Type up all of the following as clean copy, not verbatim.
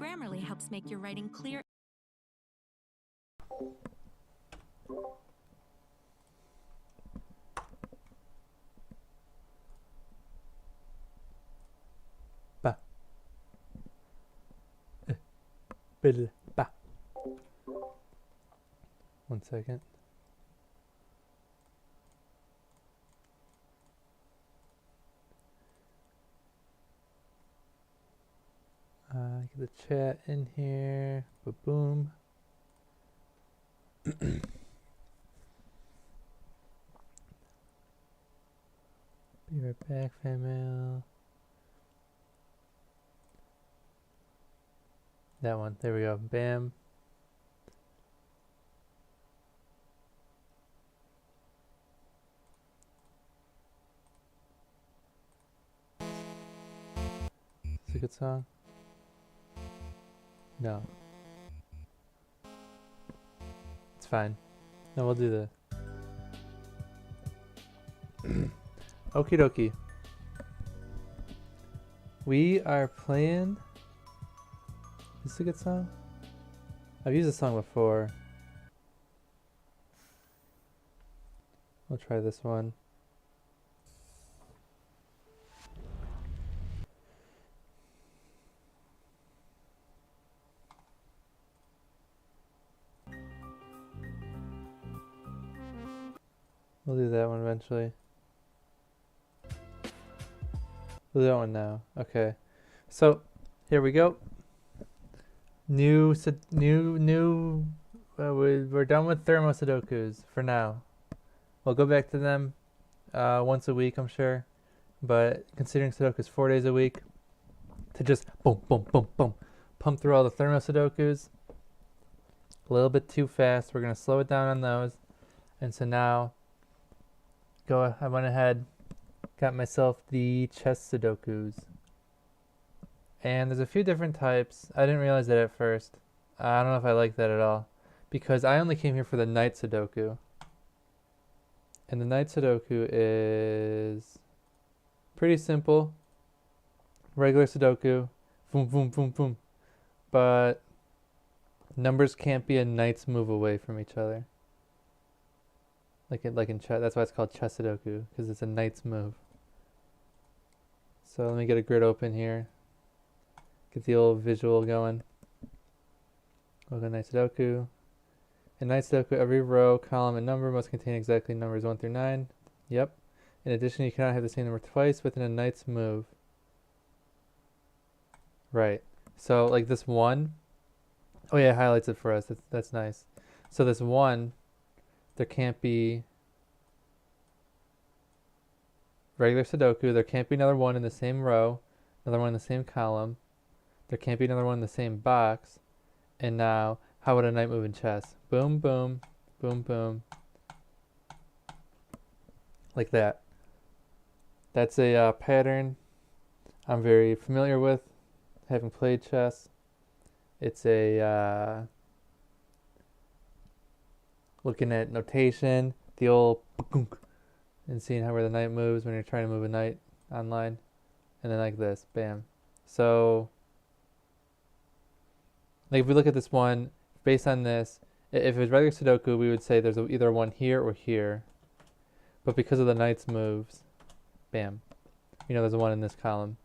Grammarly helps make your writing clear. Ba. Ba. 1 second. Get the chat in here. Ba-boom. Be right back, Fanmail. That one. There we go. Bam. It's a good song. No. It's fine. No, we'll do the. Okie dokie. We are playing. Is this a good song? I've used this song before. We'll try this one. We'll do that one eventually. We'll do that one now. Okay. So, here we go. We're done with thermo Sudokus for now. We'll go back to them once a week, I'm sure. But considering Sudokus 4 days a week, to just boom, boom, boom, boom, pump through all the thermo Sudokus a little bit too fast. We're going to slow it down on those. And so now, I went ahead, got myself the chess Sudokus. And there's a few different types. I didn't realize that at first. I don't know if I like that at all. Because I only came here for the Night Sudoku. And the Night Sudoku is pretty simple. Regular Sudoku. Boom, boom, boom, boom. But numbers can't be a knight's move away from each other. Like in chess. That's why it's called chess Sudoku. Because it's a knight's move. So let me get a grid open here. Get the old visual going. We'll go Night Sudoku. In Night Sudoku, every row, column, and number must contain exactly numbers 1 through 9. Yep. In addition, you cannot have the same number twice within a knight's move. Right. So, like this 1. Oh yeah, it highlights it for us. That's nice. So this 1, there can't be regular Sudoku. There can't be another 1 in the same row. Another one in the same column. There can't be another one in the same box. And now, how would a knight move in chess? Boom, boom, boom, boom. Like that. That's a pattern I'm very familiar with, having played chess. It's a looking at notation, the old and seeing where the knight moves when you're trying to move a knight online. And then like this, bam. So, like if we look at this one, based on this, if it was regular Sudoku, we would say there's either one here or here. But because of the knight's moves, bam, there's a one in this column.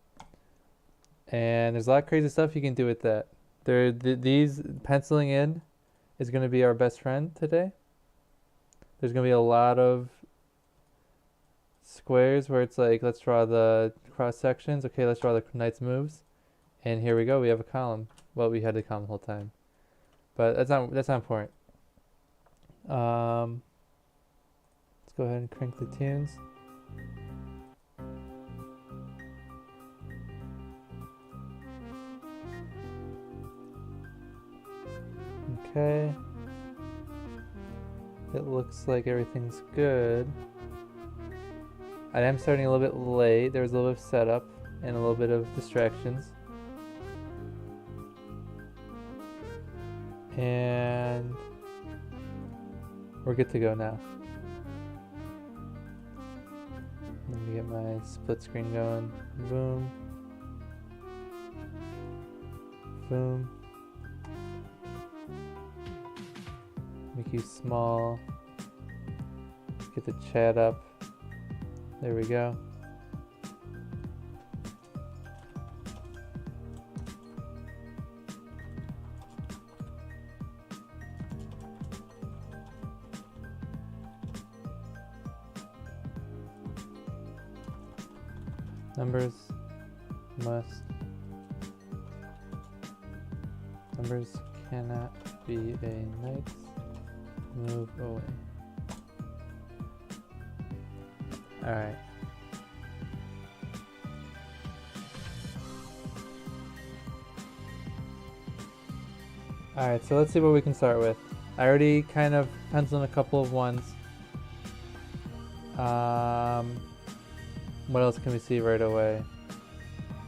And there's a lot of crazy stuff you can do with that. These penciling in is going to be our best friend today. There's going to be a lot of squares where it's like, let's draw the cross sections. Okay, let's draw the knight's moves. And here we go, we have a column. Well, we had the column the whole time. But that's not important. Let's go ahead and crank the tunes. Okay. It looks like everything's good. I am starting a little bit late. There was a little bit of setup and a little bit of distractions. And we're good to go now. Let me get my split screen going. Boom. boom. Make you small. Let's get the chat up. There we go. Numbers cannot be a knight's move away. Alright. Alright, so let's see what we can start with. I already kind of penciled in a couple of ones. What else can we see right away?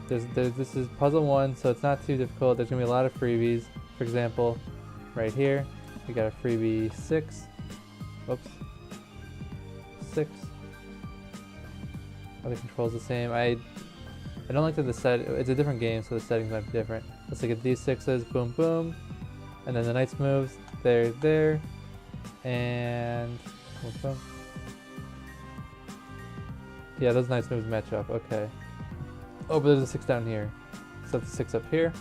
This is puzzle 1, so it's not too difficult. There's going to be a lot of freebies. For example, right here, we got a freebie 6. Whoops. 6. Other controls the same. I don't like that it's a different game, so the settings might be different. Let's look at these 6s. Boom, boom. And then the knight's moves. There. And boom, boom. Yeah, those nice moves match up. Okay. Oh, but there's a 6 down here. So that's a 6 up here.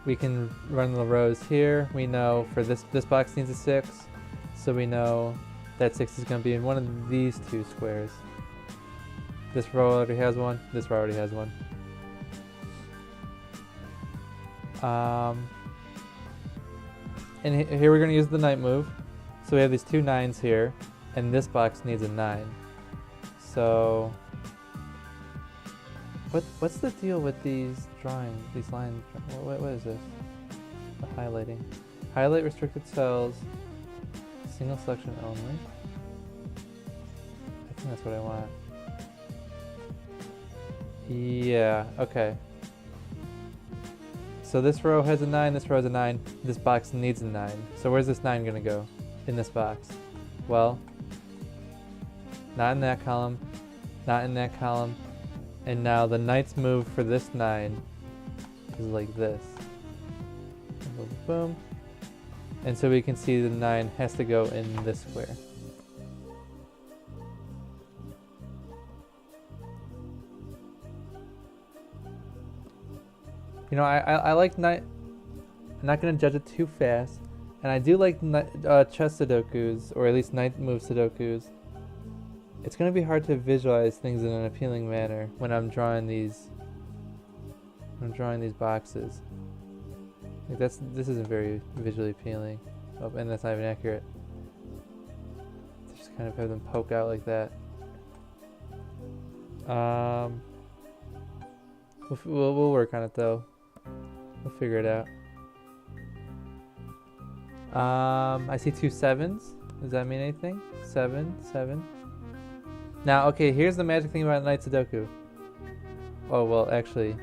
We can run the rows here. We know for this box needs a 6, so we know that 6 is going to be in one of these 2 squares. This row already has one. This row already has one. And here we're going to use the knight move. So we have these 2 9s here, and this box needs a 9. So what's the deal with these drawings, these lines? What is this? The highlighting. Highlight restricted cells, single selection only. I think that's what I want. Yeah, okay. So this row has a 9, this row has a 9, this box needs a 9. So where's this 9 gonna go in this box? Well, not in that column, not in that column, and now the knight's move for this 9 is like this. Boom, boom. And so we can see the 9 has to go in this square. You know, I like knight. I'm not going to judge it too fast. And I do like chess Sudokus, or at least knight move Sudokus. It's going to be hard to visualize things in an appealing manner when I'm drawing these. Boxes. Like this isn't very visually appealing. Oh, and that's not even accurate. Just kind of have them poke out like that. We'll work on it though. We'll figure it out. I see 2 7s. Does that mean anything? 7, 7. Now, okay, here's the magic thing about Knight Sudoku. Oh, well, actually.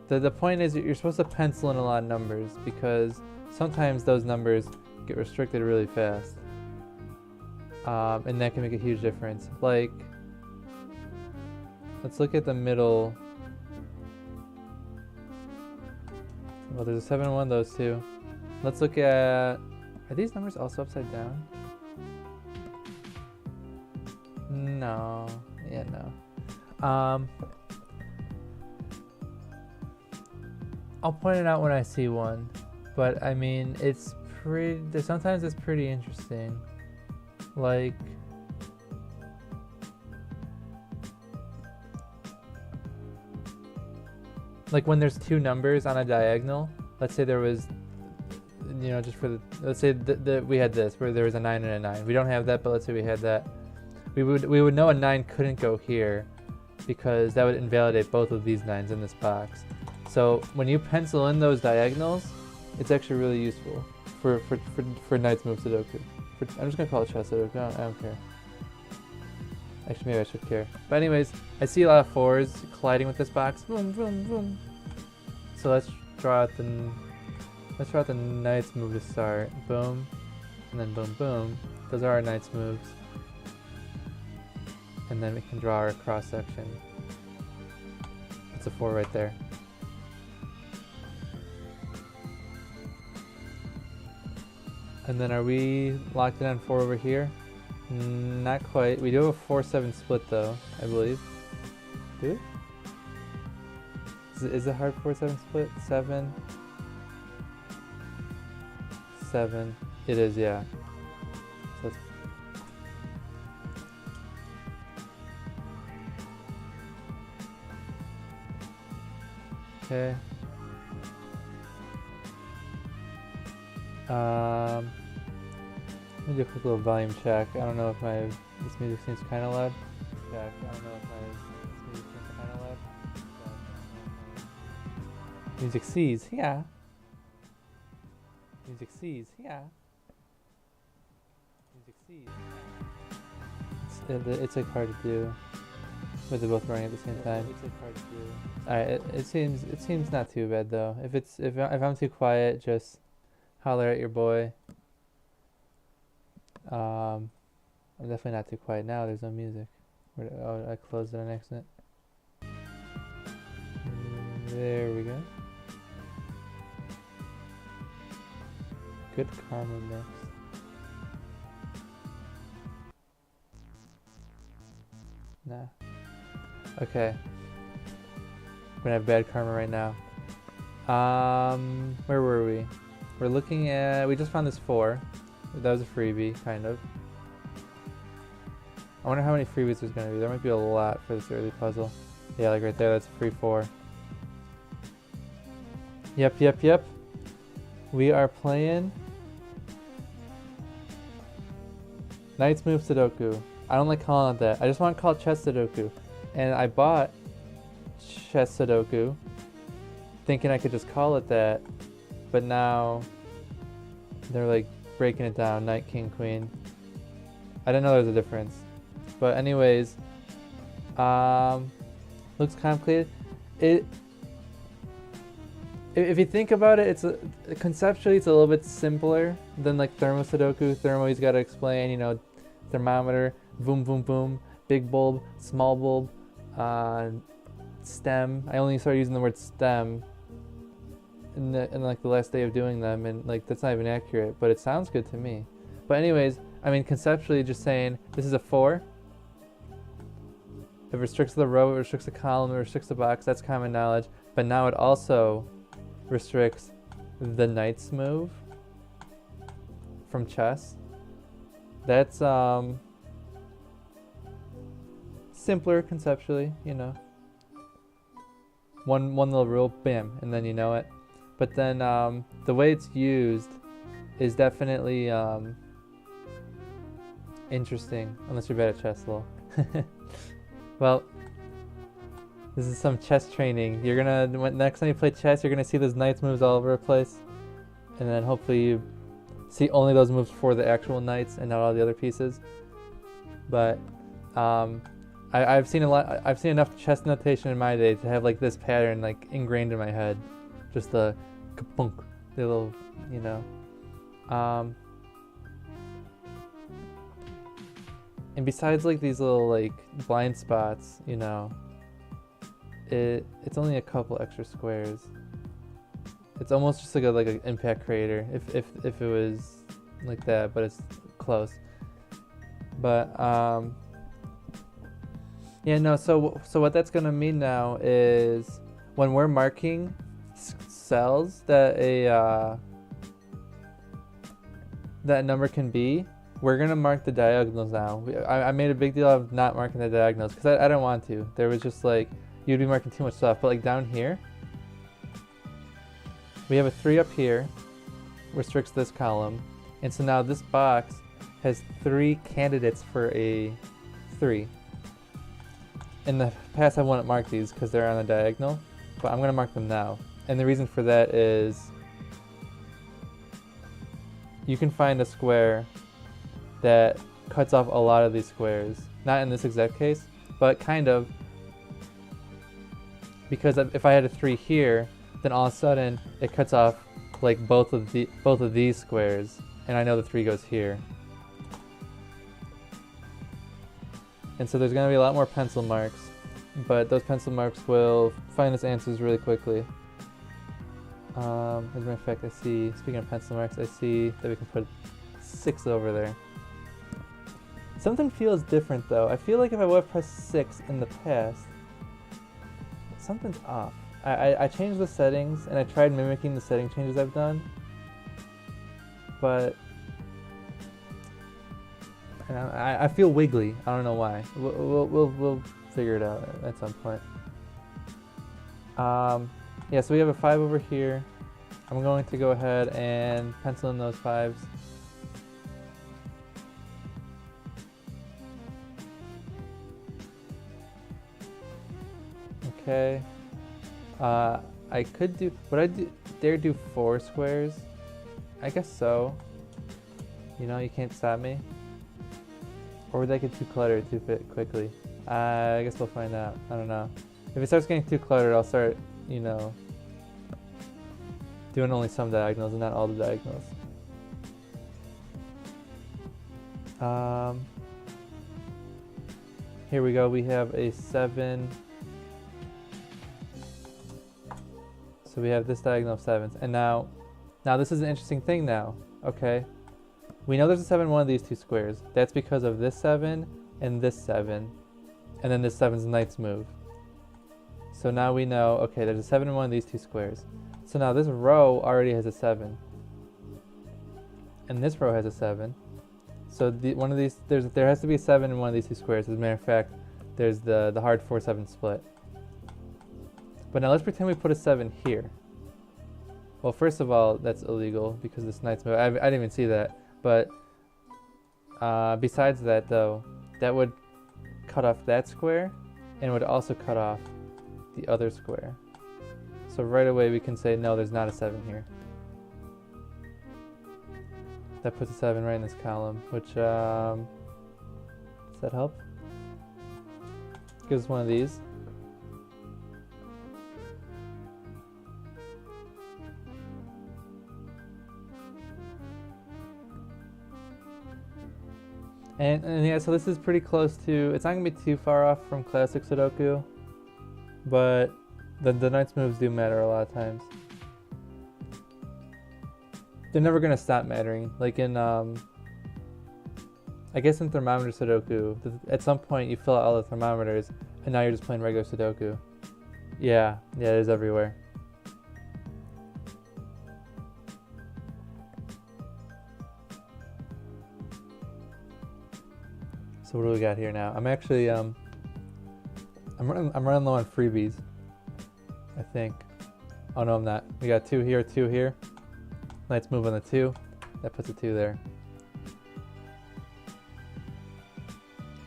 The point is you're supposed to pencil in a lot of numbers because sometimes those numbers get restricted really fast. And that can make a huge difference. Like, let's look at the middle. Well, there's a 7 1, those 2. Let's look at... Are these numbers also upside down? No. Yeah, no. I'll point it out when I see one. But, I mean, it's pretty... Sometimes it's pretty interesting. Like... Like when there's 2 numbers on a diagonal, let's say there was, you know, just for the, let's say we had this where there was a 9 and a 9. We don't have that, but let's say we had that. We would know a 9 couldn't go here because that would invalidate both of these 9s in this box. So when you pencil in those diagonals, it's actually really useful for Knight's Move Sudoku. I'm just gonna call it Chess Sudoku. I don't care. Actually, maybe I should care. But anyways, I see a lot of 4s colliding with this box. Boom, boom, boom. So let's draw out the Knight's move to start. Boom, and then boom, boom. Those are our Knight's moves. And then we can draw our cross section. a 4 right there. And then are we locked in on 4 over here? Not quite. We do have a 4-7 split though, I believe. Do we? Is it hard 4-7 split? 7. 7. It is, yeah. So it's okay. Let me do a quick little volume check. I don't know if this music seems kind of loud. Check. I don't know if this music seems kind of loud. Music C's, yeah. Music C's, yeah. Music C's. It's like hard to do with them both running at the same time. It's like hard to do. Alright, it seems not too bad though. If I'm too quiet, just holler at your boy. I'm definitely not too quiet now. There's no music. Oh, I closed it on accident. There we go. Good karma mix. Nah. Okay. I'm gonna have bad karma right now. Where were we? We're looking at. We just found this 4. That was a freebie, kind of. I wonder how many freebies there's gonna be. There might be a lot for this early puzzle. Yeah, like right there. That's a free 4. Yep. We are playing Knight's Move Sudoku. I don't like calling it that. I just want to call it Chess Sudoku. And I bought Chess Sudoku thinking I could just call it that. But now they're like breaking it down. Knight, King, Queen. I didn't know there was a difference. But anyways, looks complicated. If you think about it, conceptually it's a little bit simpler than like Thermo Sudoku. Thermo, he's got to explain, you know, thermometer, boom, boom, boom, big bulb, small bulb, stem. I only started using the word stem in like the last day of doing them, and like that's not even accurate, but it sounds good to me. But anyways, I mean conceptually, just saying this is a 4. It restricts the row, it restricts the column, it restricts the box. That's common knowledge. But now it also restricts the knight's move from chess. That's simpler conceptually, you know. One little rule, bam, and then you know it. But then the way it's used is definitely interesting, unless you're bad at chess, lol. Well, this is some chess training. You're gonna, next time you play chess, you're gonna see those knights moves all over the place, and then hopefully you see only those moves for the actual knights and not all the other pieces. But I've seen enough chess notation in my day to have like this pattern like ingrained in my head, just the kapunk, the little, you know. And besides like these little like blind spots, you know, it's only a couple extra squares. It's almost just like an impact crater if it was like that, but it's close. But yeah, no. So what that's gonna mean now is when we're marking cells that that number can be, we're gonna mark the diagonals now. I made a big deal of not marking the diagonals because I didn't want to. There was just like, you'd be marking too much stuff. But like down here, we have a 3 up here, restricts this column. And so now this box has 3 candidates for a 3. In the past I wouldn't mark these because they're on the diagonal, but I'm gonna mark them now. And the reason for that is you can find a square that cuts off a lot of these squares. Not in this exact case, but kind of. Because if I had a 3 here, then all of a sudden it cuts off like both of these squares, and I know the 3 goes here. And so there's gonna be a lot more pencil marks but those pencil marks will find us answers really quickly. As a matter of fact, I see, speaking of pencil marks, I see that we can put 6 over there. Something feels different though. I feel like if I would have pressed 6 in the past, something's off. I changed the settings and I tried mimicking the setting changes I've done, but I feel wiggly. I don't know why. We'll figure it out at some point. Yeah, so we have a 5 over here. I'm going to go ahead and pencil in those 5s. Okay. I could do, would I dare do 4 squares? I guess so. You know, you can't stop me. Or would that get too cluttered too quickly? I guess we'll find out. I don't know. If it starts getting too cluttered, I'll start, you know, doing only some diagonals and not all the diagonals. Here we go. We have a 7. So we have this diagonal of 7s. And now this is an interesting thing now. Okay. We know there's a 7 in one of these 2 squares. That's because of this 7 and this 7. And then this 7's knight's move. So now we know, okay, there's a 7 in one of these 2 squares. So now this row already has a 7. And this row has a 7. So one of these, there has to be a 7 in one of these 2 squares. As a matter of fact, there's the hard 4-7 split. But now let's pretend we put a 7 here. Well, first of all, that's illegal because this knight's move. I didn't even see that. But besides that, though, that would cut off that square and would also cut off the other square. So right away we can say, no, there's not a 7 here. That puts a 7 right in this column, which, does that help? Gives us one of these. And yeah, so this is pretty close to, it's not going to be too far off from classic Sudoku, but the knight's moves do matter a lot of times. They're never going to stop mattering. Like in, I guess in thermometer Sudoku, at some point you fill out all the thermometers, and now you're just playing regular Sudoku. Yeah, it is everywhere. So what do we got here now? I'm actually, I'm running low on freebies, I think. Oh no, I'm not. We got 2 here, 2 here. Let's move on the 2. That puts a 2 there.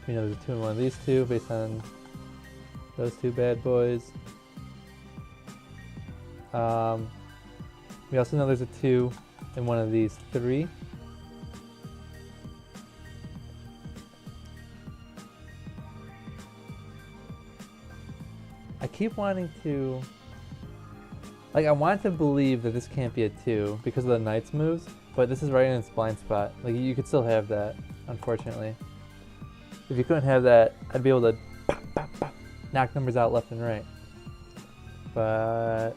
You know, there's a 2 in one of these 2 based on those 2 bad boys. We also know there's a 2 in one of these 3. I keep wanting to, like, I want to believe that this can't be a 2 because of the knight's moves, but this is right in its blind spot. Like, you could still have that, unfortunately. If you couldn't have that, I'd be able to knock numbers out left and right. But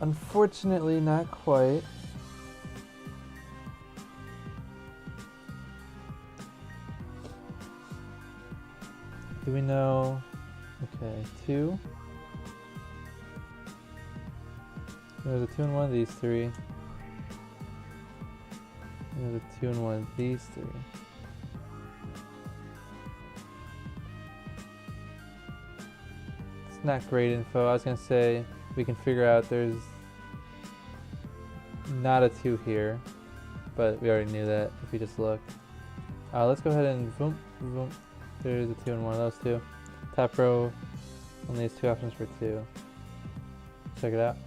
unfortunately, not quite. Do we know? Okay, 2. There's a 2 in one of these 3. There's a 2 in one of these 3. It's not great info. I was gonna say we can figure out there's not a 2 here, but we already knew that if we just look. Let's go ahead and boom, boom. There's a 2 in one of those 2. Top row only has 2 options for 2. Check it out.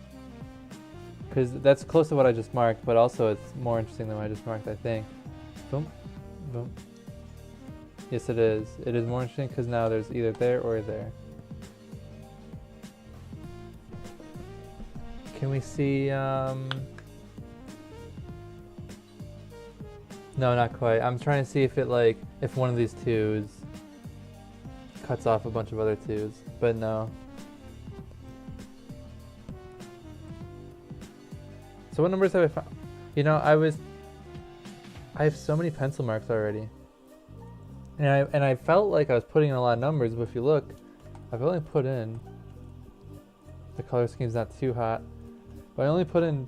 Because that's close to what I just marked, but also it's more interesting than what I just marked, I think. Boom, boom. Yes, it is. It is more interesting because now there's either there or there. Can we see, no, not quite. I'm trying to see if it, like, if one of these 2s cuts off a bunch of other 2s, but no. So what numbers have I found? You know, I have so many pencil marks already. And I felt like I was putting in a lot of numbers, but if you look, I've only put in, the color scheme's not too hot, but I only put in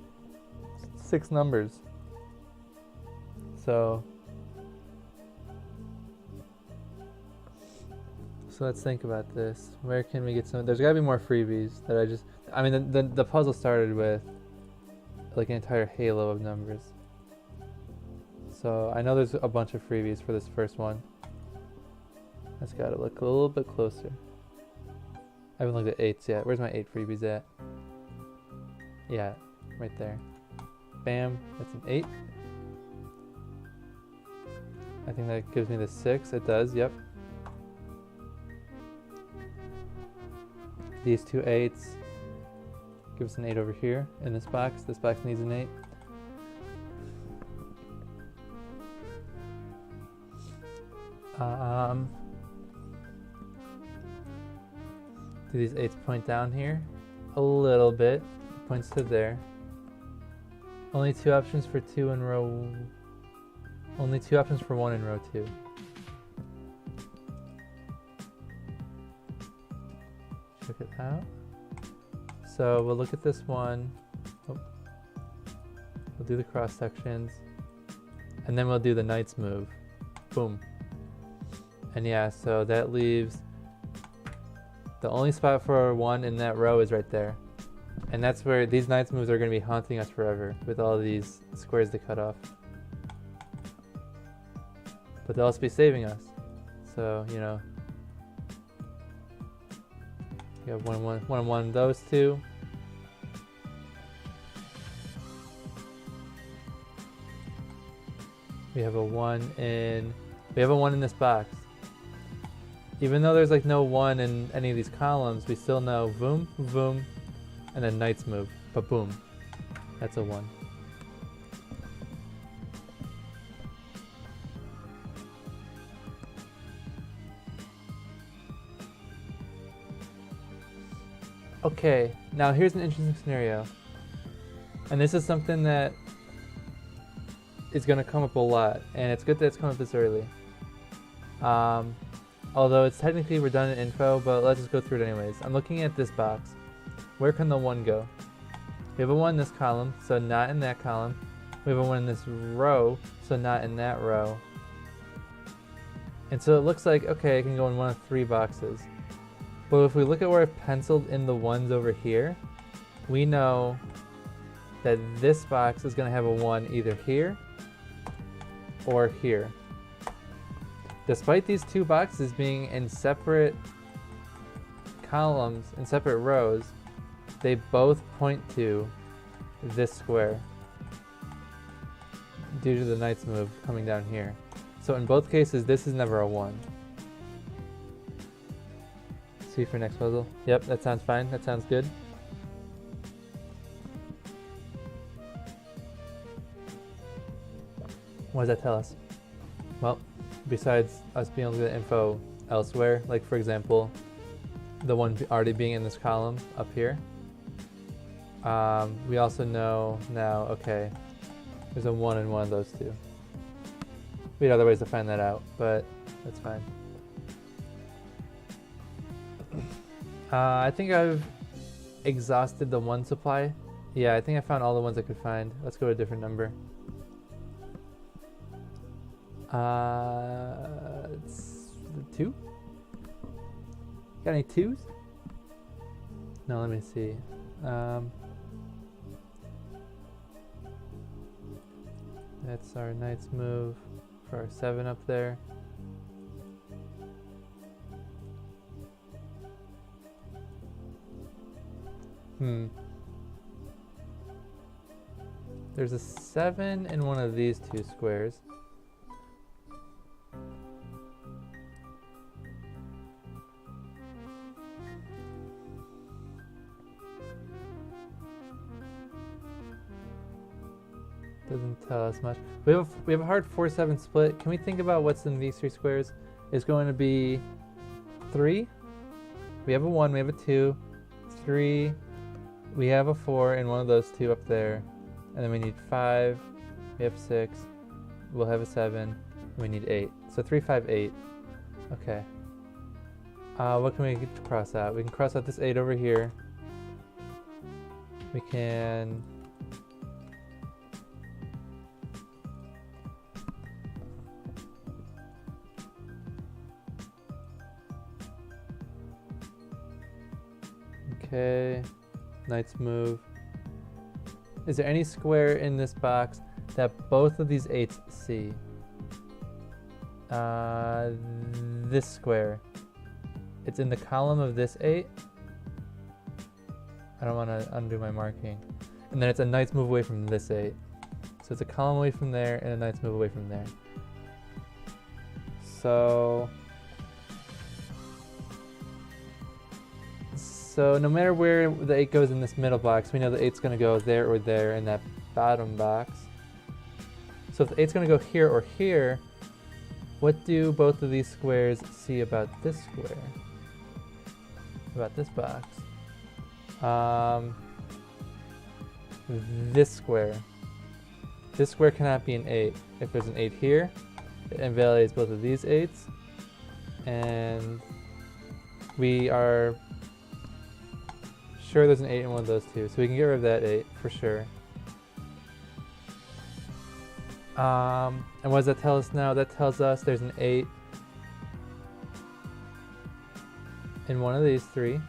6 numbers. So let's think about this. Where can we get some? There's gotta be more freebies that I mean, the puzzle started with like an entire halo of numbers. So I know there's a bunch of freebies for this first one. I just gotta look a little bit closer. I haven't looked at 8s yet. Where's my 8 freebies at? Yeah, right there. Bam, that's an 8. I think that gives me the 6. It does, yep. These 2 8s give us an 8 over here in this box. This box needs an 8. Do these 8s point down here? A little bit. Points to there. Only 2 options for 2 in row. Only 2 options for 1 in row 2. Check it out. So we'll look at this one. Oh. We'll do the cross sections. And then we'll do the knight's move. Boom. And yeah, so that leaves the only spot for 1 in that row is right there. And that's where these knight's moves are going to be haunting us forever with all these squares to cut off. But they'll also be saving us. So, you know, you have 1 and 1 those 2. We have a 1 in this box. Even though there's like no 1 in any of these columns, we still know boom, boom, and then knight's move, but boom, that's a 1. Okay, now here's an interesting scenario. And this is something that is going to come up a lot, and it's good that it's come up this early. Although it's technically redundant info, but let's just go through it anyways. I'm looking at this box. Where can the 1 go? We have a 1 in this column, so not in that column. We have a 1 in this row, so not in that row. And so it looks like, okay, it can go in one of 3 boxes. But if we look at where I've penciled in the 1s over here, we know that this box is going to have a 1 either here or here. Despite these 2 boxes being in separate columns, in separate rows, they both point to this square due to the knight's move coming down here. So in both cases, this is never a 1. See for next puzzle? Yep, that sounds fine. That sounds good. What does that tell us? Well, besides us being able to get info elsewhere, like for example, the 1 already being in this column up here, we also know now, okay, there's a 1 in one of those 2. We had other ways to find that out, but that's fine. I think I've exhausted the 1 supply. Yeah, I think I found all the ones I could find. Let's go to a different number. It's 2? Got any 2s? No, let me see. That's our knight's move for our 7 up there. There's a 7 in one of these 2 squares. Doesn't tell us much. We have a hard 4-7 split. Can we think about what's in these 3 squares? Is going to be 3. We have a 1, we have a 2, 3, we have a 4 and one of those two up there. And then we need 5, we have 6, we'll have a 7, and we need 8. So 3, 5, 8. Okay. What can we cross out? We can cross out this 8 over here. We can... Okay, knight's move. Is there any square in this box that both of these 8s see? This square. It's in the column of this 8. I don't want to undo my marking. And then it's a knight's move away from this 8. So it's a column away from there and a knight's move away from there. So no matter where the 8 goes in this middle box, we know the 8's going to go there or there in that bottom box. So if the 8's going to go here or here, what do both of these squares see about this square? About this box? This square. This square cannot be an 8. If there's an 8 here, it invalidates both of these 8s. And we are sure there's an 8 in one of those two, so we can get rid of that 8 for sure. And what does that tell us now? That tells us there's an 8 in one of these 3.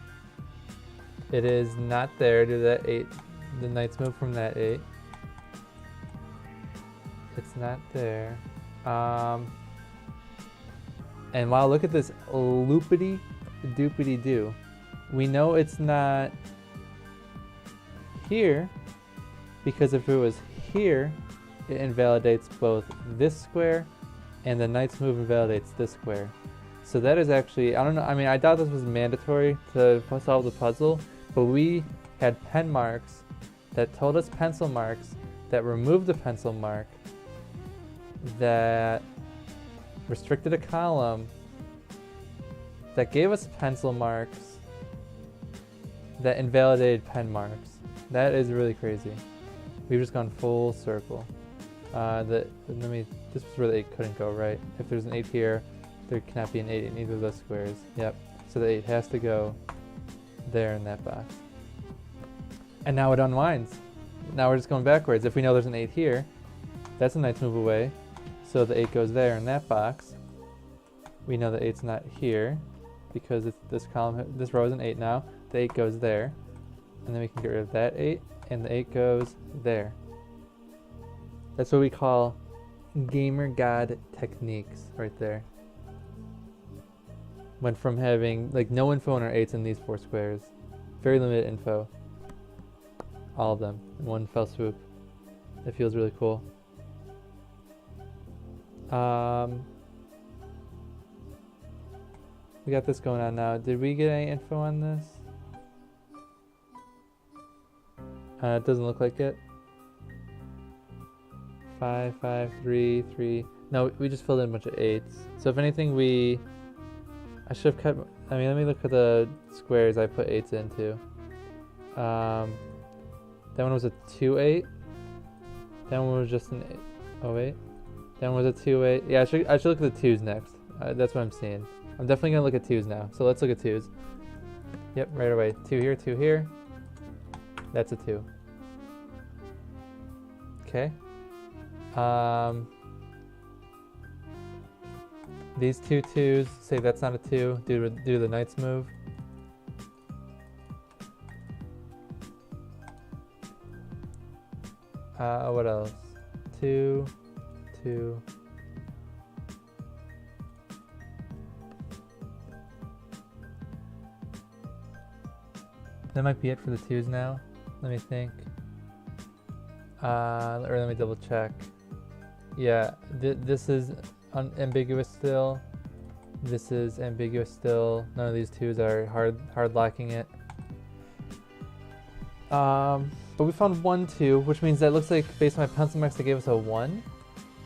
It is not there due to that 8, the knight's move from that 8. It's not there. And wow, look at this loopity doopity doo. We know it's not here because if it was here, it invalidates both this square and the knight's move invalidates this square. So that is actually, I don't know, I mean, I thought this was mandatory to solve the puzzle, but we had pen marks that told us pencil marks, that removed the pencil mark, that restricted a column, that gave us pencil marks, that invalidated pen marks. That is really crazy. We've just gone full circle. This was where the 8 couldn't go, right? If there's an 8 here, there cannot be an 8 in either of those squares. Yep, so the 8 has to go there in that box. And now it unwinds. Now we're just going backwards. If we know there's an 8 here, that's a knight's move away. So the 8 goes there in that box. We know the 8's not here because it's this column, this row is an 8 now. The 8 goes there, and then we can get rid of that 8, and the 8 goes there. That's what we call gamer god techniques right there. Went from having like no info on our 8s in these 4 squares, very limited info, all of them in one fell swoop. It feels really cool. We got this going on now. Did we get any info on this? It doesn't look like it. 5, 5, 3, 3. No, we just filled in a bunch of 8s. So if anything, I should have cut. I mean, let me look at the squares I put 8s into. That one was a 2, 8. That one was just an 8. Oh wait. That one was a 2, 8. Yeah, I should look at the 2s next. That's what I'm seeing. I'm definitely gonna look at 2s now. So let's look at 2s. Yep, right away. 2 here, 2 here. That's a 2. Okay. These 2 2s say that's not a 2 due to the knight's move. What else? 2, 2. That might be it for the 2s now. Let me think. Or let me double check. Yeah, this is ambiguous still. This is ambiguous still. None of these 2s are hard locking it. But we found 1, 2, which means that looks like based on my pencil marks they gave us a 1.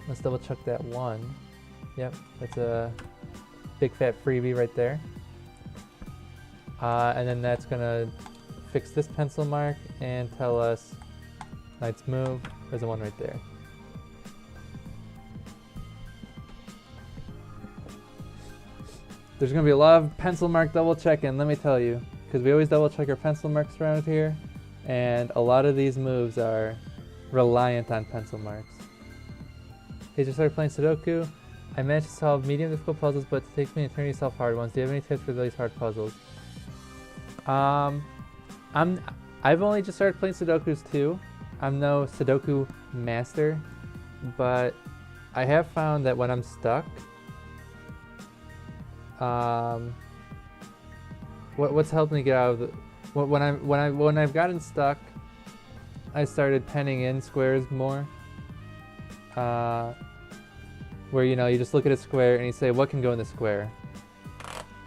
Let's double check that 1. Yep, that's a big fat freebie right there. And then that's gonna fix this pencil mark and tell us knight's move. There's the one right there. There's gonna be a lot of pencil mark double checking, let me tell you, because we always double check our pencil marks around here, and a lot of these moves are reliant on pencil marks. Hey, just started playing Sudoku. I managed to solve medium difficult puzzles, but it takes me an eternity to solve hard ones. Do you have any tips for these hard puzzles? I've only just started playing Sudokus too. I'm no Sudoku master, but I have found that when I'm stuck, what's helped me get out of the when I've gotten stuck, I started penning in squares more. Where you just look at a square and you say, what can go in the square?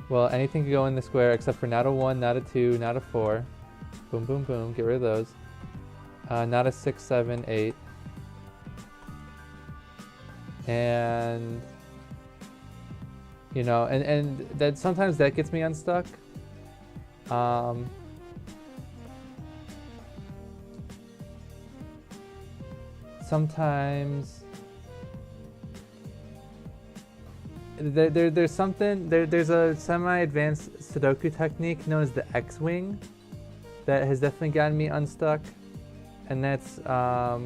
Well, anything can go in the square except for not a 1, not a 2, not a 4. Boom, boom, boom. Get rid of those. Not a 6, 7, 8. And and that sometimes that gets me unstuck. Sometimes there's a semi-advanced Sudoku technique known as the X-wing that has definitely gotten me unstuck, and that's how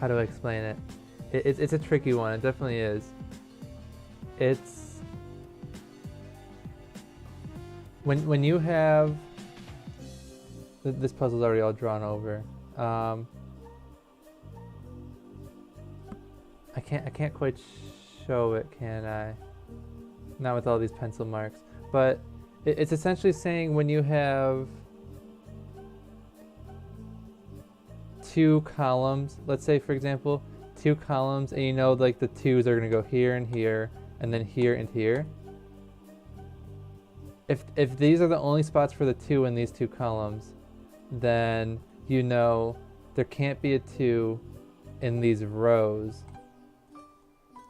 do I explain it? It's a tricky one. It definitely is. It's when you have this puzzle's already all drawn over. I can't quite show it, can I? Not with all these pencil marks, but it's essentially saying when you have two columns, let's say for example, two columns, and like the twos are gonna go here and here, and then here and here. If these are the only spots for the 2 in these two columns, then there can't be a 2 in these rows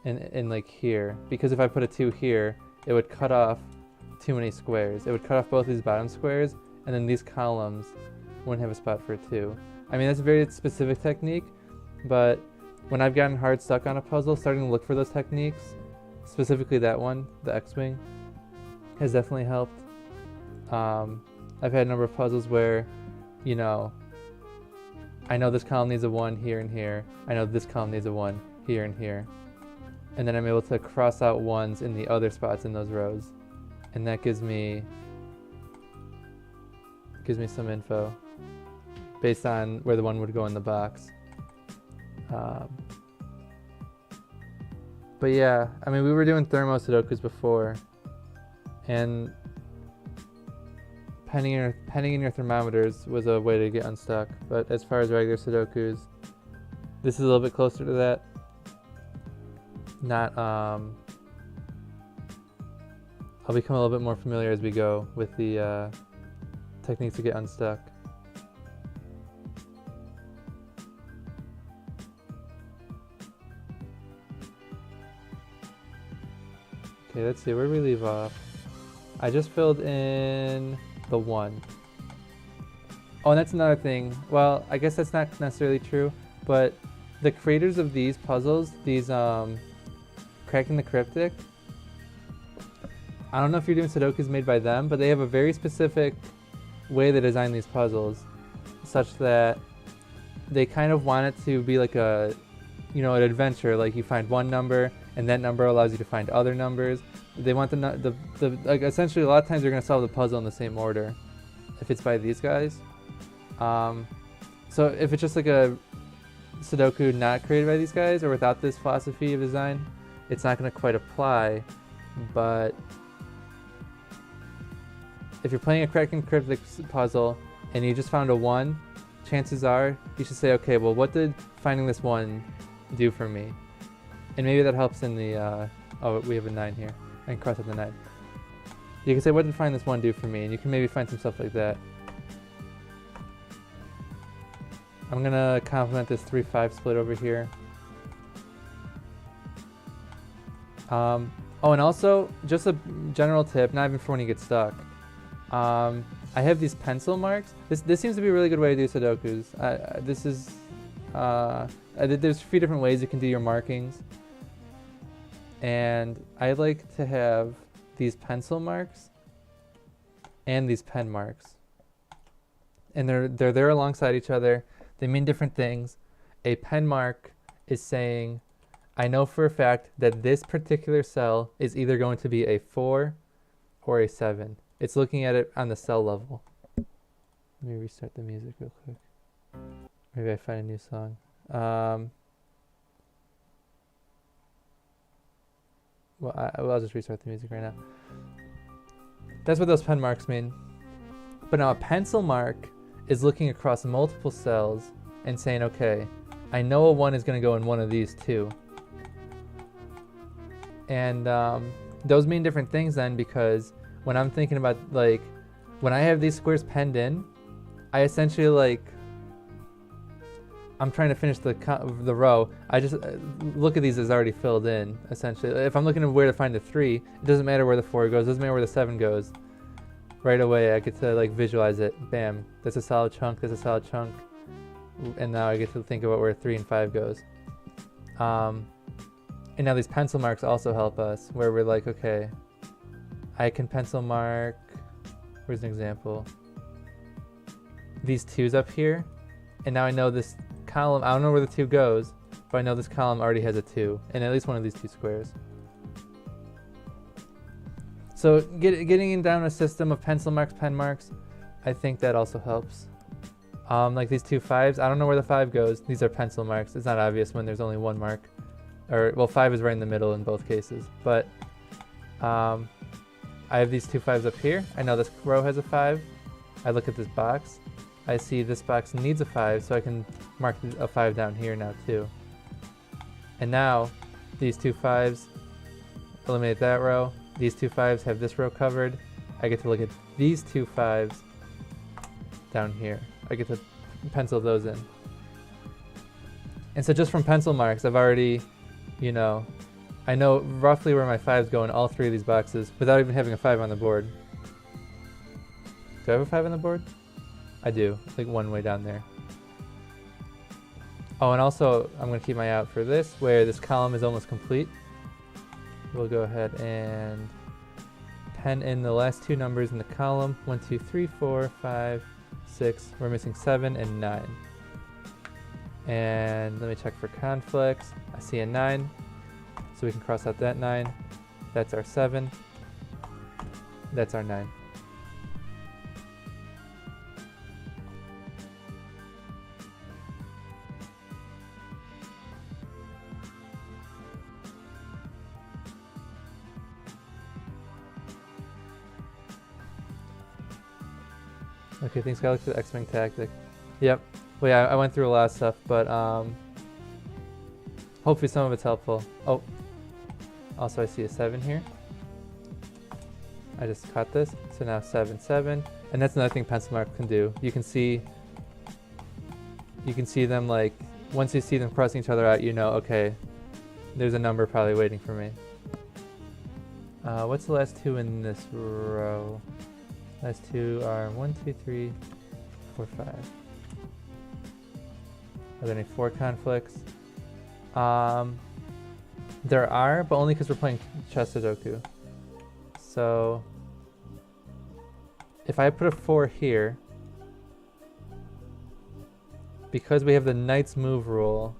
in like here, because if I put a 2 here, it would cut off too many squares. It would cut off both these bottom squares, and then these columns wouldn't have a spot for a 2. I mean, that's a very specific technique, but when I've gotten hard stuck on a puzzle, starting to look for those techniques, specifically that one, the X-wing, has definitely helped. I've had a number of puzzles where, I know this column needs a 1 here and here. I know this column needs a 1 here and here. And then I'm able to cross out 1s in the other spots in those rows. And that gives me some info based on where the 1 would go in the box. But yeah, I mean, we were doing thermo Sudokus before, and penning in your thermometers was a way to get unstuck. But as far as regular Sudokus, this is a little bit closer to that. I'll become a little bit more familiar as we go with the techniques to get unstuck. Okay, let's see, where did we leave off? I just filled in the 1. Oh, and that's another thing. Well, I guess that's not necessarily true, but the creators of these puzzles, these Cracking the Cryptic, I don't know if you're doing Sudokus made by them, but they have a very specific way they design these puzzles, such that they kind of want it to be like an adventure. Like you find one number, and that number allows you to find other numbers. They want like essentially a lot of times you're gonna solve the puzzle in the same order, if it's by these guys. So if it's just like a Sudoku not created by these guys or without this philosophy of design, it's not gonna quite apply. But if you're playing a Cracking Cryptic puzzle and you just found a 1, chances are you should say, okay, well, what did finding this 1 do for me? And maybe that helps in the, oh, we have a 9 here. I can cross out the 9. You can say, what did find this 1 do for me? And you can maybe find some stuff like that. I'm gonna compliment this 3-5 split over here. Oh, and also, just a general tip, not even for when you get stuck. I have these pencil marks. This seems to be a really good way to do Sudokus. There's a few different ways you can do your markings. And I like to have these pencil marks and these pen marks. And they're there alongside each other. They mean different things. A pen mark is saying, I know for a fact that this particular cell is either going to be a 4 or a 7. It's looking at it on the cell level. Let me restart the music real quick. Maybe I find a new song. I'll just restart the music right now. That's what those pen marks mean. But now a pencil mark is looking across multiple cells and saying, okay, I know a 1 is going to go in one of these two. And those mean different things then, because when I'm thinking about, like, when I have these squares penned in, I essentially, like, I'm trying to finish the row. I just look at these as already filled in, essentially. If I'm looking at where to find the 3, it doesn't matter where the 4 goes, it doesn't matter where the 7 goes. Right away, I get to, like, visualize it. Bam, that's a solid chunk, that's a solid chunk. And now I get to think about where 3 and 5 goes. And now these pencil marks also help us, where we're like, okay, I can pencil mark, where's an example? These 2's up here, and now I know this column, I don't know where the 2 goes, but I know this column already has a 2, in at least one of these 2 squares. So getting down a system of pencil marks, pen marks, I think that also helps. Like these 2 5's, I don't know where the 5 goes. These are pencil marks. It's not obvious when there's only one mark. Or, well, 5 is right in the middle in both cases. But I have these 2 5's up here. I know this row has a 5. I look at this box. I see this box needs a 5, so I can mark a 5 down here now too. And now, these 2 5's eliminate that row. These 2 5's have this row covered. I get to look at these 2 5's down here. I get to pencil those in. And so just from pencil marks, I've already, you know, I know roughly where my 5's go in all 3 of these boxes without even having a 5 on the board. Do I have a 5 on the board? I do, like one way down there. Oh, and also I'm going to keep my eye out for this, where this column is almost complete. We'll go ahead and pen in the last 2 numbers in the column. 1, 2, 3, 4, 5, 6. We're missing 7 and 9. And let me check for conflicts. I see a 9, so we can cross out that 9. That's our 7. That's our 9. Okay, things gotta look for the X-Wing tactic. Yep. Well, yeah, I went through a lot of stuff, but hopefully some of it's helpful. Oh, also I see a 7 here. I just caught this, so now 7, 7, and that's another thing pencil mark can do. You can see them, like, once you see them crossing each other out, you know, okay, there's a number probably waiting for me. What's the last 2 in this row? Last 2 are 1, 2, 3, 4, 5. Are there any 4 conflicts? There are, but only because we're playing Chess Sudoku. So if I put a 4 here, because we have the knight's move rule,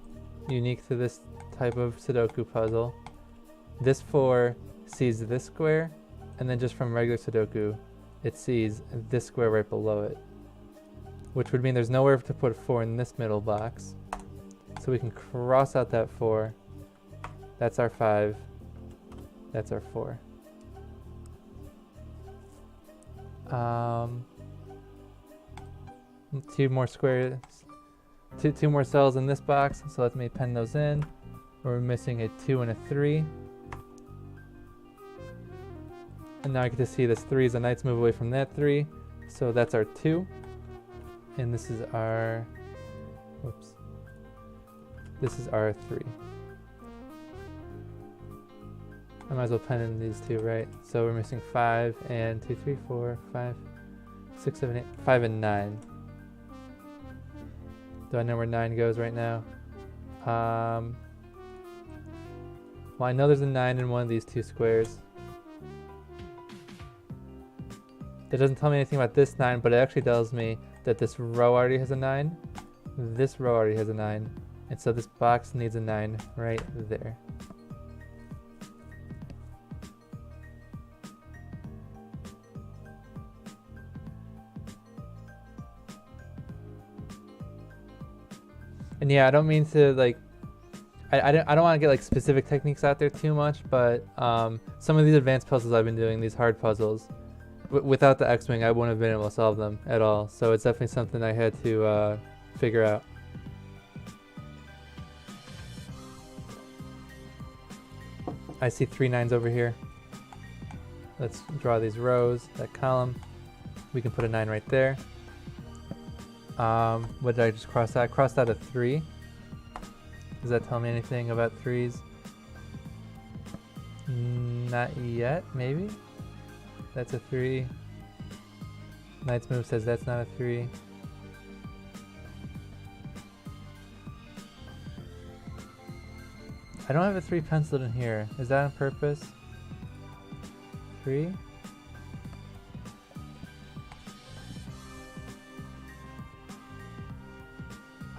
unique to this type of Sudoku puzzle, this 4 sees this square, and then just from regular Sudoku, it sees this square right below it, which would mean there's nowhere to put a 4 in this middle box. So we can cross out that 4. That's our 5. That's our 4. 2 more squares, two more cells in this box, so let me pen those in. We're missing a 2 and a 3. And now I get to see this 3 is a knight's move away from that 3. So that's our 2. And this is our, whoops. This is our 3. I might as well pen in these two, right? So we're missing 5 and 2, 3, 4, 5, 6, 7, 8, 5 and 9. Do I know where 9 goes right now? Well, I know there's a 9 in one of these two squares. It doesn't tell me anything about this 9, but it actually tells me that this row already has a 9. This row already has a 9. And so this box needs a 9 right there. And yeah, I don't mean to like, I don't want to get like specific techniques out there too much, but some of these advanced puzzles I've been doing, these hard puzzles, without the X-Wing, I wouldn't have been able to solve them at all. So it's definitely something I had to figure out. I see 3 9s over here. Let's draw these rows, that column. We can put a 9 right there. What did I just cross out? I crossed out a 3. Does that tell me anything about 3s? Not yet, maybe? That's a 3. Knight's move says that's not a 3. I don't have a 3 penciled in here. Is that on purpose? 3?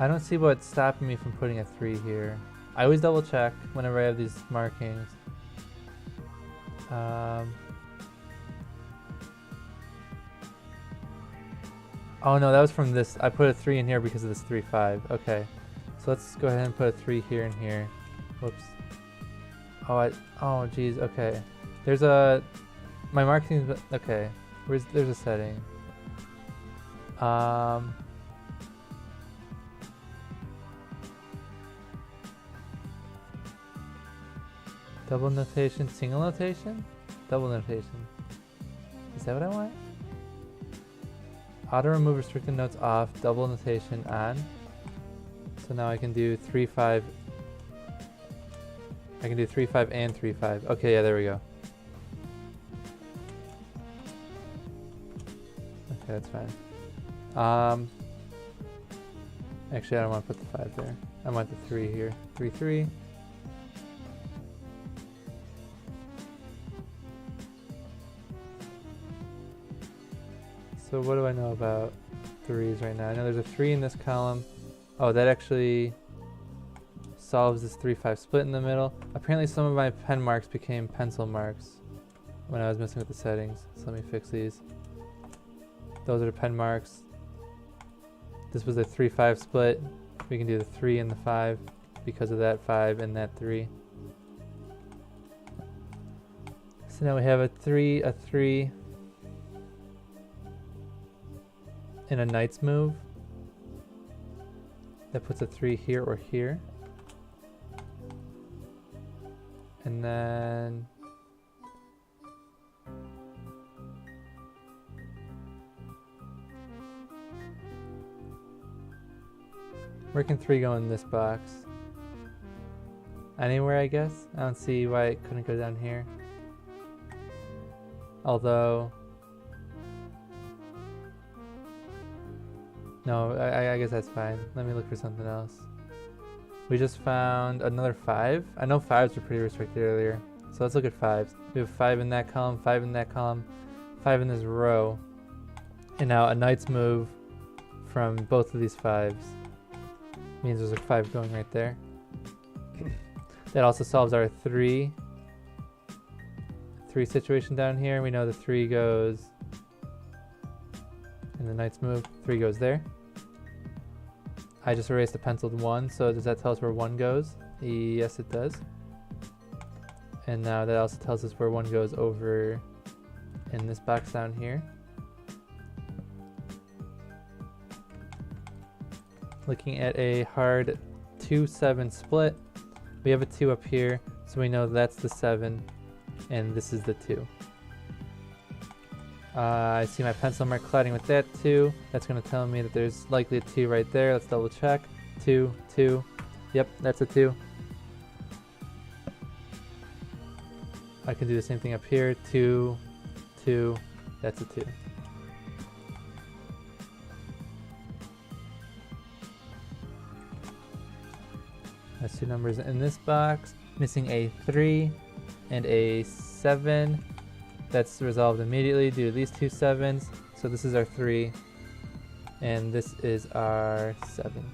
I don't see what's stopping me from putting a 3 here. I always double check whenever I have these markings. Oh no, that was from this. I put a 3 in here because of this 3 5. Okay, so let's go ahead and put a 3 here and here. Whoops. Oh geez. Okay, there's a my marking. Okay, there's a setting. Double notation, single notation? Double notation. Is that what I want? Auto remove restricted notes off, double notation on. So now I can do 3 5. I can do 3 5 and 3 5. Okay, yeah, there we go. Okay, that's fine. Actually, I don't want to put the 5 there. I want the 3 here. 3 3. So what do I know about 3s right now? I know there's a 3 in this column. Oh, that actually solves this 3 5 split in the middle. Apparently some of my pen marks became pencil marks when I was messing with the settings. So let me fix these. Those are the pen marks. This was a 3 5 split. We can do the 3 and the 5 because of that 5 and that 3. So now we have a 3, and a knight's move. That puts a 3 here or here. And then where can 3 go in this box? Anywhere, I guess? I don't see why it couldn't go down here. Although no, I guess that's fine. Let me look for something else. We just found another 5. I know 5s were pretty restricted earlier. So let's look at 5s. We have 5 in that column, 5 in that column, 5 in this row. And now a knight's move from both of these 5s means there's a 5 going right there. That also solves our 3 situation down here. We know the 3 goes in the knight's move, 3 goes there. I just erased the penciled 1, so does that tell us where 1 goes? Yes, it does. And now that also tells us where 1 goes over in this box down here. Looking at a hard 2 7 split, we have a 2 up here, so we know that's the 7, and this is the 2. I see my pencil mark colliding with that 2. That's going to tell me that there's likely a 2 right there. Let's double check. 2, 2. Yep, that's a 2. I can do the same thing up here. 2, 2, that's a 2. That's 2 numbers in this box. Missing a 3 and a 7. That's resolved immediately due to these 2 7s. So this is our 3, and this is our 7.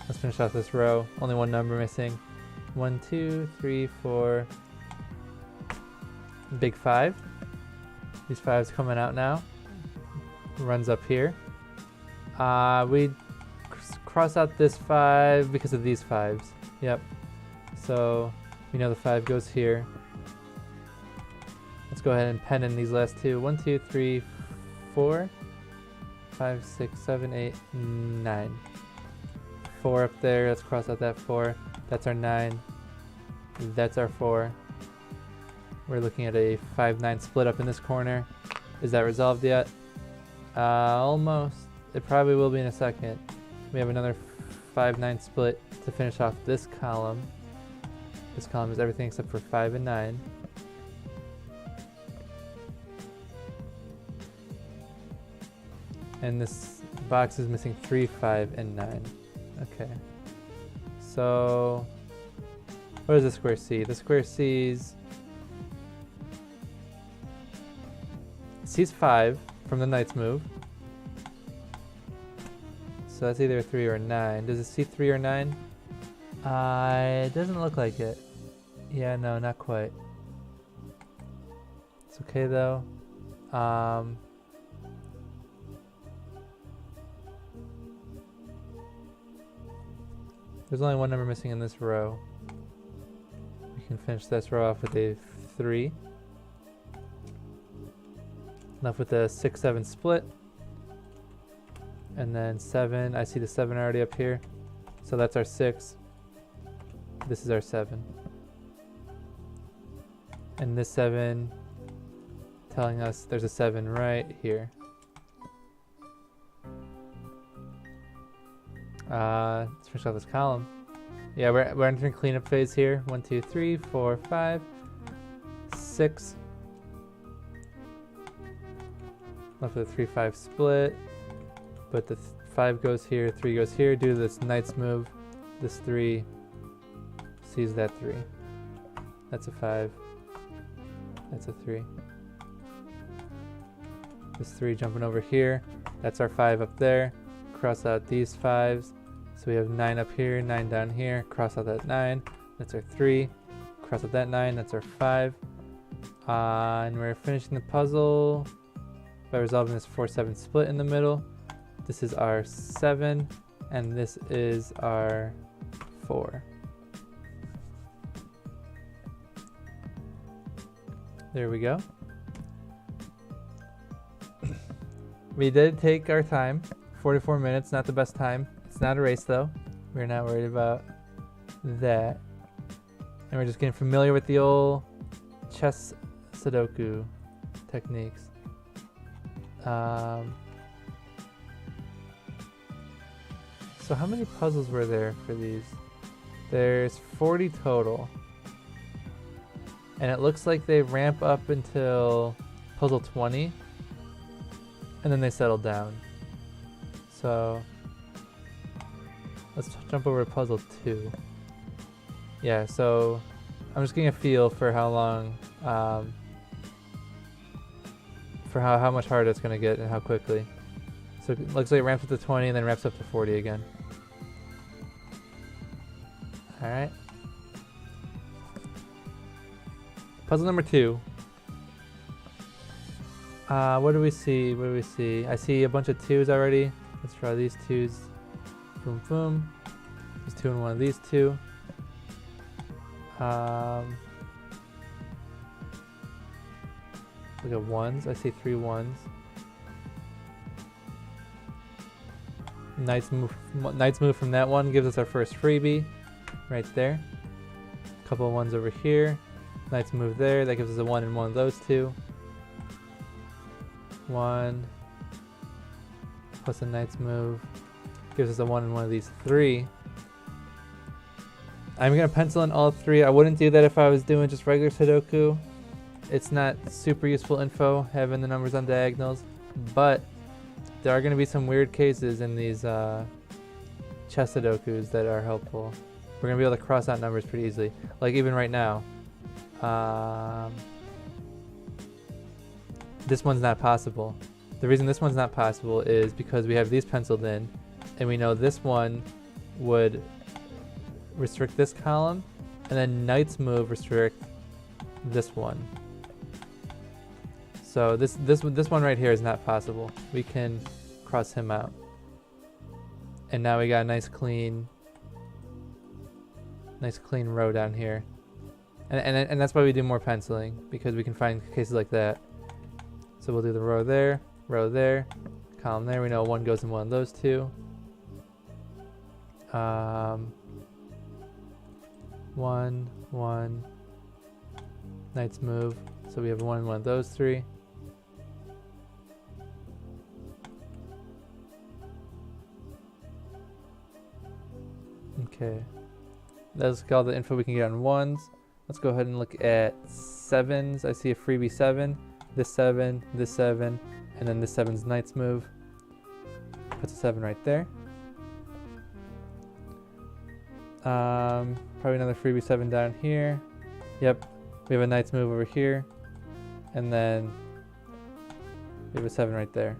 Let's finish off this row. Only 1 number missing. 1, 2, 3, 4. Big 5. These 5s coming out now. Runs up here. We cross out this 5 because of these 5s. Yep. So we know the 5 goes here. Let's go ahead and pen in these last 2. 1, 2, 3, 4, 5, 6, 7, 8, 9. 4 up there. Let's cross out that 4. That's our 9. That's our 4. We're looking at a 5-9 split up in this corner. Is that resolved yet? Almost. It probably will be in a second. We have another 5-9 split to finish off this column. This column is everything except for 5 and 9. And this box is missing 3, 5, and 9. Okay. So, what does the square see? The square sees 5 from the knight's move. So that's either a 3 or a 9. Does it see 3 or 9? It doesn't look like it. Yeah, no, not quite. It's okay though. There's only 1 number missing in this row. We can finish this row off with a 3. Left with a 6-7 split. And then 7. I see the 7 already up here. So that's our 6. This is our 7. And this 7 telling us there's a 7 right here. Let's finish off this column. Yeah, we're entering cleanup phase here. 1, 2, 3, 4, 5, 6. Left with a 3, 5 split. But the 5 goes here, 3 goes here. Due to this knight's move, this 3 sees that 3. That's a 5. That's a 3. This 3 jumping over here. That's our 5 up there. Cross out these 5s. So we have 9 up here, 9 down here. Cross out that 9. That's our 3. Cross out that 9. That's our 5. And we're finishing the puzzle by resolving this 4-7 split in the middle. This is our 7, and this is our 4. There we go. We did take our time. 44 minutes, not the best time. It's not a race though. We're not worried about that. And we're just getting familiar with the old chess Sudoku techniques. So how many puzzles were there for these? There's 40 total. And it looks like they ramp up until puzzle 20. And then they settle down. So let's jump over to puzzle 2. Yeah, so I'm just getting a feel for how long, for how much harder it's going to get and how quickly. So it looks like it ramps up to 20 and then ramps up to 40 again. Alright. Puzzle number 2. What do we see? What do we see? I see a bunch of 2s already. Let's try these 2s. Boom, boom. There's 2 and 1 of these 2. Look at 1s. I see 3 1s. Knight's move from that one gives us our first freebie. Right there. A couple of 1s over here. Knight's move there. That gives us a 1 and 1 of those 2. 1 plus a knight's move gives us a 1 and 1 of these 3. I'm gonna pencil in all three. I wouldn't do that if I was doing just regular Sudoku. It's not super useful info having the numbers on diagonals, but there are gonna be some weird cases in these chess Sudokus that are helpful. We're gonna be able to cross out numbers pretty easily. Like even right now, this one's not possible. The reason this one's not possible is because we have these penciled in, and we know this one would restrict this column, and then knight's move restrict this one. So this one right here is not possible. We can cross him out, and now we got a nice clean row down here, and that's why we do more penciling, because we can find cases like that. So we'll do the row there, column there. We know one goes in one of those two. One, knight's move. So we have one in one of those three. Okay. Let's get all the info we can get on ones. Let's go ahead and look at sevens. I see a freebie 7, this 7, this 7, and then this 7's knight's move. Puts a 7 right there. Probably another freebie 7 down here. Yep, we have a knight's move over here, and then we have a 7 right there.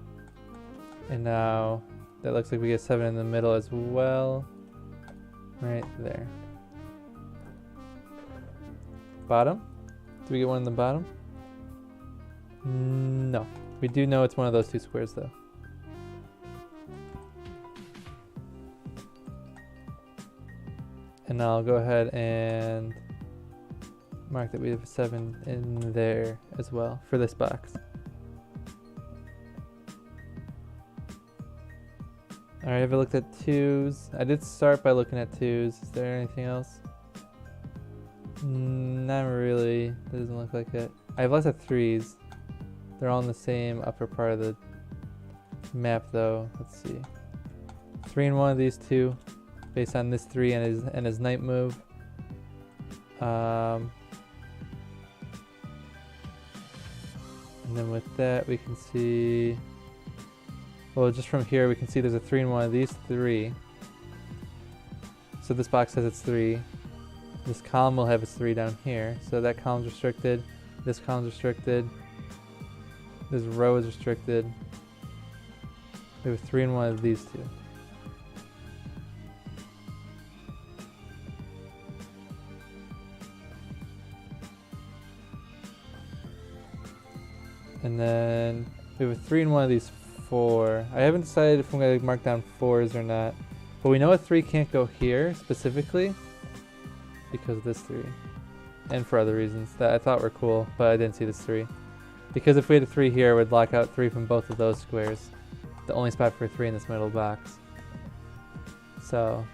And now that looks like we get 7 in the middle as well, right there. Bottom? Do we get one in the bottom? No. We do know it's one of those two squares though. And I'll go ahead and mark that we have a 7 in there as well for this box. Alright, have I looked at 2s? I did start by looking at 2s. Is there anything else? Not really. That doesn't look like it. I have lots of 3s. They're all in the same upper part of the map though. Let's see. 3 in one of these two, based on this 3 and his knight move. And then with that we can see, well, just from here we can see there's a 3 in one of these 3. So this box says it's 3. This column will have its 3 down here. So that column's restricted. This column's restricted. This row is restricted. We have a 3 in one of these two. And then we have a 3 in one of these 4. I haven't decided if I'm going to mark down 4s or not. But we know a 3 can't go here specifically because of this 3. And for other reasons that I thought were cool, but I didn't see this 3. Because if we had a 3 here, it would lock out 3 from both of those squares. The only spot for a 3 in this middle box. So,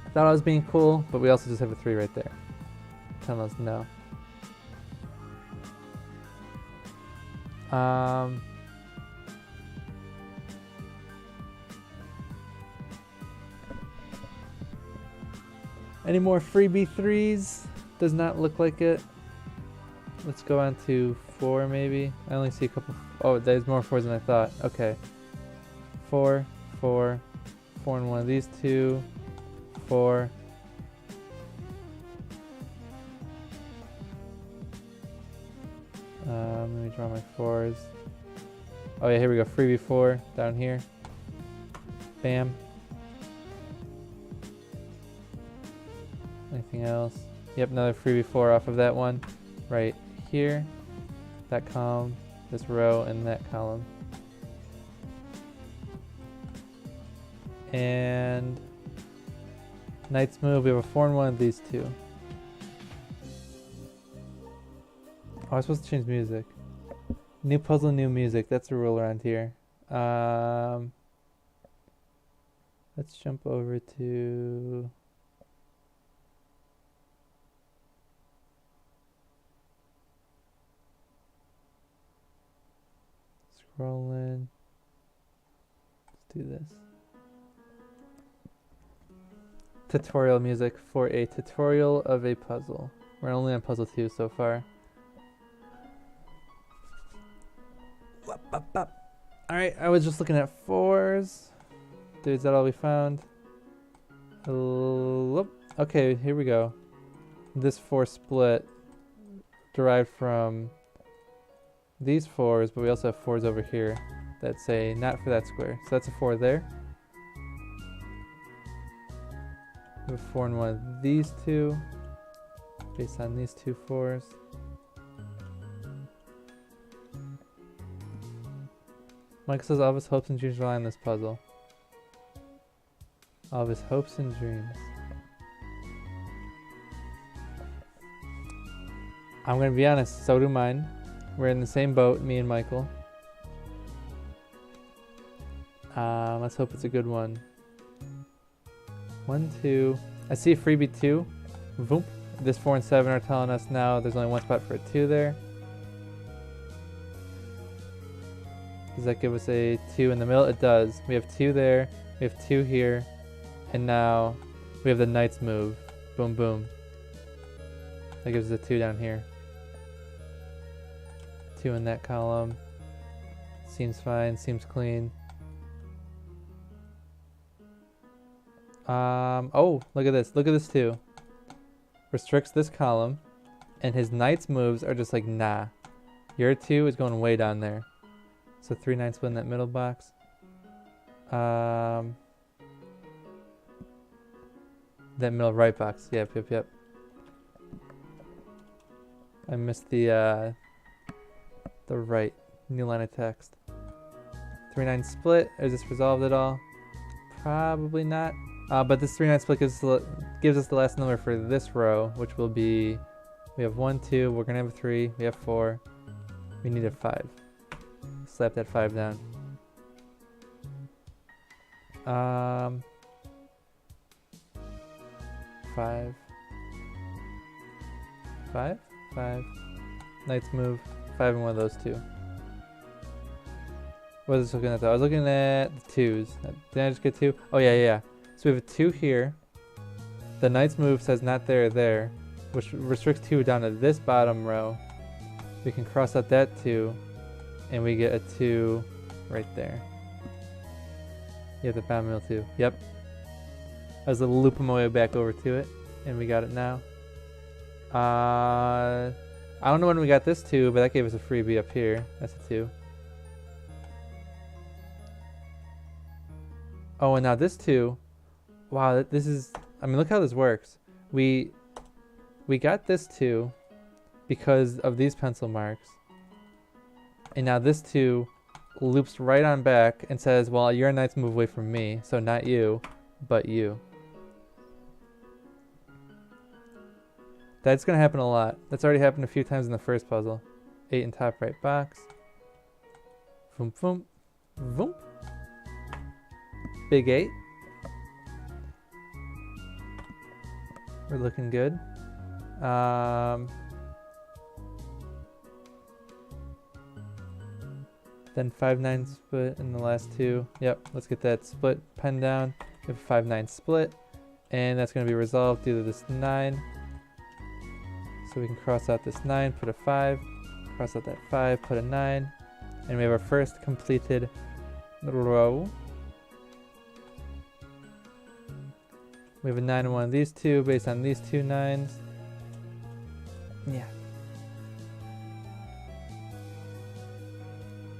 I thought I was being cool, but we also just have a 3 right there. Telling us no. Any more freebie 3s? Does not look like it. Let's go on to 4 maybe. I only see a couple. Oh, there's more 4s than I thought. Okay. 4, 4, 4 in one of these two. 4. Let me draw my 4s. Oh yeah, here we go. Freebie 4 down here. Bam. Anything else? Yep, another freebie 4 off of that one. Right here. That column, this row, and that column. And knight's move, we have a 4 in one of these two. Oh, I'm supposed to change music. New puzzle, new music. That's a rule around here. Let's jump over to... Scrolling. Let's do this. tutorial music for a tutorial of a puzzle. We're only on puzzle 2 so far. Alright, I was just looking at 4s. Dude, is that all we found? Okay, here we go. This 4 split derived from these 4s, but we also have 4s over here that say not for that square. So that's a 4 there. We have a 4 in one of these two, based on these two 4s. Michael says all of his hopes and dreams rely on this puzzle. All of his hopes and dreams. I'm gonna be honest, so do mine. We're in the same boat, me and Michael. Let's hope it's a good one. 1, 2. I see a freebie 2. Voop. This 4 and 7 are telling us now there's only one spot for a 2 there. Does that give us a 2 in the middle? It does. We have 2 there. We have 2 here. And now we have the knight's move. Boom, boom. That gives us a 2 down here. 2 in that column. Seems fine. Seems clean. Oh, look at this. Look at this too. Restricts this column. And his knight's moves are just like, nah. Your 2 is going way down there. So 3 knights split in that middle box. That middle right box. Yep, yep, yep. I missed the right new line of text. 3 9 split. Is this resolved at all? Probably not. But this 3 9 split gives us the last number for this row, which will be, we have 1 2. We're gonna have a 3. We have 4. We need a 5. Slap that 5 down. 5. 5. 5. Knights move. 5 in one of those 2. What was I looking at though? I was looking at the 2s. Did I just get 2? Oh yeah, yeah. So we have a 2 here. The knight's move says not there or there, which restricts 2 down to this bottom row. We can cross out that 2, and we get a 2 right there. You have the Fanmail 2. Yep. I was looping my way back over to it, and we got it now. I don't know when we got this 2, but that gave us a freebie up here. That's a 2. Oh, and now this 2. Wow, this is... I mean, look how this works. We got this 2 because of these pencil marks. And now this 2 loops right on back and says, well, your knight's move away from me, so not you, but you. That's going to happen a lot. That's already happened a few times in the first puzzle. 8 in top right box. Voom, voom, voom. Big 8. We're looking good. Then 5 9 split in the last 2. Yep, let's get that split pen down. We have a 5 9 split, and that's going to be resolved due to this 9. So we can cross out this 9, put a 5, cross out that 5, put a 9, and we have our first completed row. We have a 9 in one of these 2 based on these 2 9s. Yeah.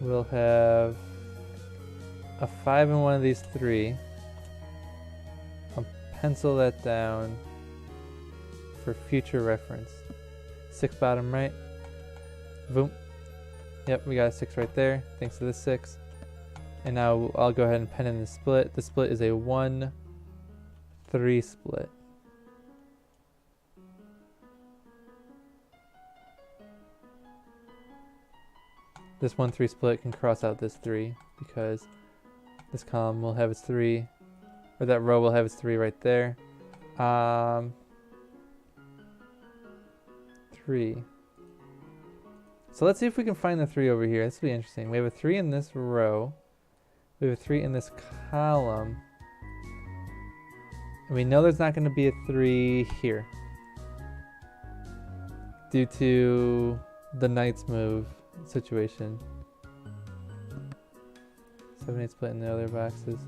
We'll have a 5 in one of these 3. I'll pencil that down for future reference. 6 bottom right. Boom. Yep, we got a 6 right there, thanks to this 6. And now I'll go ahead and pen in the split. The split is a 1 3 split. This 1 3 split can cross out this 3 because this column will have its 3, or that row will have its 3 right there. 3. So let's see if we can find the 3 over here. This will be interesting. We have a 3 in this row. We have a 3 in this column. And we know there's not going to be a 3 here due to the knight's move situation. 7-8 split in the other boxes.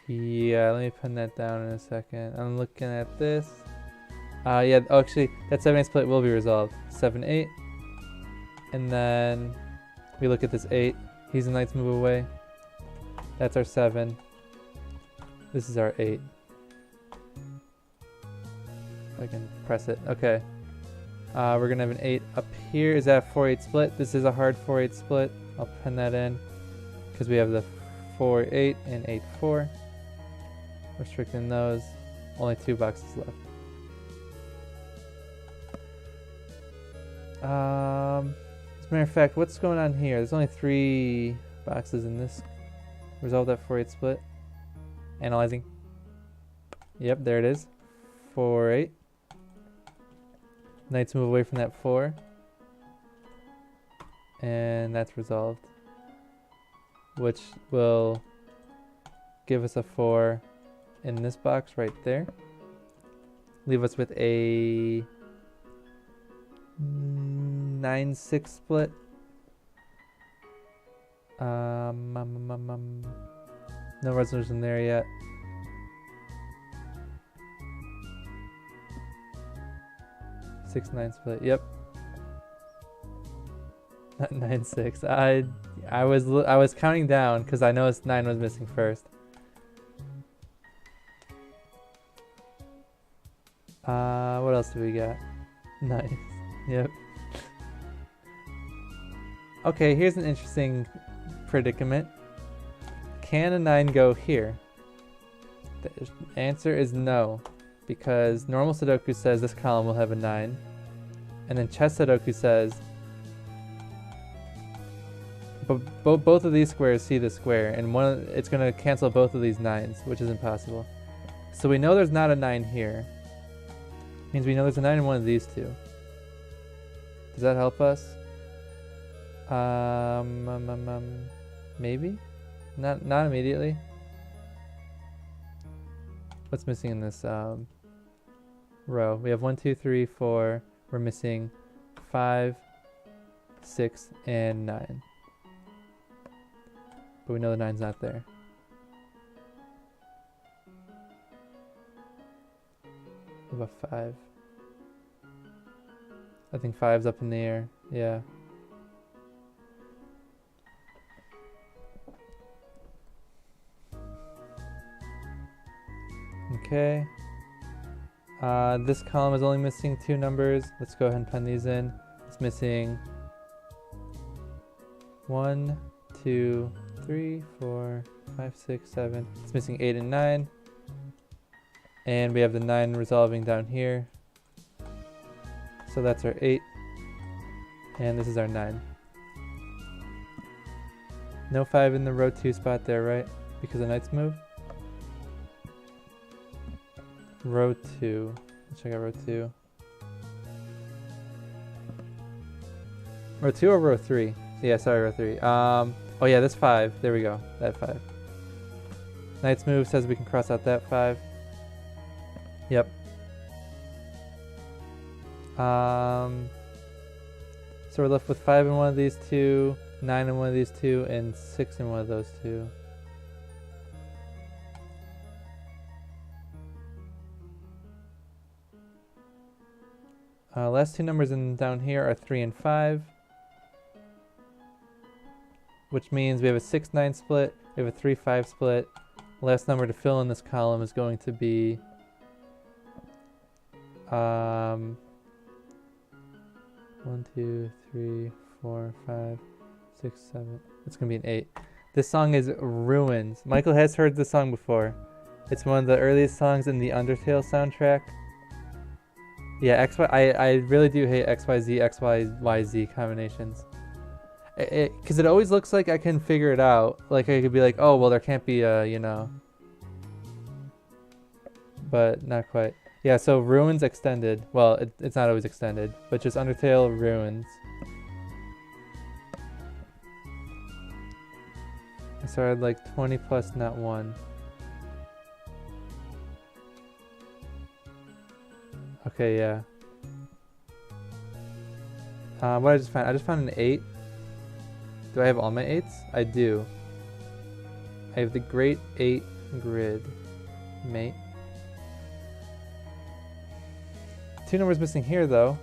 Yeah, let me pin that down in a second. I'm looking at this. Yeah, oh, actually, that 7-8 split will be resolved. 7-8. And then we look at this 8. He's a knight's move away. That's our 7. This is our 8. I can press it. Okay. We're going to have an 8 up here. Is that a 4-8 split? This is a hard 4-8 split. I'll pin that in because we have the 4-8 and 8-4. Restricting those. Only 2 boxes left. As a matter of fact, what's going on here? There's only 3 boxes in this. Resolve that 4-8 split. Analyzing. Yep, there it is. 4-8. Knights move away from that 4. And that's resolved. Which will give us a 4 in this box right there. Leave us with a 9-6 split. No resolution there yet. Six 9 split. Yep. Not 9-6. I was counting down because I noticed 9 was missing first. What else do we got? Nice. Yep. Okay, here's an interesting predicament. Can a 9 go here? The answer is no, because normal Sudoku says this column will have a 9, and then Chess Sudoku says both of these squares see the square, and it's going to cancel both of these 9s, which is impossible. So we know there's not a 9 here. Means we know there's a 9 in one of these two. Does that help us? Maybe? Not immediately. What's missing in this row? We have 1, 2, 3, 4. We're missing 5, 6, and 9. But we know the 9's not there. What about 5? I think 5's up in the air. Yeah. Okay. This column is only missing 2 numbers. Let's go ahead and pen these in. It's missing 1, 2, 3, 4, 5, 6, 7. It's missing 8 and 9. And we have the 9 resolving down here. So that's our 8. And this is our 9. No 5 in the row 2 spot there, right? Because the knight's move. Row 2. Let's check out row 2. Row 2 or row 3? Yeah, sorry, row 3. Oh yeah, this 5. There we go. That 5. Knight's move says we can cross out that 5. Yep. So we're left with 5 in one of these two, 9 in one of these two, and 6 in one of those two. Last 2 numbers down here are 3 and 5, which means we have a 6-9 split, we have a 3-5 split. Last number to fill in this column is going to be 1, 2, 3, 4, 5, 6, 7. It's gonna be an 8. This song is Ruins. Michael has heard this song before. It's one of the earliest songs in the Undertale soundtrack. Yeah, I really do hate XYZ, XYYZ combinations. Because it always looks like I can figure it out. Like I could be like, oh, well, there can't be a, you know. But not quite. Yeah, so Ruins extended. Well, it's not always extended, but just Undertale Ruins. I started like 20 plus, not 1. Okay, yeah. What I just found? I just found an 8. Do I have all my 8s? I do. I have the Great 8 grid, mate. 2 numbers missing here though,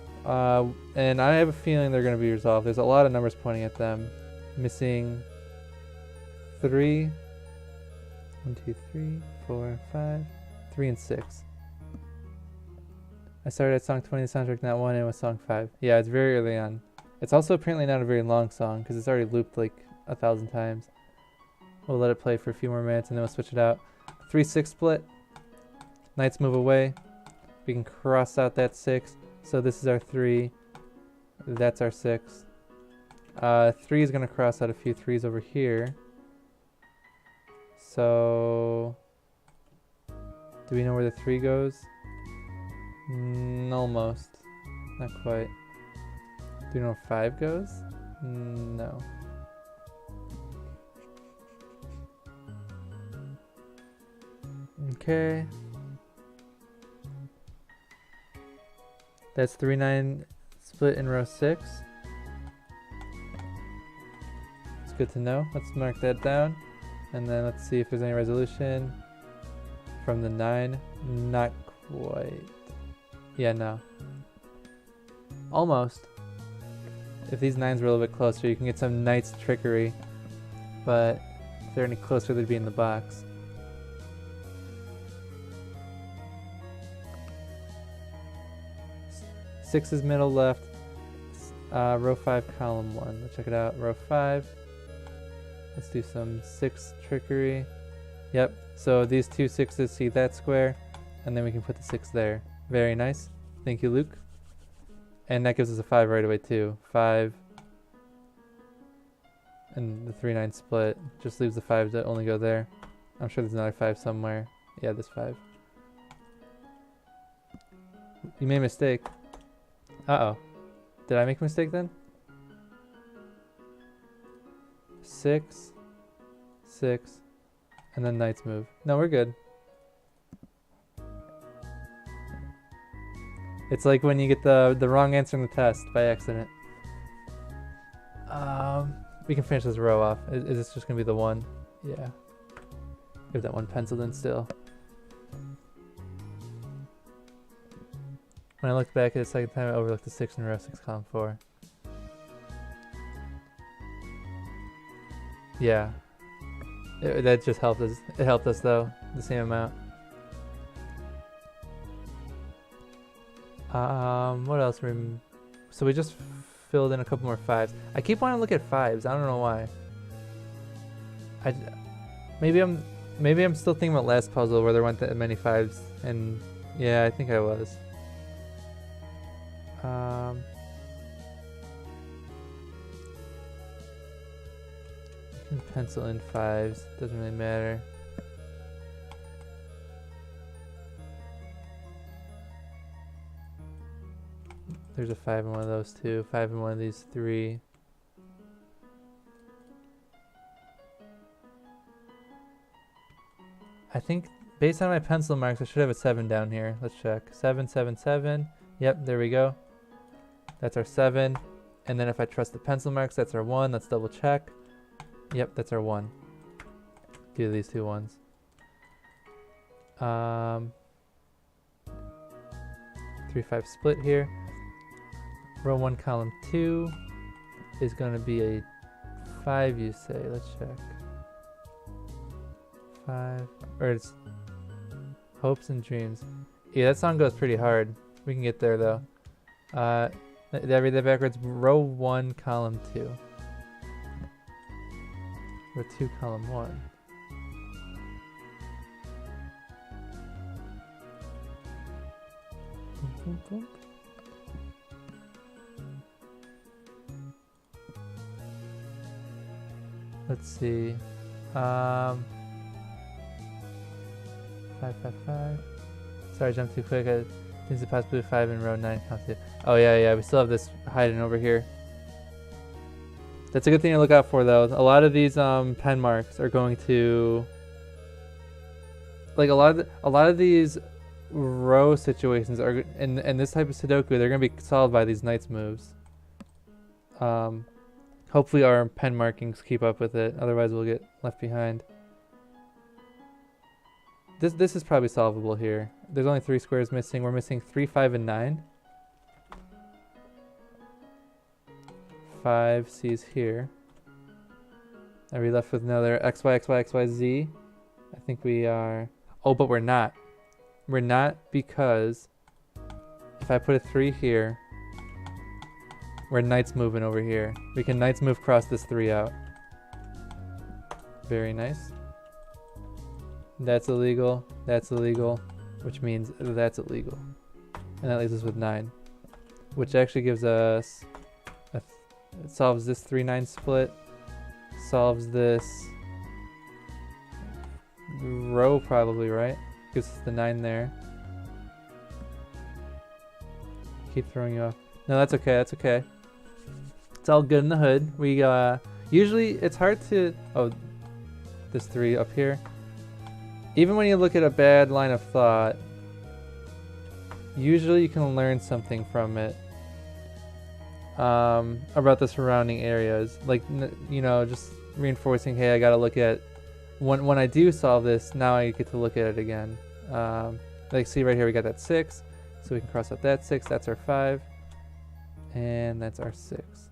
and I have a feeling they're going to be resolved. There's a lot of numbers pointing at them. Missing 3, 1, 2, 3, 4, 5, 3, and 6. I started at song 20 in the soundtrack, not 1, and it was song 5. Yeah, it's very early on. It's also apparently not a very long song because it's already looped like 1,000 times. We'll let it play for a few more minutes and then we'll switch it out. 3-6 split. Knights move away. We can cross out that 6. So this is our 3. That's our 6. 3 is going to cross out a few 3s over here. So do we know where the 3 goes? Almost. Not quite. Do you know where 5 goes? No. Okay. That's 3-9 split in row 6. It's good to know. Let's mark that down. And then let's see if there's any resolution from the 9. Not quite. Yeah, no. Almost. If these 9s were a little bit closer, you can get some Knight's trickery. But if they're any closer, they'd be in the box. Six is middle left. Row 5, column 1. Let's check it out. Row 5. Let's do some 6 trickery. Yep. So these 2 6s see that square, and then we can put the 6 there. Very nice. Thank you, Luke. And that gives us a 5 right away too. 5. And the 3-9 split just leaves the 5 to only go there. I'm sure there's another 5 somewhere. Yeah, this 5. You made a mistake. Uh-oh. Did I make a mistake then? 6, 6, and then knights move. No, we're good. It's like when you get the wrong answer in the test by accident. We can finish this row off. Is this just gonna be the 1? Yeah. Give that 1 penciled in still. When I looked back at the second time, I overlooked the 6 in row 6, column 4. Yeah. That just helped us. It helped us though, the same amount. What else? So we just filled in a couple more 5s. I keep wanting to look at 5s. I don't know why. Maybe I'm still thinking about last puzzle where there weren't that many 5s, and yeah, I think I was. You can pencil in 5s. Doesn't really matter. There's a 5 in one of those 2, 5 in one of these 3. I think based on my pencil marks, I should have a 7 down here. Let's check. 7, 7, 7. Yep, there we go. That's our 7. And then if I trust the pencil marks, that's our 1. Let's double check. Yep, that's our 1. Do these 2 1s. 3, 5 split here. Row 1, column 2 is going to be a 5, you say. Let's check. 5. Or it's Hopes and Dreams. Yeah, that song goes pretty hard. We can get there, though. Did I read that backwards? Row 1, column 2. Row 2, column 1. Boom, boom, boom. Let's see. 5, 5, 5. Sorry, I jumped too quick. I think it's possibly 5 in row 9, column 2. Oh yeah, we still have this hiding over here. That's a good thing to look out for, though. A lot of these pen marks are going to, like a lot of these row situations are in this type of Sudoku, they're gonna be solved by these knights moves. Hopefully our pen markings keep up with it, otherwise we'll get left behind. This is probably solvable here. There's only 3 squares missing. We're missing 3, 5, and 9. 5 C's here. Are we left with another X, Y, X, Y, X, Y, Z? I think we are. Oh, but we're not. We're not because if I put a 3 here, we're knights moving over here. We can knights move cross this 3 out. Very nice. That's illegal. That's illegal. Which means that's illegal. And that leaves us with 9. Which actually gives us... it solves this 3-9 split. Solves this row probably, right? Gives us the 9 there. Keep throwing you off. No, that's okay. That's okay. It's all good in the hood. We usually it's hard to this 3 up here. Even when you look at a bad line of thought, usually you can learn something from it about the surrounding areas. Like, you know, just reinforcing, hey, I gotta look at when I do solve this, now I get to look at it again. Like, see right here, we got that 6, so we can cross out that 6. That's our 5, and that's our 6.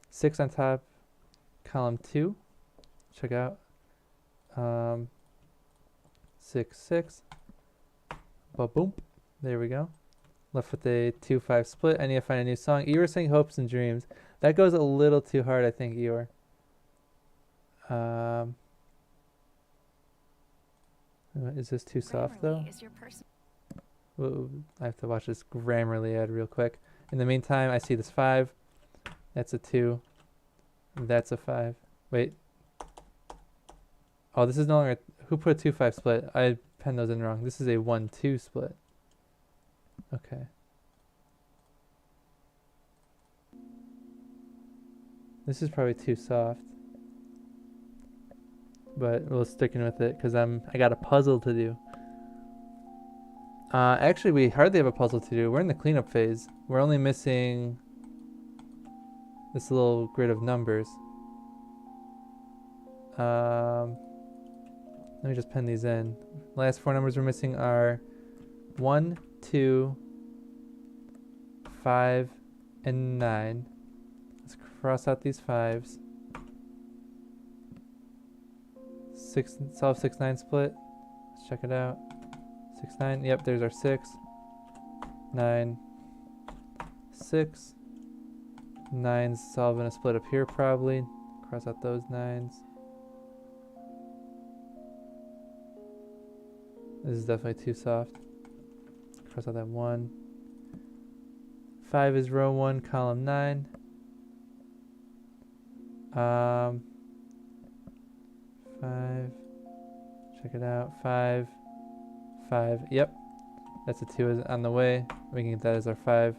6 on top, column 2. Check out 6, 6. Ba-boom. There we go. Left with a 2-5 split. I need to find a new song. Eeyore sang Hopes and Dreams. That goes a little too hard, I think, Eeyore. Is this too soft, though? Whoa, I have to watch this Grammarly ad real quick. In the meantime, I see this 5. That's a 2. That's a 5. Wait. Oh, this is no longer... Who put a 2-5 split? I penned those in wrong. This is a 1-2 split. Okay. This is probably too soft. But we're sticking with it because I got a puzzle to do. Actually, we hardly have a puzzle to do. We're in the cleanup phase. We're only missing this little grid of numbers. Let me just pen these in. Last 4 numbers we're missing are 1, 2, 5, and 9. Let's cross out these 5s. 6, solve 6, 9 split. Let's check it out. 6, 9. Yep, there's our 6. 9, 6. 9's solving a split up here probably. Cross out those 9s. This is definitely too soft. Cross out that 1. 5 is row 1, column 9. 5. Check it out. 5. 5. Yep. That's a 2 is on the way. We can get that as our 5.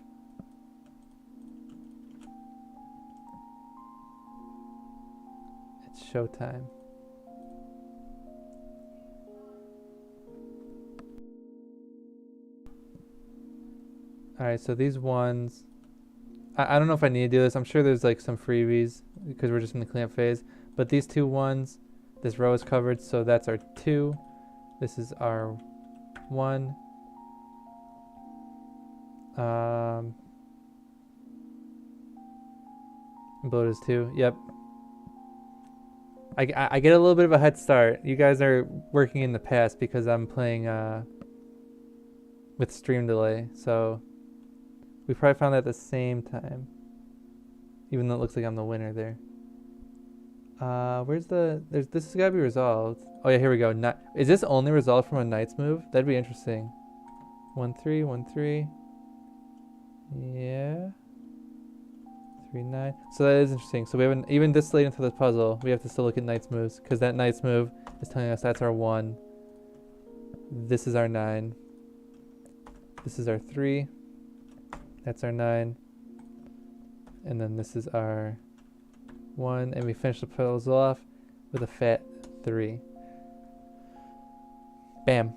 It's showtime. Alright, so these ones, I don't know if I need to do this. I'm sure there's like some freebies because we're just in the cleanup phase. But these 2 ones, this row is covered, so that's our 2. This is our 1. Below is 2. Yep. I get a little bit of a head start. You guys are working in the past because I'm playing with stream delay, so we probably found that at the same time. Even though it looks like I'm the winner there. Where's the... this has got to be resolved. Oh yeah, here we go. Is this only resolved from a knight's move? That'd be interesting. 1, 3, 1, 3. Yeah. 3, 9. So that is interesting. So we haven't... Even this late into the puzzle, we have to still look at knight's moves. Because that knight's move is telling us that's our 1. This is our 9. This is our 3. That's our 9. And then this is our 1. And we finish the puzzle off with a fat 3. Bam.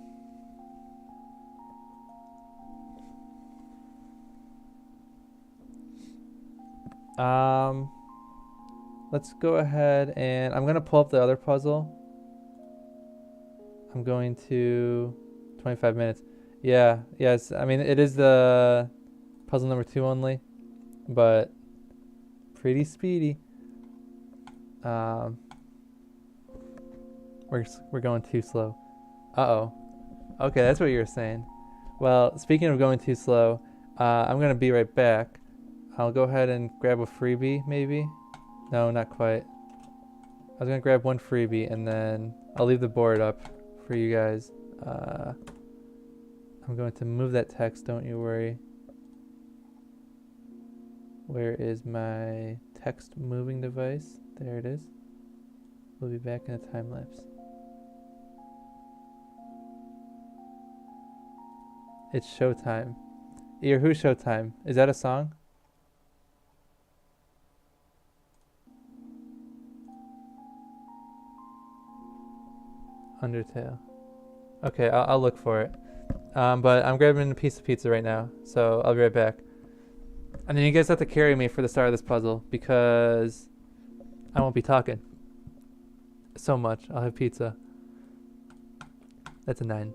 Let's go ahead and I'm gonna pull up the other puzzle. I'm going to 25 minutes. Yeah, yes. I mean, it is the puzzle number 2 only, but pretty speedy. We're going too slow. Uh-oh. Okay, that's what you were saying. Well, speaking of going too slow, I'm gonna be right back. I'll go ahead and grab a freebie, maybe. No, not quite. I was gonna grab one freebie and then I'll leave the board up for you guys. I'm going to move that text, don't you worry. Where is my text moving device? There it is. We'll be back in a time lapse. It's showtime. Ear, who's showtime? Is that a song? Undertale. Okay, I'll look for it. But I'm grabbing a piece of pizza right now, so I'll be right back. And then you guys have to carry me for the start of this puzzle because I won't be talking so much. I'll have pizza. That's a 9.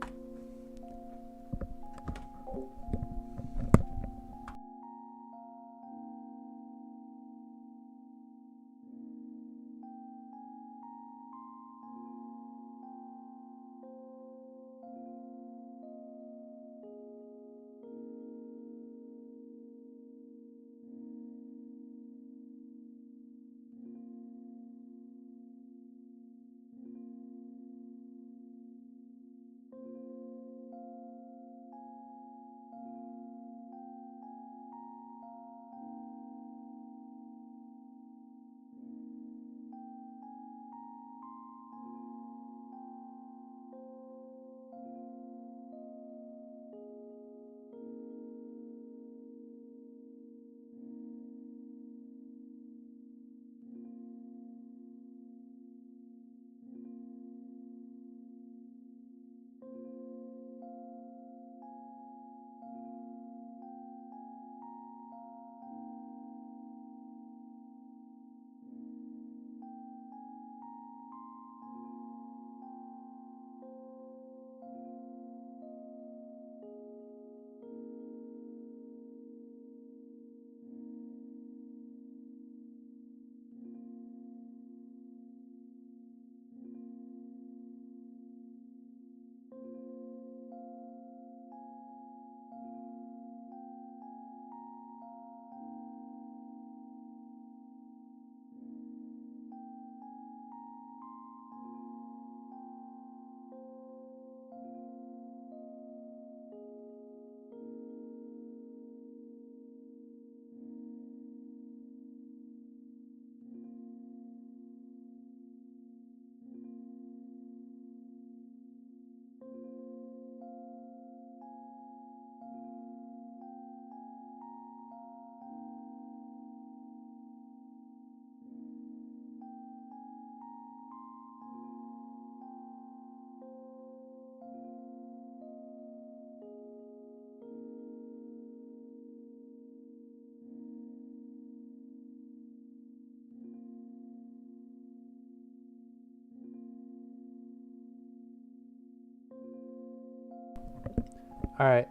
Alright.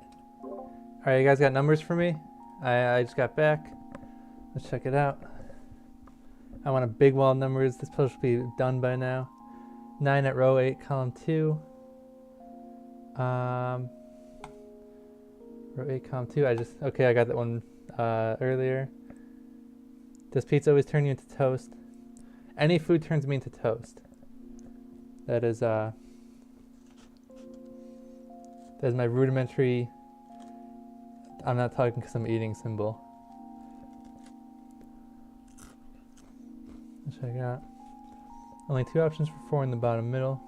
Alright, you guys got numbers for me? I just got back. Let's check it out. I want a big wall of numbers. This puzzle should be done by now. 9 at row 8, column 2. Row 8, column 2. Okay, I got that one earlier. Does pizza always turn you into toast? Any food turns me into toast. That is my rudimentary, I'm not talking because I'm eating symbol. Let's check it out. Only 2 options for 4 in the bottom middle.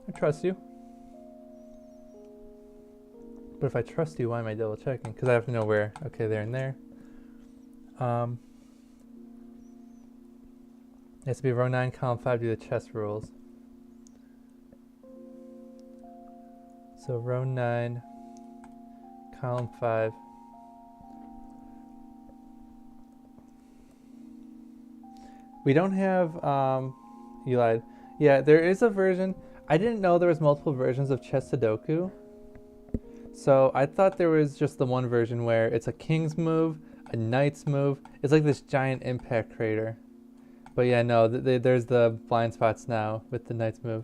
I trust you. But if I trust you, why am I double checking? Because I have to know where. Okay, there and there. It has to be row 9, column 5, do the chess rules. So row 9, column 5. We don't have, you lied. Yeah, there is a version. I didn't know there was multiple versions of Chess Sudoku. So I thought there was just the one version where it's a king's move, a knight's move. It's like this giant impact crater. But yeah, no, there's the blind spots now with the knight's move.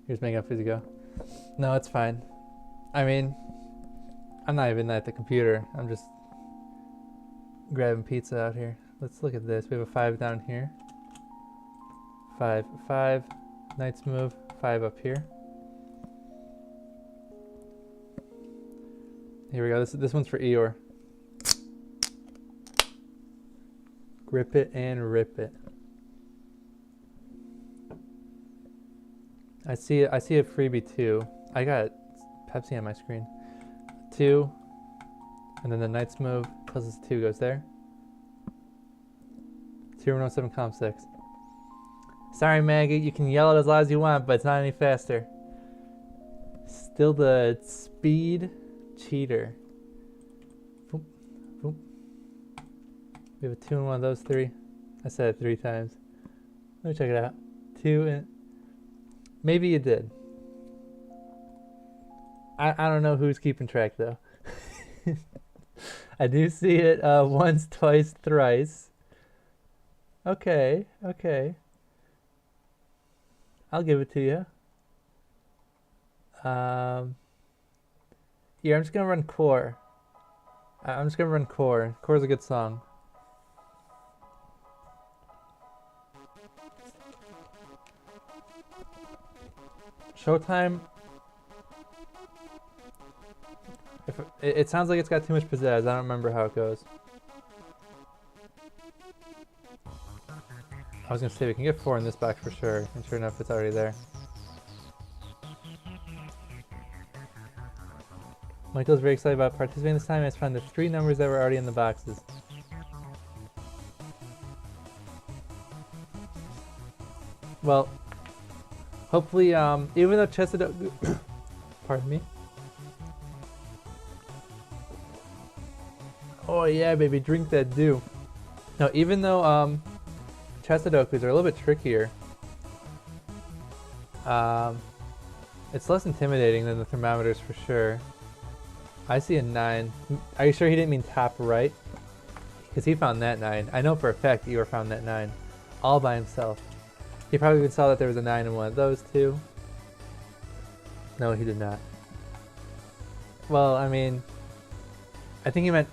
Here's making up as you go. No, it's fine. I mean, I'm not even at the computer. I'm just grabbing pizza out here. Let's look at this. We have a 5 down here. 5, 5. Knight's move. 5 up here. Here we go. This one's for Eeyore. Grip it and rip it. I see a freebie 2. I got Pepsi on my screen. 2, and then the knight's move plus this 2 goes there. 217 comp 6. Sorry, Maggie, you can yell it as loud as you want, but it's not any faster. Still the speed cheater. Boop, boop. We have a 2 in one of those 3. I said it 3 times. Let me check it out. 2 and maybe you did. I don't know who's keeping track though. I do see it once, twice, thrice. Okay, okay. I'll give it to you. Yeah, I'm just gonna run Core. I'm just gonna run Core. Core's a good song. Showtime. It sounds like it's got too much pizzazz. I don't remember how it goes. I was gonna say we can get 4 in this box for sure, and sure enough, it's already there. Michael's very excited about participating this time. I found the 3 numbers that were already in the boxes. Well, hopefully, even though Chess Sudoku, pardon me. Oh yeah, baby, drink that dew. No, even though Chess Sudokus are a little bit trickier, it's less intimidating than the thermometers for sure. I see a 9. Are you sure he didn't mean top right? Because he found that 9. I know for a fact Eeyore found that 9 all by himself. He probably even saw that there was a 9 in one of those two. No, he did not. Well, I mean, I think he meant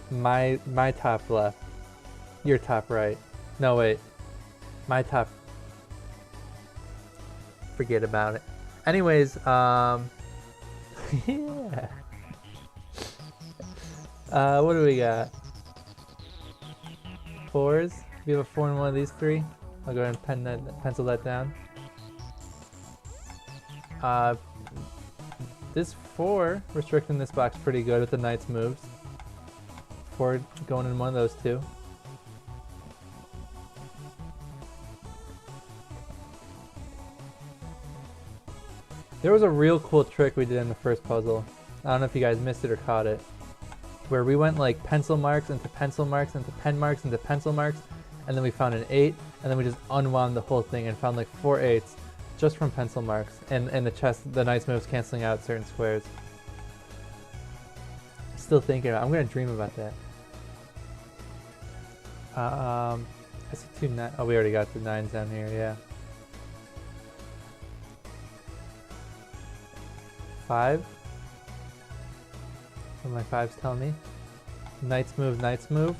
my top left. Your top right. No, wait. My top. Forget about it. Anyways, yeah. What do we got? 4s. We have a 4 in one of these 3. I'll go ahead and pencil that down. This 4 restricting this box pretty good with the knight's moves. 4 going in one of those 2. There was a real cool trick we did in the first puzzle. I don't know if you guys missed it or caught it. Where we went like pencil marks into pencil marks into pen marks into pencil marks, and then we found an 8, and then we just unwound the whole thing and found like 4 8s just from pencil marks, and the knight's moves canceling out certain squares. Still thinking about it. I'm gonna dream about that. I see 2 9. Oh, we already got the 9s down here. Yeah. 5. What my 5s tell me? Knight's move.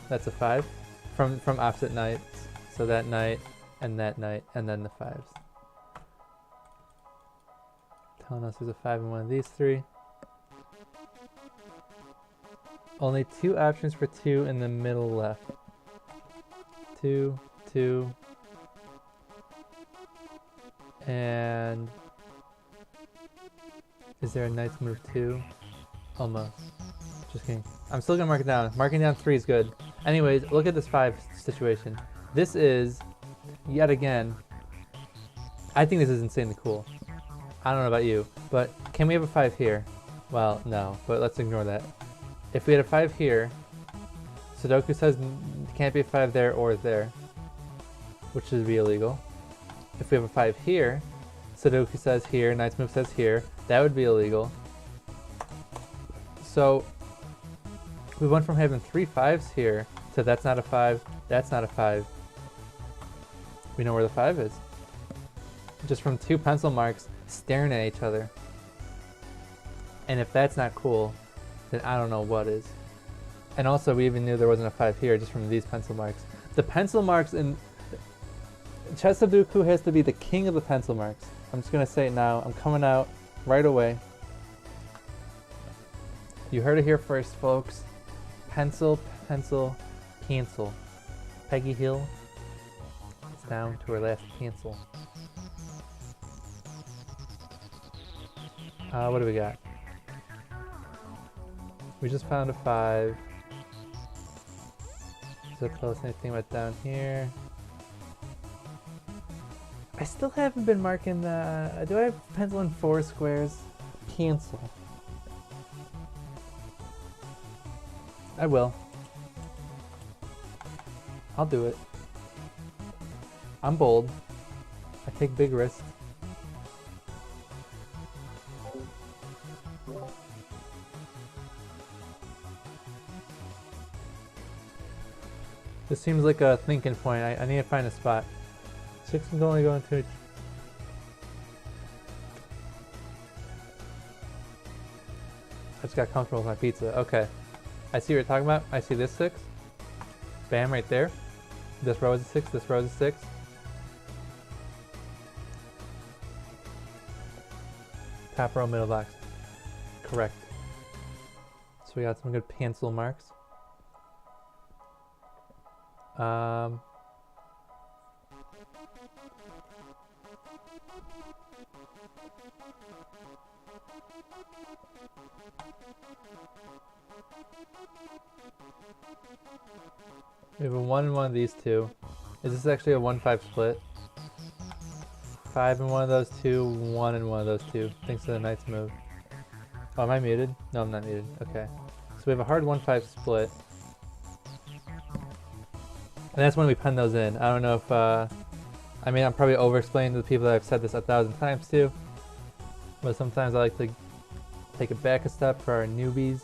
That's a 5 from opposite knights. So that knight, and then the 5s. Telling us there's a 5 in one of these 3. Only 2 options for 2 in the middle left. 2, 2, and is there a knight's move 2? Almost. Just kidding. I'm still gonna mark it down. Marking down 3 is good. Anyways, look at this 5 situation. This is, yet again, I think this is insanely cool. I don't know about you, but can we have a 5 here? Well, no, but let's ignore that. If we had a 5 here, Sudoku says can't be a 5 there or there. which should be illegal. If we have a 5 here, Sudoku says here, Knight's Move says here, that would be illegal. So we went from having 3 5s here to that's not a 5, that's not a 5. We know where the 5 is. Just from 2 pencil marks staring at each other. And if that's not cool, then I don't know what is. And also we even knew there wasn't a 5 here just from these pencil marks. The pencil marks in Chess Sudoku has to be the king of the pencil marks. I'm just going to say it now. I'm coming out right away. You heard it here first, folks. Pencil, pencil, cancel. Peggy Hill. It's down to her last cancel. What do we got? We just found a 5. Does it tell us anything about down here? I still haven't been marking the... Do I have pencil in 4 squares? Cancel. I will. I'll do it. I'm bold. I take big risks. This seems like a thinking point. I need to find a spot. 6 can only go into... I just got comfortable with my pizza. Okay. I see what you're talking about. I see this 6. Bam, right there. This row is a 6, this row is a 6. Top row, middle box. Correct. So we got some good pencil marks. We have a 1 in one of these two. Is this actually a 1-5 split? 5 in one of those two, 1 in one of those two. Thanks to the Knight's Move. Oh, am I muted? No, I'm not muted. Okay. So we have a hard 1-5 split. And that's when we pen those in. I don't know if, I mean, I'm probably over-explaining to the people that I've said this 1,000 times to. But sometimes I like to take it back a step for our newbies.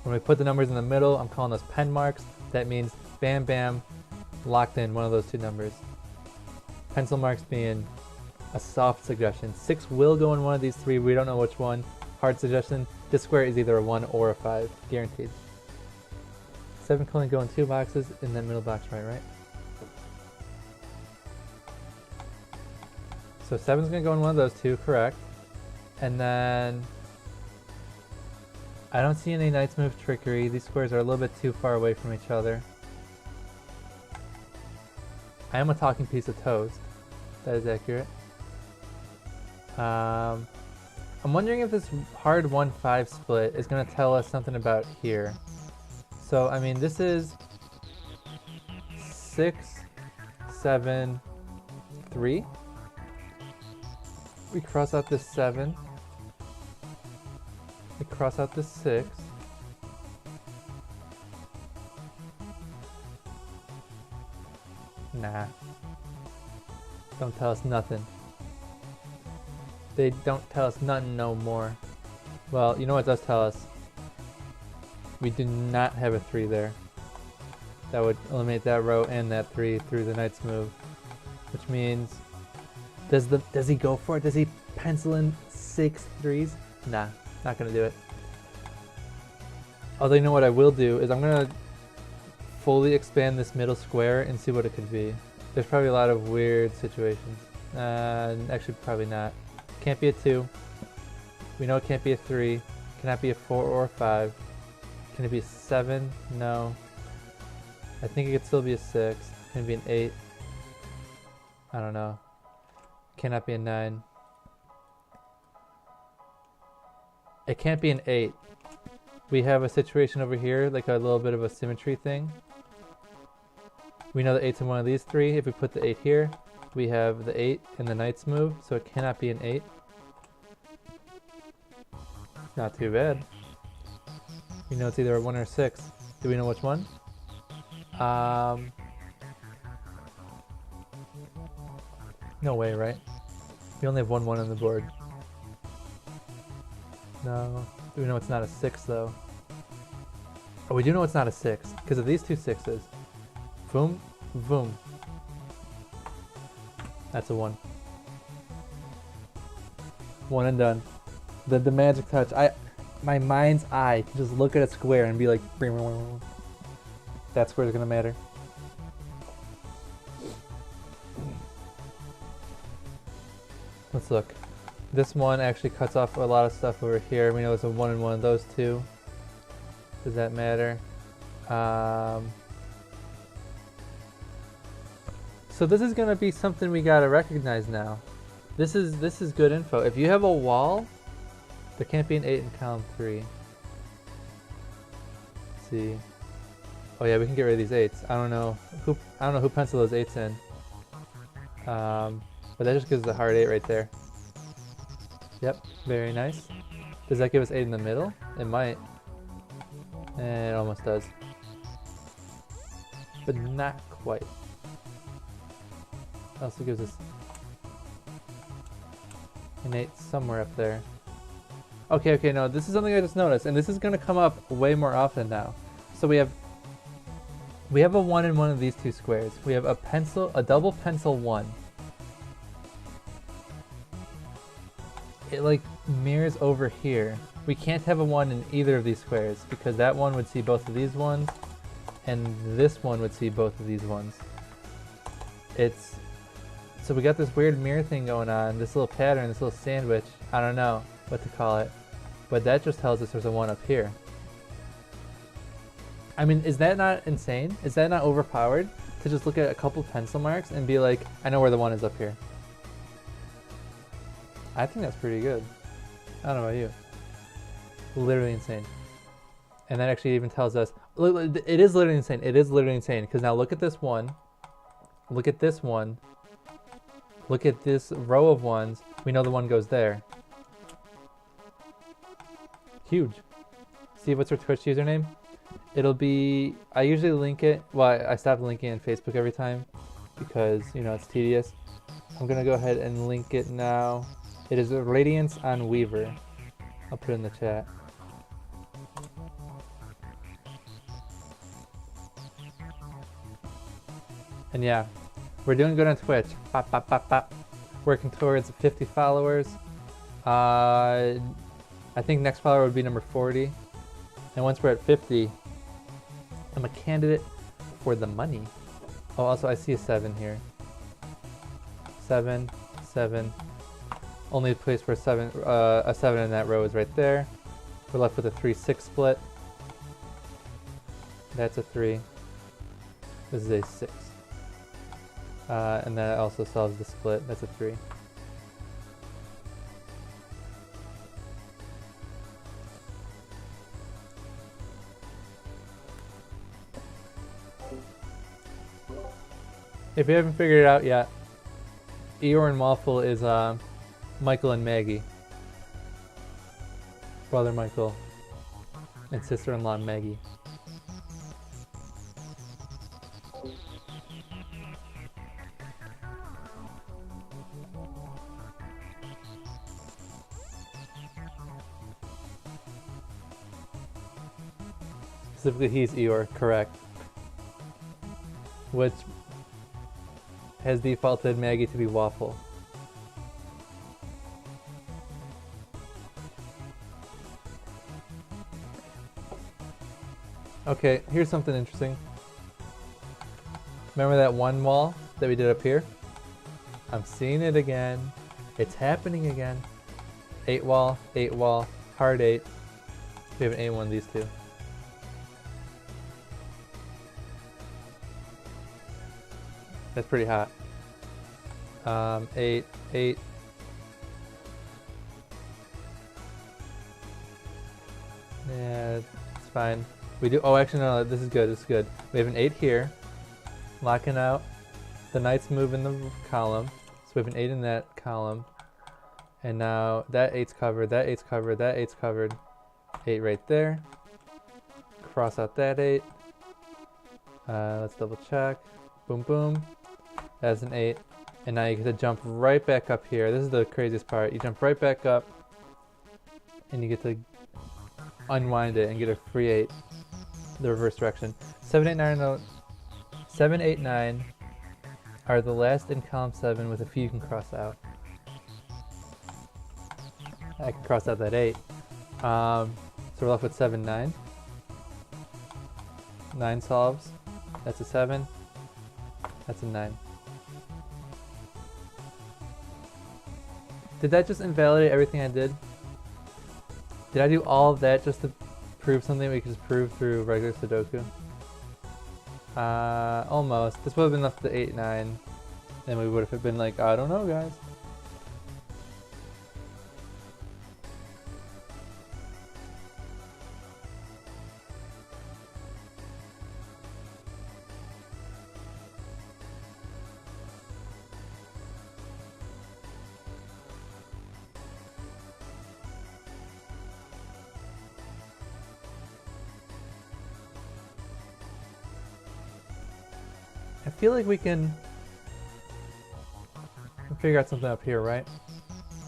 When we put the numbers in the middle, I'm calling those pen marks. That means bam, bam, locked in one of those 2 numbers. Pencil marks being a soft suggestion. 6 will go in one of these 3. We don't know which one. Hard suggestion. This square is either a 1 or a 5. Guaranteed. 7 can only go in 2 boxes in that middle box right? So 7's going to go in one of those 2, correct. And then... I don't see any Knight's Move trickery. These squares are a little bit too far away from each other. I am a talking piece of toast. That is accurate. I'm wondering if this hard 1-5 split is going to tell us something about here. So, I mean, this is 6, 7, 3. We cross out this 7. We cross out this 6. Nah. Don't tell us nothing. They don't tell us nothing no more. Well, you know what it does tell us? We do not have a 3 there. That would eliminate that row and that 3 through the Knight's Move. Which means... Does he go for it? Does he pencil in 6 3s? Nah. Not gonna do it. Although you know what I will do is I'm gonna fully expand this middle square and see what it could be. There's probably a lot of weird situations. Actually probably not. Can't be a 2. We know it can't be a 3. Cannot be a 4 or a 5. Can it be a 7? No. I think it could still be a 6. Can it be an 8? I don't know. Cannot be a 9. It can't be an 8. We have a situation over here, like a little bit of a symmetry thing. We know the 8's in one of these 3. If we put the 8 here, we have the 8 in the Knight's Move, so it cannot be an 8. Not too bad. We know it's either a 1 or a 6. Do we know which one? No way, right? We only have 1-1 on the board. No. We know it's not a 6 though. Oh, we do know it's not a 6 because of these two 6s. Boom, boom. That's a 1. 1 and done. The magic touch. My mind's eye can just look at a square and be like, that square's gonna matter. Let's look. This one actually cuts off a lot of stuff over here. We know it's a 1 and 1 of those two. Does that matter? So this is gonna be something we gotta recognize now. This is good info. If you have a wall, there can't be an 8 in column 3. Let's see. Oh yeah, we can get rid of these 8s. I don't know who penciled those 8s in. But that just gives us a hard 8 right there. Yep, very nice. Does that give us 8 in the middle? It might. And it almost does. But not quite. Also gives us an 8 somewhere up there. Okay, no, this is something I just noticed, and this is going to come up way more often now. So we have a 1 in one of these two squares. We have a double pencil 1. It like mirrors over here. We can't have a 1 in either of these squares because that one would see both of these ones, and this one would see both of these ones. So we got this weird mirror thing going on, this little pattern, this little sandwich. I don't know what to call it, but that just tells us there's a 1 up here. I mean, is that not insane? Is that not overpowered to just look at a couple pencil marks and be like, I know where the 1 is up here? I think that's pretty good. I don't know about you. Literally insane. And that actually even tells us, it is literally insane. It is literally insane. Because now look at this 1. Look at this 1. Look at this row of 1s. We know the 1 goes there. Huge. Steve, what's your Twitch username? It'll be, I usually link it. Well, I stopped linking it in Facebook every time because, you know, it's tedious. I'm going to go ahead and link it now. It is Radiance on Weaver. I'll put it in the chat. And yeah, we're doing good on Twitch. Pop, pop, pop, pop. Working towards 50 followers. I think next follower would be number 40. And once we're at 50, I'm a candidate for the money. Oh, also I see a 7 here. 7, 7. Only place for a 7 in that row is right there. We're left with a 3-6 split. That's a 3. This is a 6. And that also solves the split. That's a 3. If you haven't figured it out yet, Eeyore and Waffle is Michael and Maggie. Brother Michael and sister-in-law Maggie. Specifically, he's Eeyore, correct. Which has defaulted Maggie to be Waffle. Okay, here's something interesting. Remember that 1 wall that we did up here? I'm seeing it again. It's happening again. 8 wall, hard 8. We have an 8 in one of these two. That's pretty hot. 8, 8. Yeah, it's fine. We do, oh actually no, this is good, this is good. We have an 8 here, locking out. The knights move in the column, so we have an 8 in that column. And now that 8's covered, that 8's covered, that 8's covered. 8 right there. Cross out that 8. Let's double check. Boom, boom. That's an 8. And now you get to jump right back up here. This is the craziest part. You jump right back up, and you get to unwind it and get a free 8. The reverse direction. 7, 8, 9, 7, 8, 9 are the last in column 7 with a few you can cross out. I can cross out that 8. So we're left with 7, 9. 9 solves. That's a 7. That's a 9. Did that just invalidate everything I did? Did I do all of that just to prove something we could just prove through regular Sudoku? Almost. This would have been left to 8, 9. And we would have been like, I don't know, guys. I feel like we can figure out something up here, right?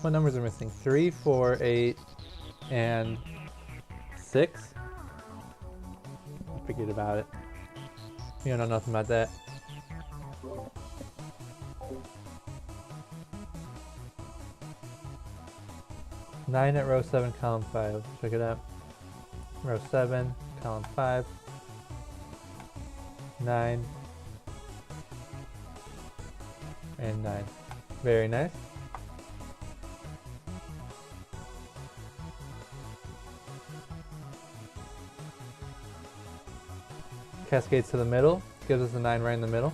What numbers are missing? 3, 4, 8, and 6? I figured about it. You don't know nothing about that. Nine at row 7, column 5. Check it out. Row 7, column 5. 9. And 9. Very nice. Cascades to the middle, gives us a 9 right in the middle.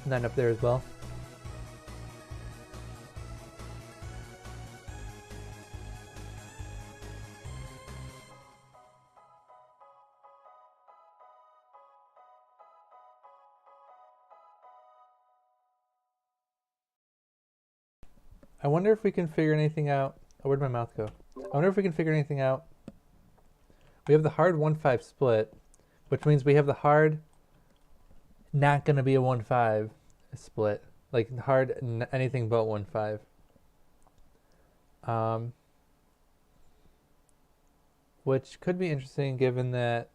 Nine up there as well. I wonder if we can figure anything out. Oh, where'd my mouth go? I wonder if we can figure anything out. We have the hard 1-5 split, which means we have the hard not going to be a 1-5 split. Like hard anything but 1-5. Which could be interesting given that,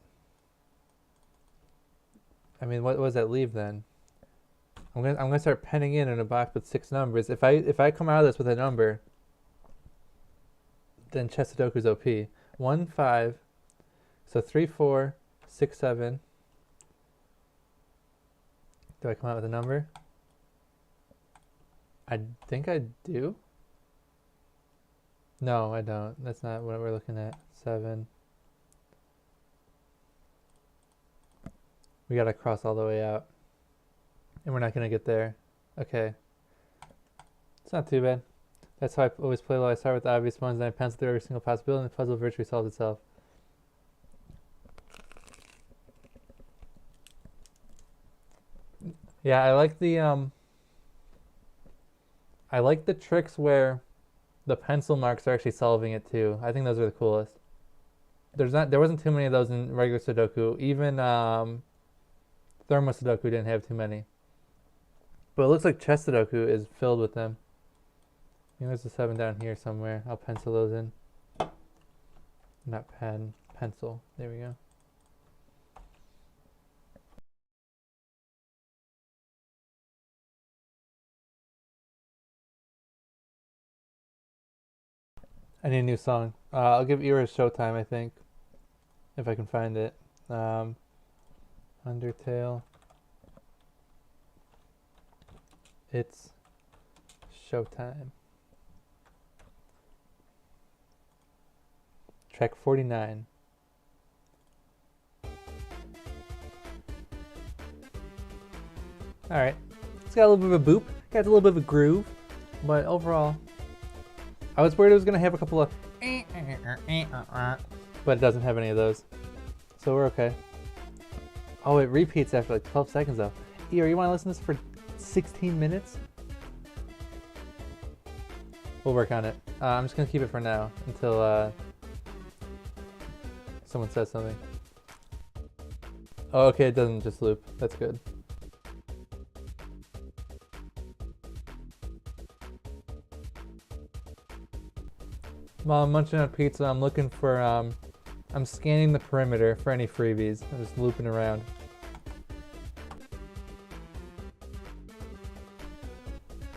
I mean, what does that leave then? I'm gonna start penning in a box with 6 numbers. If I come out of this with a number, then Chess Sudoku's OP. 1, 5, so 3, 4, 6, 7. Do I come out with a number? I think I do. No, I don't. That's not what we're looking at. 7. We gotta cross all the way out. And we're not gonna get there. Okay. It's not too bad. That's how I always play low. I start with the obvious ones, then I pencil through every single possibility, and the puzzle virtually solves itself. Yeah, I like the tricks where the pencil marks are actually solving it too. I think those are the coolest. There wasn't too many of those in regular Sudoku. Even Thermo Sudoku didn't have too many. But it looks like Chess Sudoku is filled with them. I think there's a 7 down here somewhere. I'll pencil those in. Not pen, pencil. There we go. I need a new song. I'll give Ira Showtime, I think. If I can find it. Undertale. It's Showtime. Track 49. Alright. It's got a little bit of a boop. Got a little bit of a groove. But overall, I was worried it was going to have a couple of but it doesn't have any of those. So we're okay. Oh, it repeats after like 12 seconds though. Ira, you want to listen to this for 16 minutes? We'll work on it. I'm just gonna keep it for now until someone says something. Oh, okay, it doesn't just loop. That's good. While I'm munching on pizza, I'm looking for, I'm scanning the perimeter for any freebies. I'm just looping around.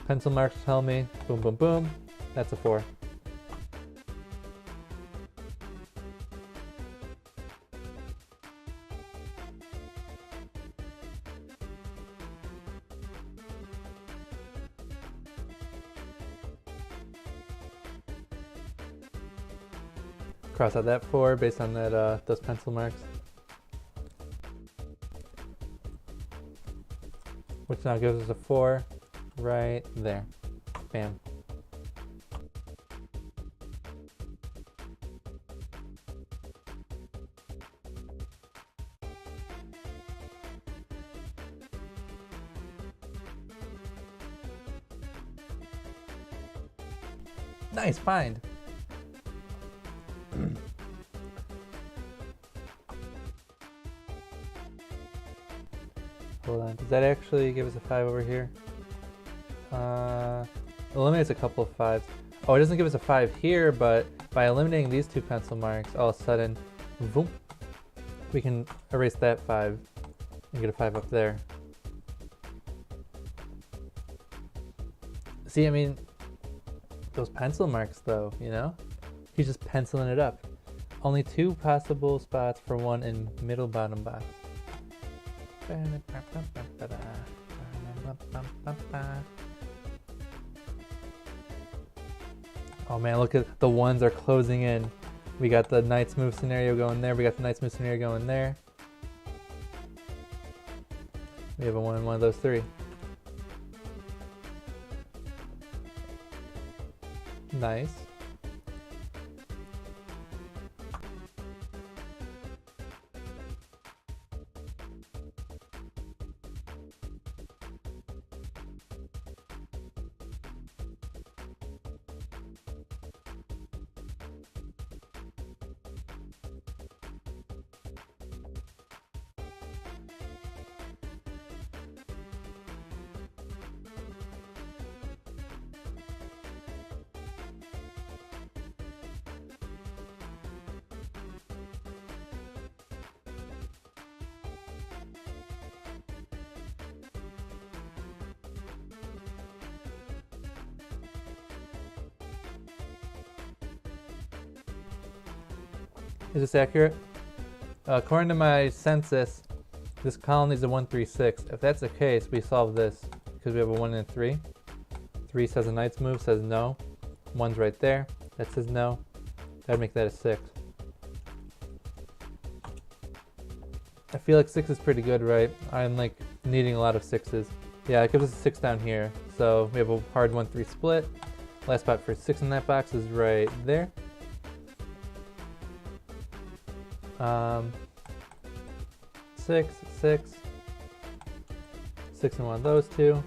Pencil marks tell me, boom, boom, boom. That's a 4. Cross out that 4 based on that those pencil marks. Which now gives us a 4 right there. Bam. Nice find. Hold on, does that actually give us a 5 over here? Eliminates a couple of 5s. Oh, it doesn't give us a 5 here, but by eliminating these 2 pencil marks, all of a sudden, boom, we can erase that 5 and get a 5 up there. See, I mean, those pencil marks though, you know? He's just penciling it up. Only 2 possible spots for 1 in middle bottom box. Oh man, look at the 1s are closing in. We got the knight's move scenario going there. We got the knight's move scenario going there. We have a 1 in one of those 3. Nice. Is this accurate? According to my census, this colony is a 136. If that's the case, we solve this because we have a 1 and a 3. 3 says a knight's move, says no. 1's right there. That says no. That'd make that a 6. I feel like 6 is pretty good, right? I'm like needing a lot of 6s. Yeah, it gives us a 6 down here. So we have a hard 1-3 split. Last spot for 6 in that box is right there. 6, 6, 6 in one of those 2,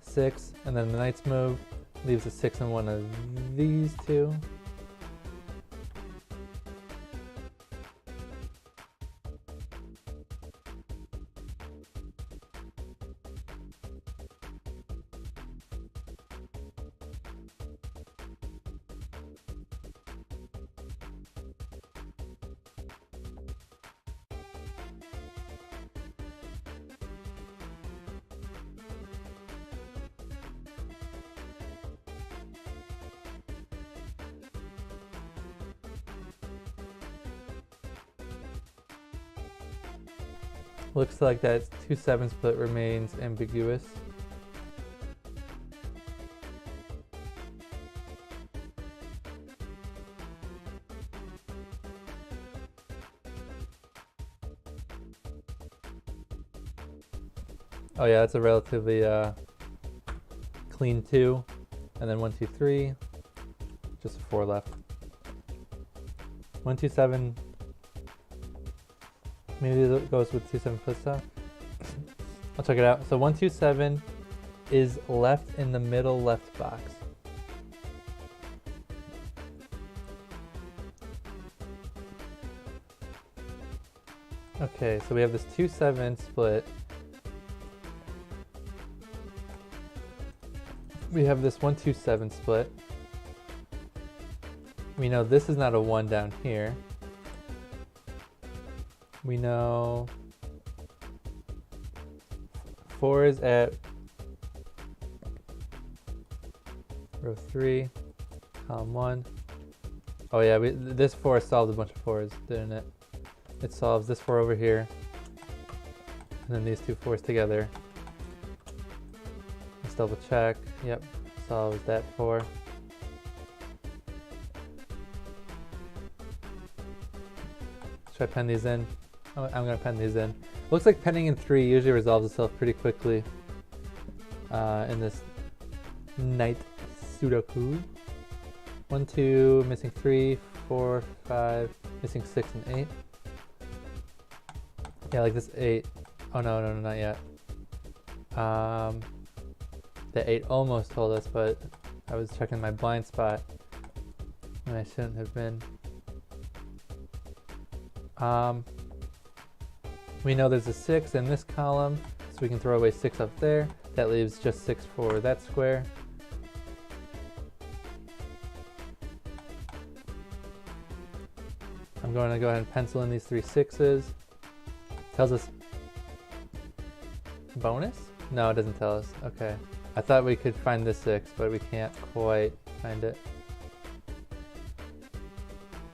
6, and then the knight's move leaves a 6 in one of these 2. Looks like that 2-7 split remains ambiguous. Oh yeah, that's a relatively clean 2, and then 1, 2, 3, just a 4 left. 1, 2, 7. Maybe it goes with 2-7 flip stop. I'll check it out. So 127 is left in the middle left box. Okay, so we have this 2-7 split. We have this 1-2-7 split. We know this is not a 1 down here. We know 4 is at row 3, column 1. Oh yeah, this 4 solved a bunch of 4s, didn't it? It solves this 4 over here, and then these two 4s together. Let's double check. Yep, solves that 4. Should I pen these in? Oh, I'm gonna pen these in. Looks like penning in 3 usually resolves itself pretty quickly in this night Sudoku. 1, 2, missing 3, 4, 5, missing 6 and 8. Yeah, like this 8. Oh no, not yet. The 8 almost told us, but I was checking my blind spot and I shouldn't have been. We know there's a 6 in this column, so we can throw away 6 up there. That leaves just 6 for that square. I'm going to go ahead and pencil in these 3 6s. Tells us bonus? No, it doesn't tell us. Okay. I thought we could find this 6, but we can't quite find it.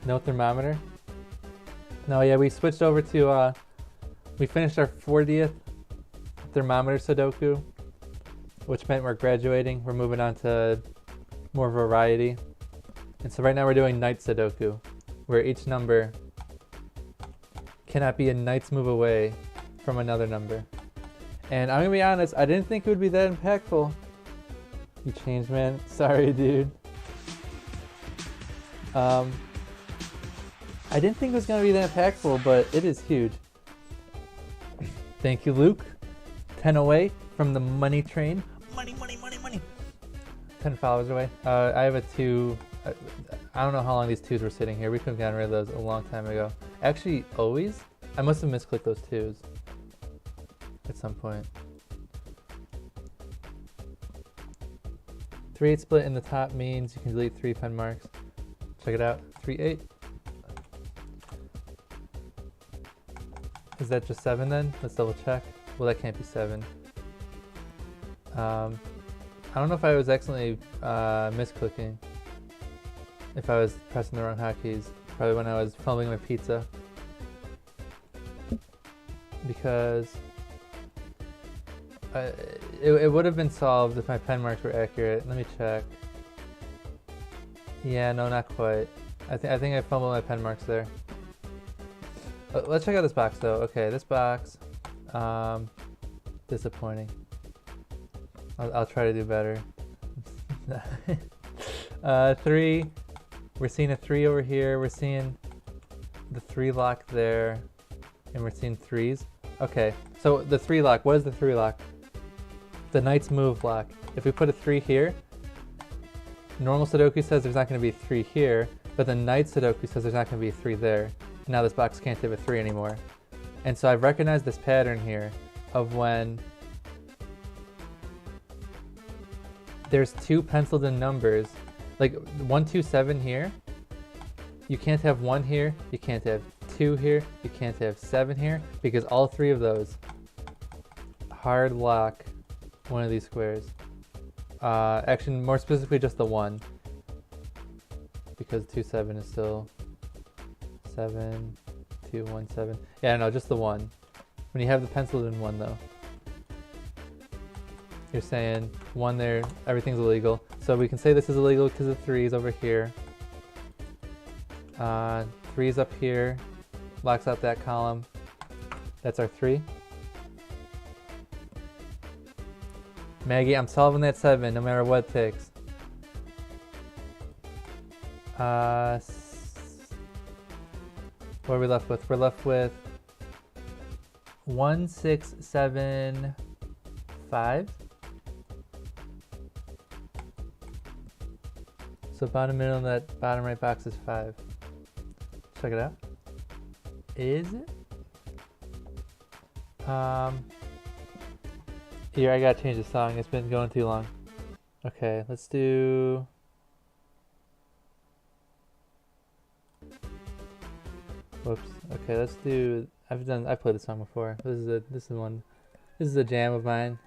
No thermometer? No, yeah, we switched over to, we finished our 40th thermometer Sudoku, which meant we're graduating. We're moving on to more variety. And so right now we're doing night Sudoku, where each number cannot be a knight's move away from another number. And I'm gonna be honest, I didn't think it would be that impactful. You changed, man. Sorry, dude. I didn't think it was gonna be that impactful, but it is huge. Thank you, Luke. 10 away from the money train. Money. 10 followers away. I have a 2. I don't know how long these 2s were sitting here. We could have gotten rid of those a long time ago. Actually, always? I must have misclicked those 2s at some point. 3-8 split in the top means you can delete 3 pen marks. Check it out. 3-8. Is that just 7 then? Let's double check. Well, that can't be 7. I don't know if I was accidentally misclicking. If I was pressing the wrong hotkeys. Probably when I was filming my pizza. Because it would have been solved if my pen marks were accurate. Let me check. Yeah, no, not quite. I think I fumbled my pen marks there. Let's check out this box though. Okay, this box, disappointing. I'll try to do better. 3, we're seeing a 3 over here. We're seeing the 3 lock there, and we're seeing 3s. Okay, so the 3 lock, what is the 3 lock? The knight's move lock. If we put a 3 here, normal Sudoku says there's not going to be a 3 here, but the night Sudoku says there's not going to be a 3 there. Now this box can't have a 3 anymore. And so I've recognized this pattern here of when there's 2 penciled in numbers, like 1, 2, 7 here, you can't have 1 here, you can't have 2 here, you can't have 7 here, because all 3 of those hard lock one of these squares. Actually, more specifically just the 1, because 2, 7 is still 7, 2, 1, 7. Yeah, no, just the 1. When you have the penciled in 1 though, you're saying 1 there, everything's illegal. So we can say this is illegal because the 3 is over here. 3 is up here, locks out that column. That's our 3. Maggie, I'm solving that 7 no matter what it takes. What are we left with? We're left with 1, 6, 7, 5. So bottom middle of that bottom right box is 5. Check it out. Is it? Here, I gotta change the song. It's been going too long. Okay, let's do... Whoops. Okay, let's do... I've played this song before. This is one. This is a jam of mine.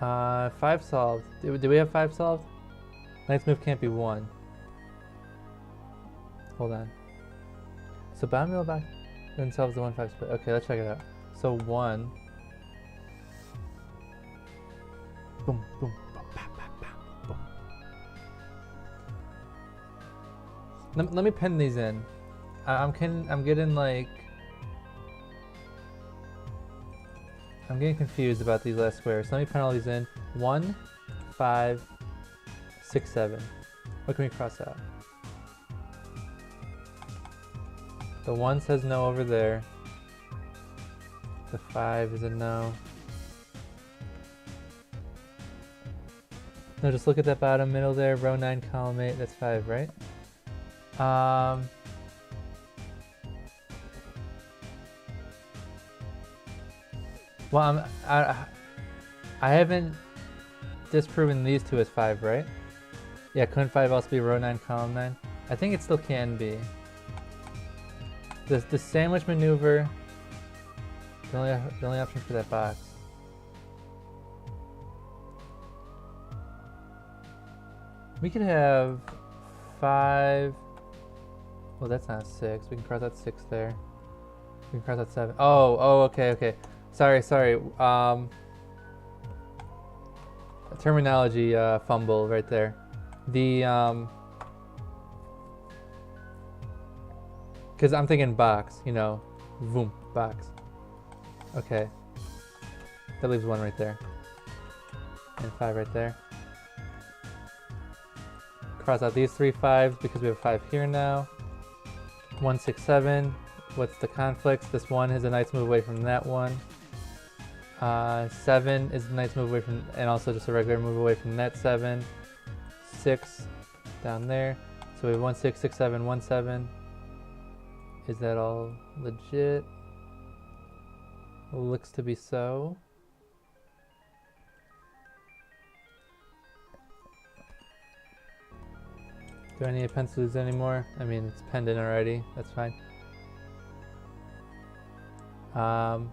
5 solved. Do we have 5 solved? Knight's move can't be 1. Hold on. So bottom middle back then solves the 1-5 split. Okay, let's check it out. So 1. Boom, boom, boom, bam, bam, bam, boom. Let me pen these in. I'm getting like... I'm getting confused about these last squares. Let me pen all these in. 1, 5, 6, 7. What can we cross out? The 1 says no over there. The 5 is a no. No, just look at that bottom middle there. Row 9, column 8. That's 5, right? Well, I haven't disproven these two as 5, right? Yeah, couldn't 5 also be row 9, column 9? I think it still can be. The sandwich maneuver, the only option for that box. We could have 5. Well, that's not 6. We can cross out 6 there. We can cross out 7. Oh, okay. Sorry. Terminology fumble right there. The because I'm thinking box, you know, boom, box. Okay, that leaves 1 right there, and 5 right there. Cross out these 3 5s because we have 5 here now. 1, 6, 7. What's the conflicts? This 1 is a knight's move away from that 1. 7 is a knight's move away from, and also just a regular move away from that 7. 6 down there. So we have 1, 6, 6, 7, 1, 7. Is that all legit? Looks to be so. Do I need a pencils anymore? I mean, it's penned in already. That's fine. I'm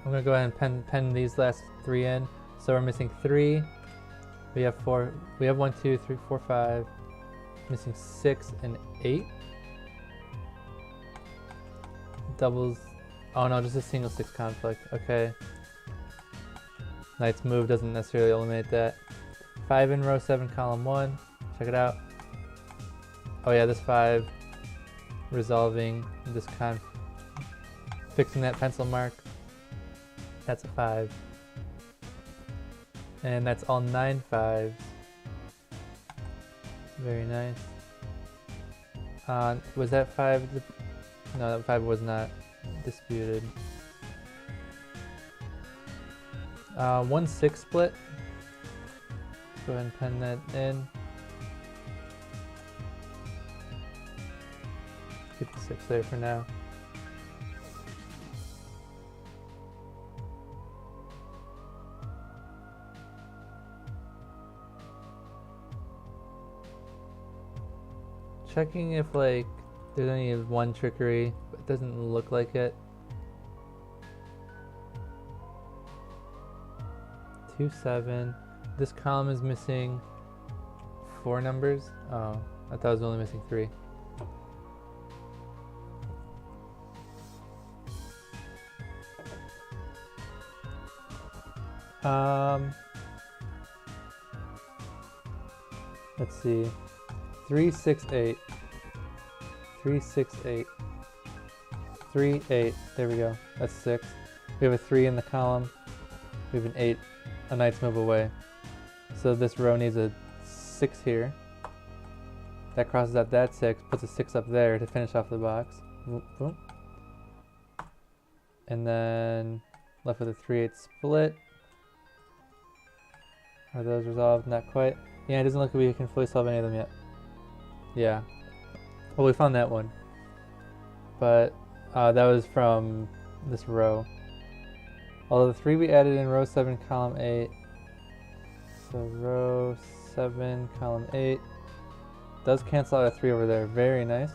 gonna go ahead and pen these last 3 in. So we're missing 3. We have 4. We have 1, 2, 3, 4, 5. Missing 6 and 8. Doubles. Oh no, just a single 6 conflict. Okay. Knight's move doesn't necessarily eliminate that. 5 in row 7, column 1. Check it out. Oh yeah, this 5 resolving this fixing that pencil mark. That's a 5. And that's all 9 5s. Very nice. Was that 5? No, that 5 was not disputed. 1 6 split. Go ahead and pen that in. Keep the 6 there for now. Checking if like there's any 1 trickery, but it doesn't look like it. 2 7. This column is missing 4 numbers. Oh, I thought it was only missing 3. Let's see. 3 6 8. 3 6 8. 3 8. There we go. That's 6. We have a 3 in the column. We have an 8. A knight's move away. So this row needs a 6 here. That crosses out that 6, puts a 6 up there to finish off the box. Boom, boom. And then left with a 3/8 split. Are those resolved? Not quite. Yeah, it doesn't look like we can fully solve any of them yet. Yeah. Well, we found that one. But that was from this row. Although the 3 we added in row 7, column 8. So row 7, column 8. Does cancel out a 3 over there. Very nice.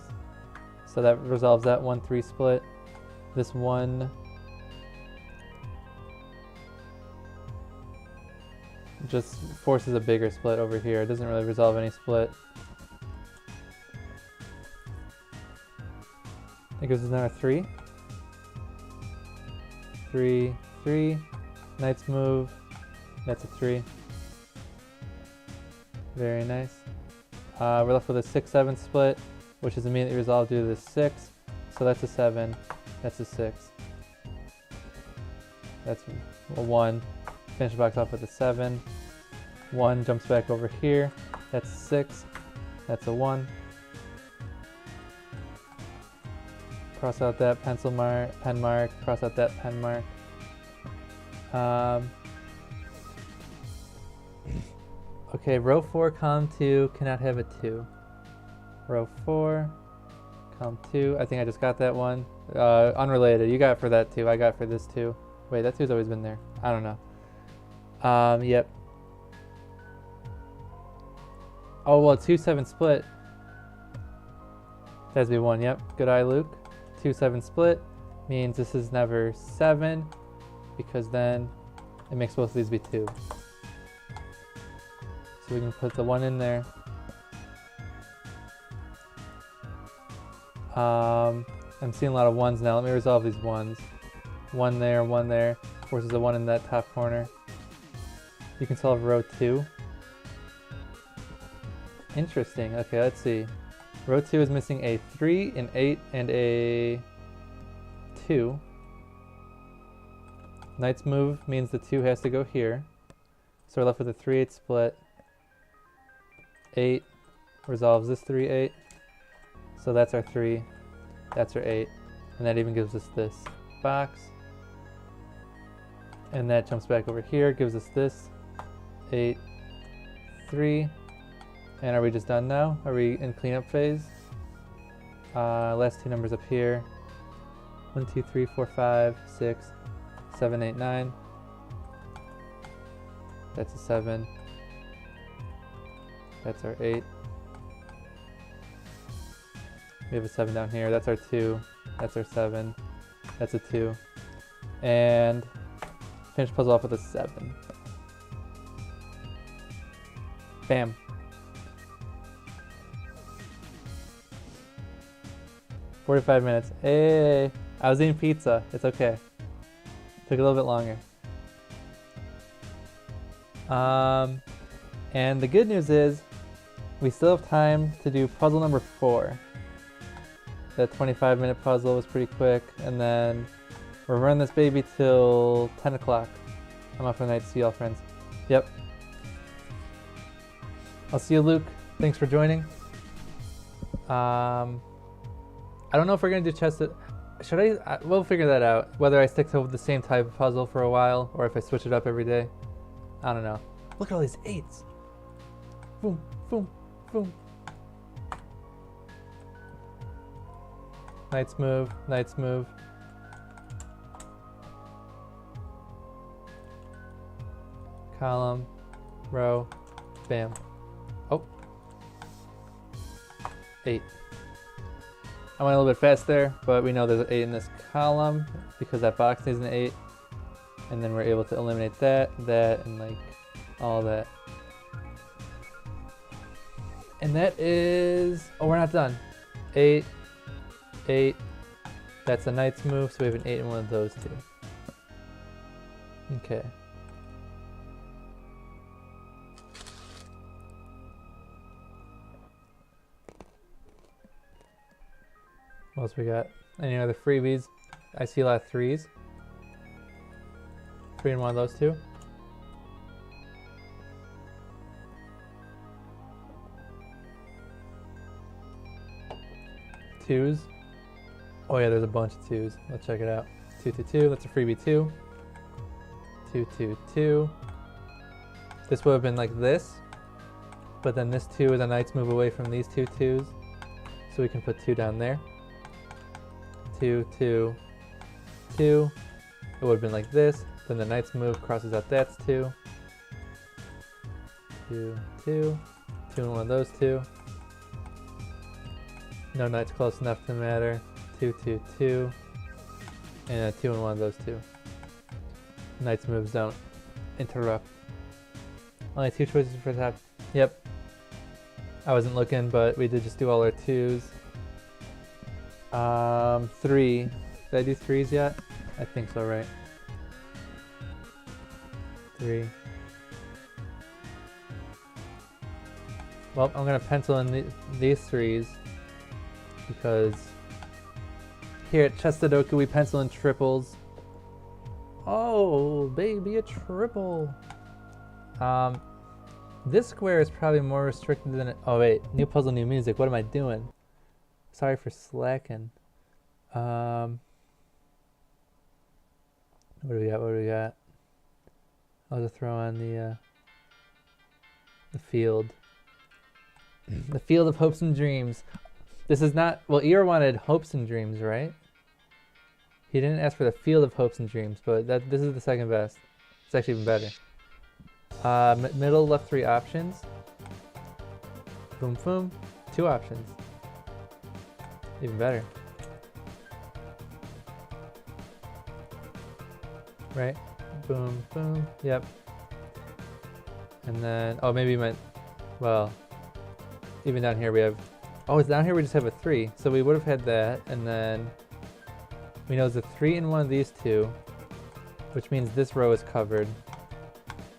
So that resolves that 1-3 split. This one just forces a bigger split over here. It doesn't really resolve any split. It gives us another 3. 3, 3. Knight's move. That's a 3. Very nice. We're left with a 6-7 split, which is immediately resolved due to the 6. So that's a 7. That's a 6. That's a 1. Finish the box off with a 7. 1 jumps back over here. That's a 6. That's a 1. Cross out that pencil mark, pen mark. Cross out that pen mark. Okay, row 4, column 2 cannot have a 2. Row 4, column 2. I think I just got that one. Unrelated. You got it for that 2. I got it for this 2. Wait, that 2's always been there. I don't know. Yep. Oh, well, 2-7 split. That has to be 1. Yep. Good eye, Luke. 2-7 split means this is never 7 because then it makes both of these be 2. So we can put the 1 in there. I'm seeing a lot of 1s now. Let me resolve these 1s. 1 there, 1 there. Forces the 1 in that top corner. You can solve row 2. Interesting. Okay, let's see. Row 2 is missing a 3, an 8, and a 2. Knight's move means the 2 has to go here. So we're left with a 3/8 split. 8 resolves this 3/8. So that's our 3. That's our 8. And that even gives us this box. And that jumps back over here, gives us this 8, 3. And are we just done now? Are we in cleanup phase? Last 2 numbers up here. 1, 2, 3, 4, 5, 6, 7, 8, 9. That's a 7. That's our 8. We have a 7 down here. That's our 2. That's our 7. That's a 2. And finish puzzle off with a 7. Bam. "45 minutes. Hey, I was eating pizza. It's okay. Took a little bit longer. And the good news is we still have time to do puzzle number 4. That 25-minute puzzle was pretty quick, and then we're running this baby till 10 o'clock. I'm off for the night. See y'all, friends. Yep. I'll see you, Luke. Thanks for joining. I don't know if we're gonna do chess. Should I? We'll figure that out. Whether I stick to the same type of puzzle for a while, or if I switch it up every day. I don't know. Look at all these 8s. Boom, boom, boom. Knight's move. Knight's move. Column, row, bam. Oh. 8. I went a little bit fast there, but we know there's an 8 in this column because that box needs an 8. And then we're able to eliminate that, and like all that. And that is, oh, we're not done. 8, 8. That's a knight's move, so we have an 8 in one of those two. Okay. What else we got? Any other freebies? I see a lot of 3s. 3 in one of those two. twos. Oh yeah, there's a bunch of twos. Let's check it out. 2, 2, 2. That's a freebie 2. 2, 2, 2. This would have been like this, but then this 2 is a knight's move away from these two twos, so we can put 2 down there. 2, 2, 2. It would have been like this. Then the knight's move crosses out that's 2. 2, 2. 2 and one of those two. No knight's close enough to matter. 2, 2, 2. And a 2 and one of those two. Knight's moves don't interrupt. Only 2 choices for top. Yep. I wasn't looking, but we did just do all our 2s. 3. Did I do 3s yet? I think so, right? 3. Well, I'm gonna pencil in these 3s because here at Chess Sudoku we pencil in triples. Oh, baby, a triple. This square is probably more restricted than it. Oh wait, new puzzle, new music. What am I doing? Sorry for slacking. What do we got? What do we got? I'll just throw on the field. The field of hopes and dreams. This is not, well, Eeyore wanted hopes and dreams, right? He didn't ask for the field of hopes and dreams, but this is the second best. It's actually even better. Middle left 3 options. Boom, boom. 2 options. Even better. Right? Boom, boom. Yep. And then, oh, maybe you meant, well, even down here we have, oh, down here we just have a 3. So we would have had that, and then we know there's a 3 in one of these two, which means this row is covered.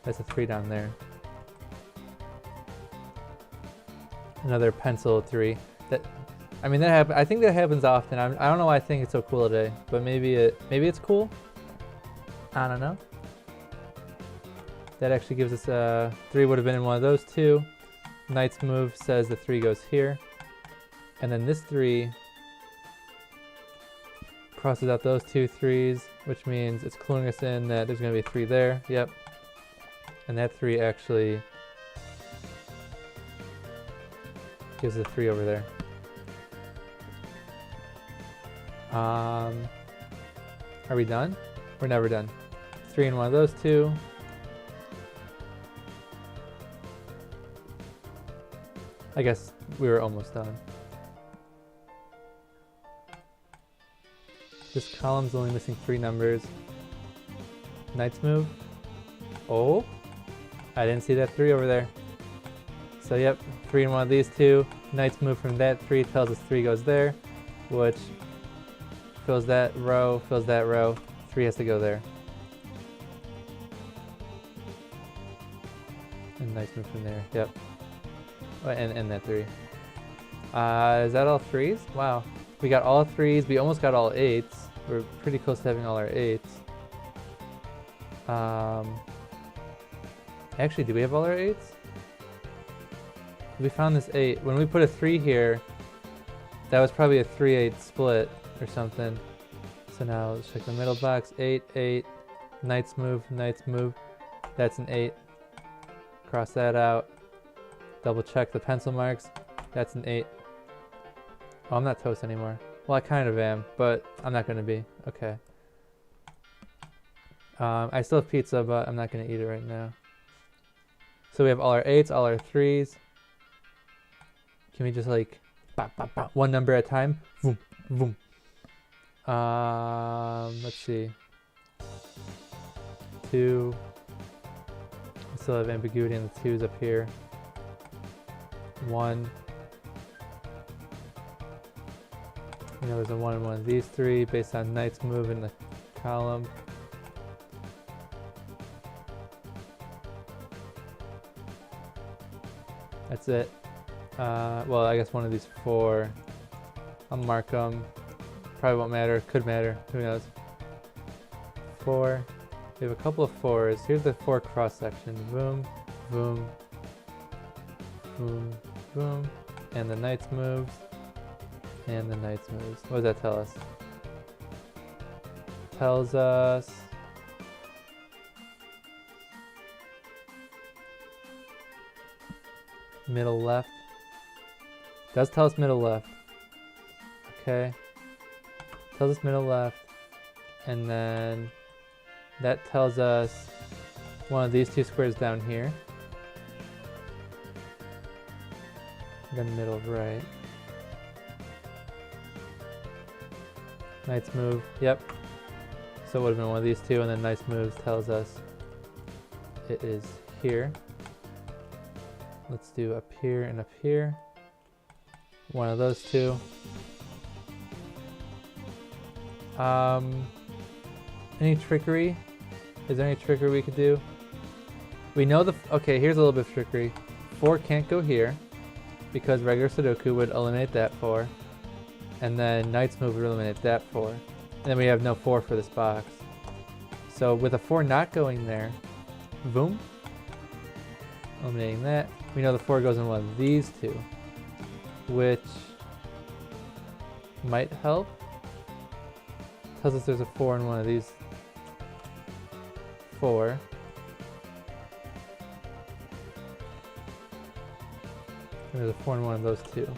That's a 3 down there. Another pencil 3. That, I mean, I think that happens often. I don't know why I think it's so cool today, but maybe it's cool. I don't know. That actually gives us 3 would have been in one of those two. Knight's move says the 3 goes here, and then this 3 crosses out those 2 3s, which means it's cluing us in that there's going to be a 3 there. Yep. And that 3 actually gives a 3 over there. Are we done? We're never done. 3 in one of those two. I guess we were almost done. This column's only missing 3 numbers. Knight's move. Oh, I didn't see that 3 over there. So yep, 3 in one of these two. Knight's move from that 3 tells us 3 goes there, which fills that row, 3 has to go there. And knight's move from there, yep. Oh, and that 3. Is that all 3s? Wow. We got all 3s, we almost got all 8s. We're pretty close to having all our 8s. Actually, do we have all our 8s? We found this 8. When we put a 3 here, that was probably a 3-8 split or something. So now let's check the middle box. 8, 8. Knight's move, knight's move. That's an 8. Cross that out. Double check the pencil marks. That's an 8. Oh, I'm not toast anymore. Well, I kind of am, but I'm not going to be. Okay. I still have pizza, but I'm not going to eat it right now. So we have all our 8s, all our 3s. Can we just like, bop, bop, bop, one number at a time? Boom, boom. Let's see. 2. I still have ambiguity in the 2s up here. 1. You know, there's a 1 in one of these 3 based on knight's move in the column. That's it. Well, I guess one of these 4. I'll mark them. Probably won't matter. Could matter. Who knows? 4. We have a couple of 4s. Here's the 4 cross section. Boom, boom, boom, boom. And the knight's moves. And the knight's moves. What does that tell us? Tells us middle left. Does tell us middle left. Okay. Tells us middle left. And then that tells us one of these two squares down here. Then middle right. Knight's move. Yep. So it would have been one of these two, and then knight's moves tells us it is here. Let's do up here and up here. One of those two. Any trickery? Is there any trickery we could do? We know okay, here's a little bit of trickery. 4 can't go here because regular Sudoku would eliminate that 4. And then knight's move would eliminate that 4. And then we have no 4 for this box. So with a 4 not going there, boom, eliminating that. We know the 4 goes in one of these two, which might help. Tells us there's a 4 in one of these 4. There's a 4 in one of those two.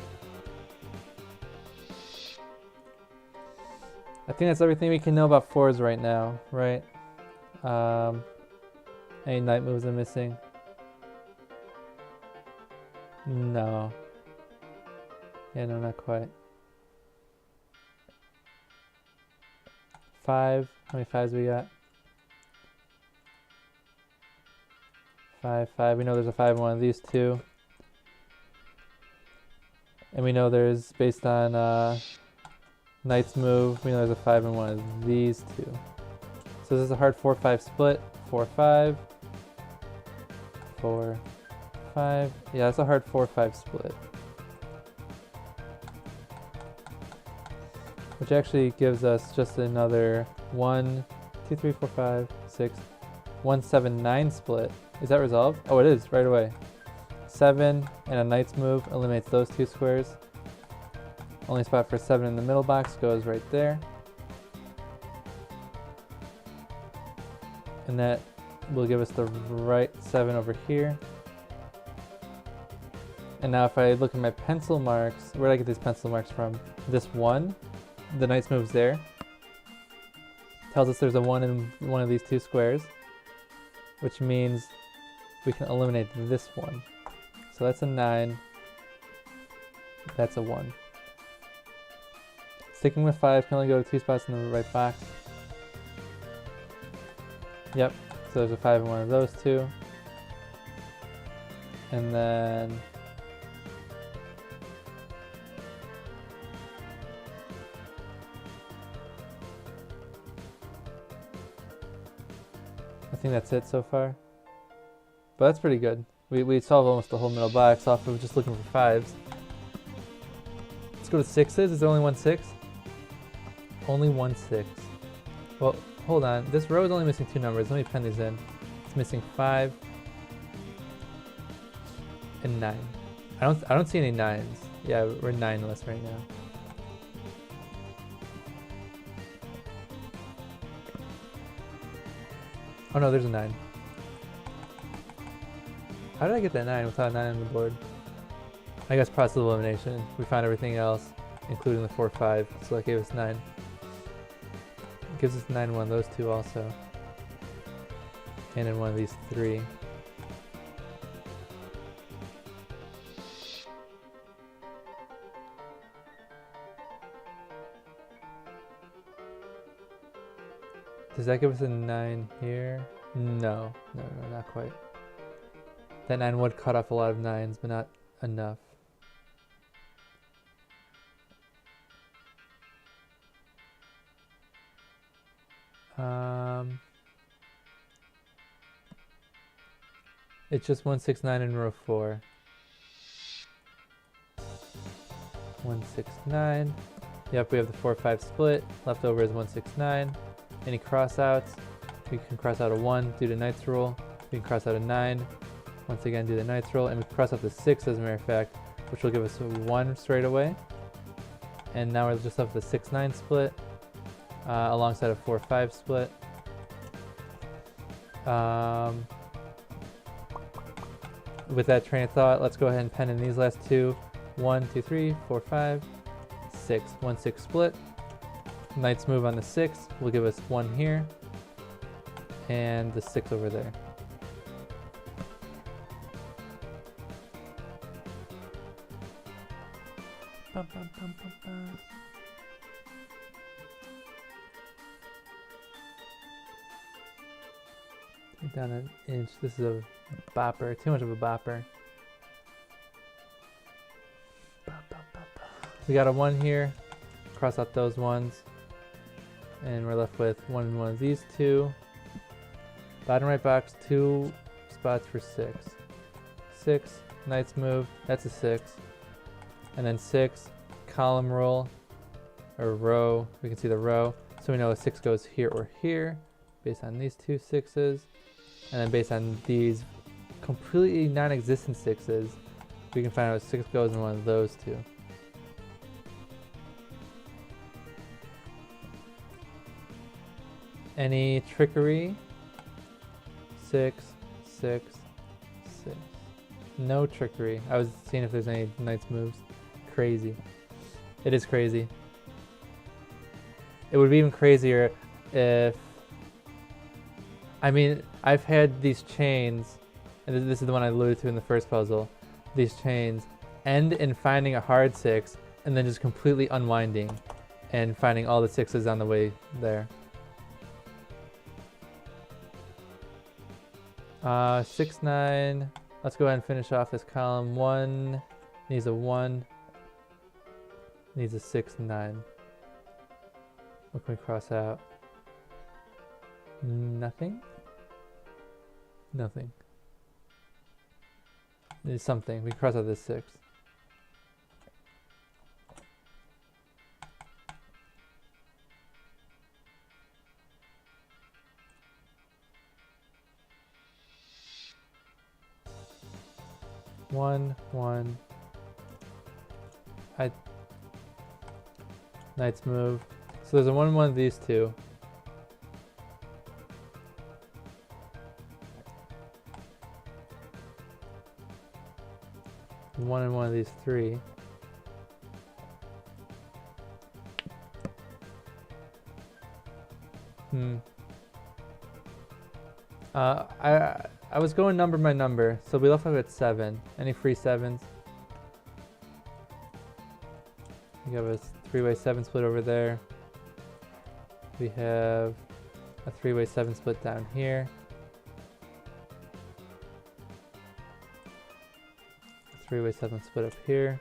I think that's everything we can know about 4s right now, right? Any knight moves I'm missing? No. Yeah, no, not quite. 5. How many 5s we got? 5, 5. We know there's a 5 in one of these two. And we know there's, based on knight's move, we know there's a 5 in one of these two. So this is a hard 4-5 split. 4, 5. 4, 5. Yeah, that's a hard 4-5 split. Which actually gives us just another 1, 2, 3, 4, 5, 6, 1, 7, 9 split. Is that resolved? Oh, it is, right away. 7 and a knight's move eliminates those two squares. Only spot for 7 in the middle box goes right there. And that will give us the right 7 over here. And now if I look at my pencil marks, where did I get these pencil marks from? This 1, the knight's move's there. Tells us there's a 1 in one of these two squares, which means we can eliminate this 1. So that's a 9. That's a 1. Sticking with 5 can only go to 2 spots in the right box. Yep, so there's a 5 in one of those two. And then I think that's it so far. But that's pretty good. We solved almost the whole middle box off of just looking for 5s. Let's go to 6s. Is there only one 6? Only one 6. Well, hold on. This row is only missing 2 numbers. Let me pen these in. It's missing 5 and 9. I don't see any 9s. Yeah, we're 9-less right now. Oh no, there's a 9. How did I get that 9 without a 9 on the board? I guess process of elimination. We found everything else, including the 4, 5, so that gave us 9. It gives us 9 in one of those two also. And in one of these 3. Does that give us a 9 here? No, not quite. That 9 would cut off a lot of 9s, but not enough. It's just 1, 6, 9 in row 4. 1, 6, 9. Yep, we have the 4, 5 split. Left over is 1, 6, 9. Any cross outs? We can cross out a 1 due to knight's rule. We can cross out a 9. Once again, do the knight's roll, and we cross out the 6 as a matter of fact, which will give us a 1 straight away. And now we're just left with a 6-9 split alongside a 4-5 split. With that train of thought, let's go ahead and pen in these last two. 1, 2, 3, 4, 5, 6. 1, 6 split. Knight's move on the 6 will give us 1 here. And the 6 over there. Bum, bum, bum, bum, bum. Down an inch. This is a bopper. Too much of a bopper. We got a 1 here. Cross out those ones. And we're left with 1 and 1 of these two. Bottom right box, 2 spots for 6. 6. Knight's move. That's a 6. And then 6. Column roll. Or row. We can see the row. So we know a 6 goes here or here. Based on these two 6s. And then based on these completely non-existent 6s, we can find out if 6 goes in one of those two. Any trickery? 6, 6, 6. No trickery. I was seeing if there's any knight's moves. Crazy. It is crazy. It would be even crazier if... I mean, I've had these chains, and this is the one I alluded to in the first puzzle, these chains end in finding a hard 6 and then just completely unwinding and finding all the 6s on the way there. 6, 9. Let's go ahead and finish off this column. 1 needs a 1, needs a 6, 9. What can we cross out? Nothing? Nothing. There's something. We cross out this 6. One. Knight's move. So there's a 1-1 of these two. One and one of these three. I was going number by number, so we left off at 7. Any free 7s? We have a 3-way 7 split over there. We have a 3-way 7 split down here. A 3-way 7 split up here.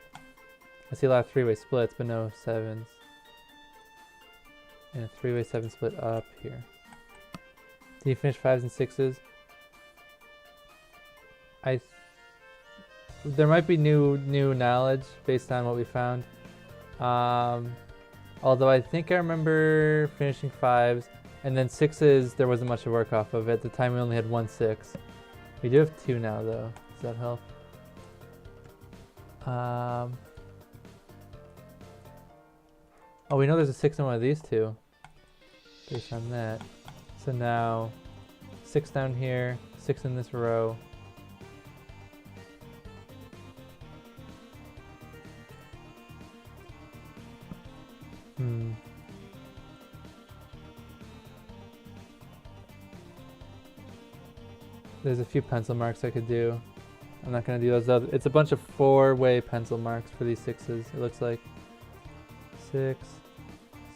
I see a lot of 3-way splits, but no 7s. And a 3-way 7 split up here. Did you finish 5s and 6s? There might be new knowledge based on what we found. Although I think I remember finishing 5s, and then 6s there wasn't much to work off of. At the time we only had 1 6. We do have 2 now though. Does that help? Oh, we know there's a 6 in one of these two. Based on that. So now 6 down here, 6 in this row. There's a few pencil marks I could do. I'm not going to do those though. It's a bunch of 4-way pencil marks for these 6s, it looks like. 6,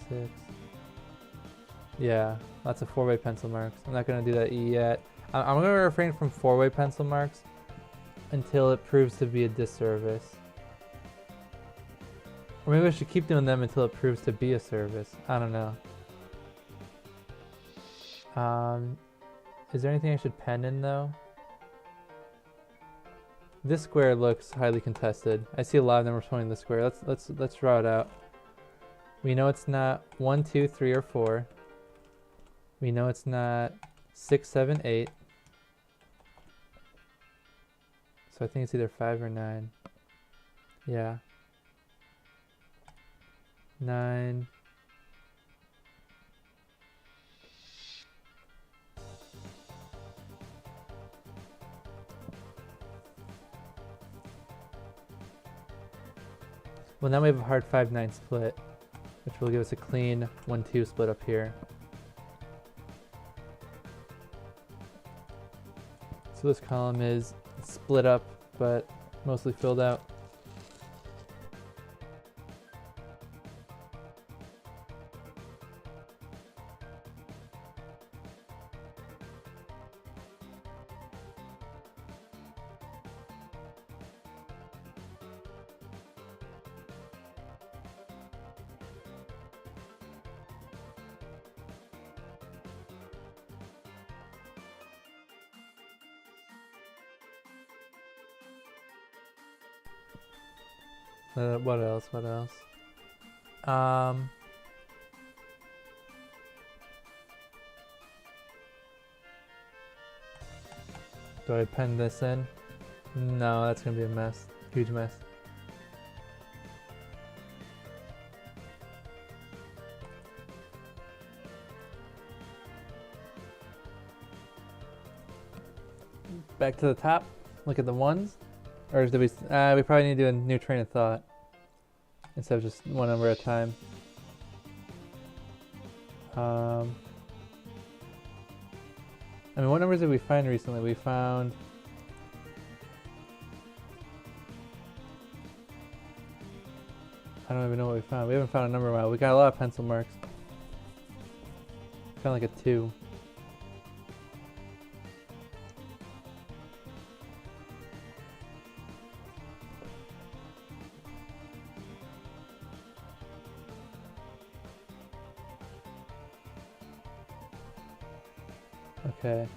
6. Yeah, lots of 4-way pencil marks. I'm not going to do that yet. I'm going to refrain from 4-way pencil marks until it proves to be a disservice. Or maybe I should keep doing them until it proves to be a service. I don't know. Is there anything I should pen in though? This square looks highly contested. I see a lot of them responding to the square. Let's draw it out. We know it's not 1, 2, 3, or 4. We know it's not 6, 7, 8. So I think it's either 5 or 9. Yeah. 9. Well, now we have a hard 5-9 split, which will give us a clean 1-2 split up here. So this column is split up, but mostly filled out. What else? What else? Do I pen this in? No, that's gonna be a mess. Huge mess. Back to the top. Look at the ones. Or do we probably need to do a new train of thought instead of just one number at a time. I mean, what numbers did we find recently? We found I don't even know what we found. We haven't found a number in a while. We got a lot of pencil marks. Found like a 2. Okay.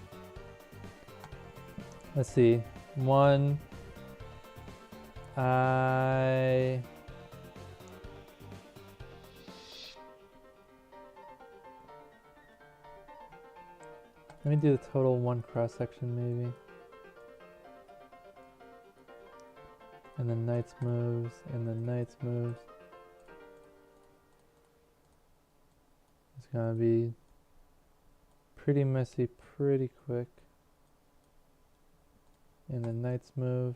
Let's see. 1. Let me do the total 1 cross section maybe. And then knights moves, and then knights moves. It's gonna be pretty messy pretty quick. And then knights move.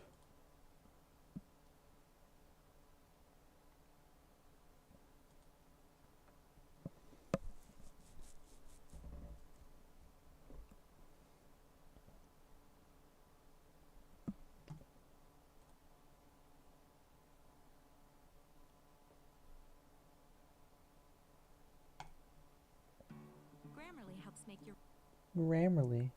Grammarly helps make your Grammarly.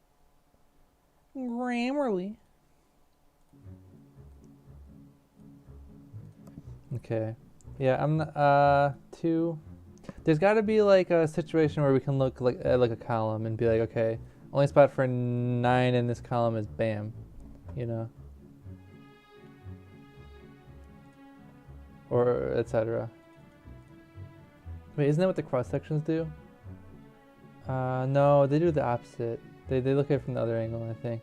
Okay. Yeah, I'm not, 2. There's got to be like a situation where we can look like at like a column and be like, okay, only spot for 9 in this column is bam, you know, or etc. Wait, isn't that what the cross sections do? No, they do the opposite. They look at it from the other angle, I think.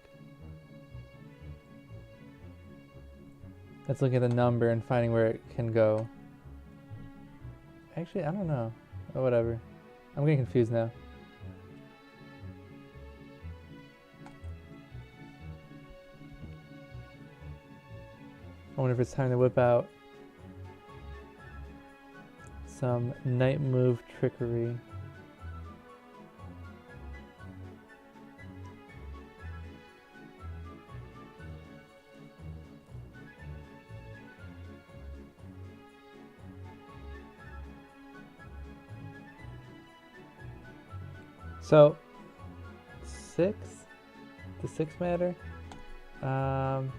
Let's look at the number and finding where it can go. Actually, I don't know. Oh, whatever. I'm getting confused now. I wonder if it's time to whip out some knight move trickery. So, 6? Does 6 matter? No.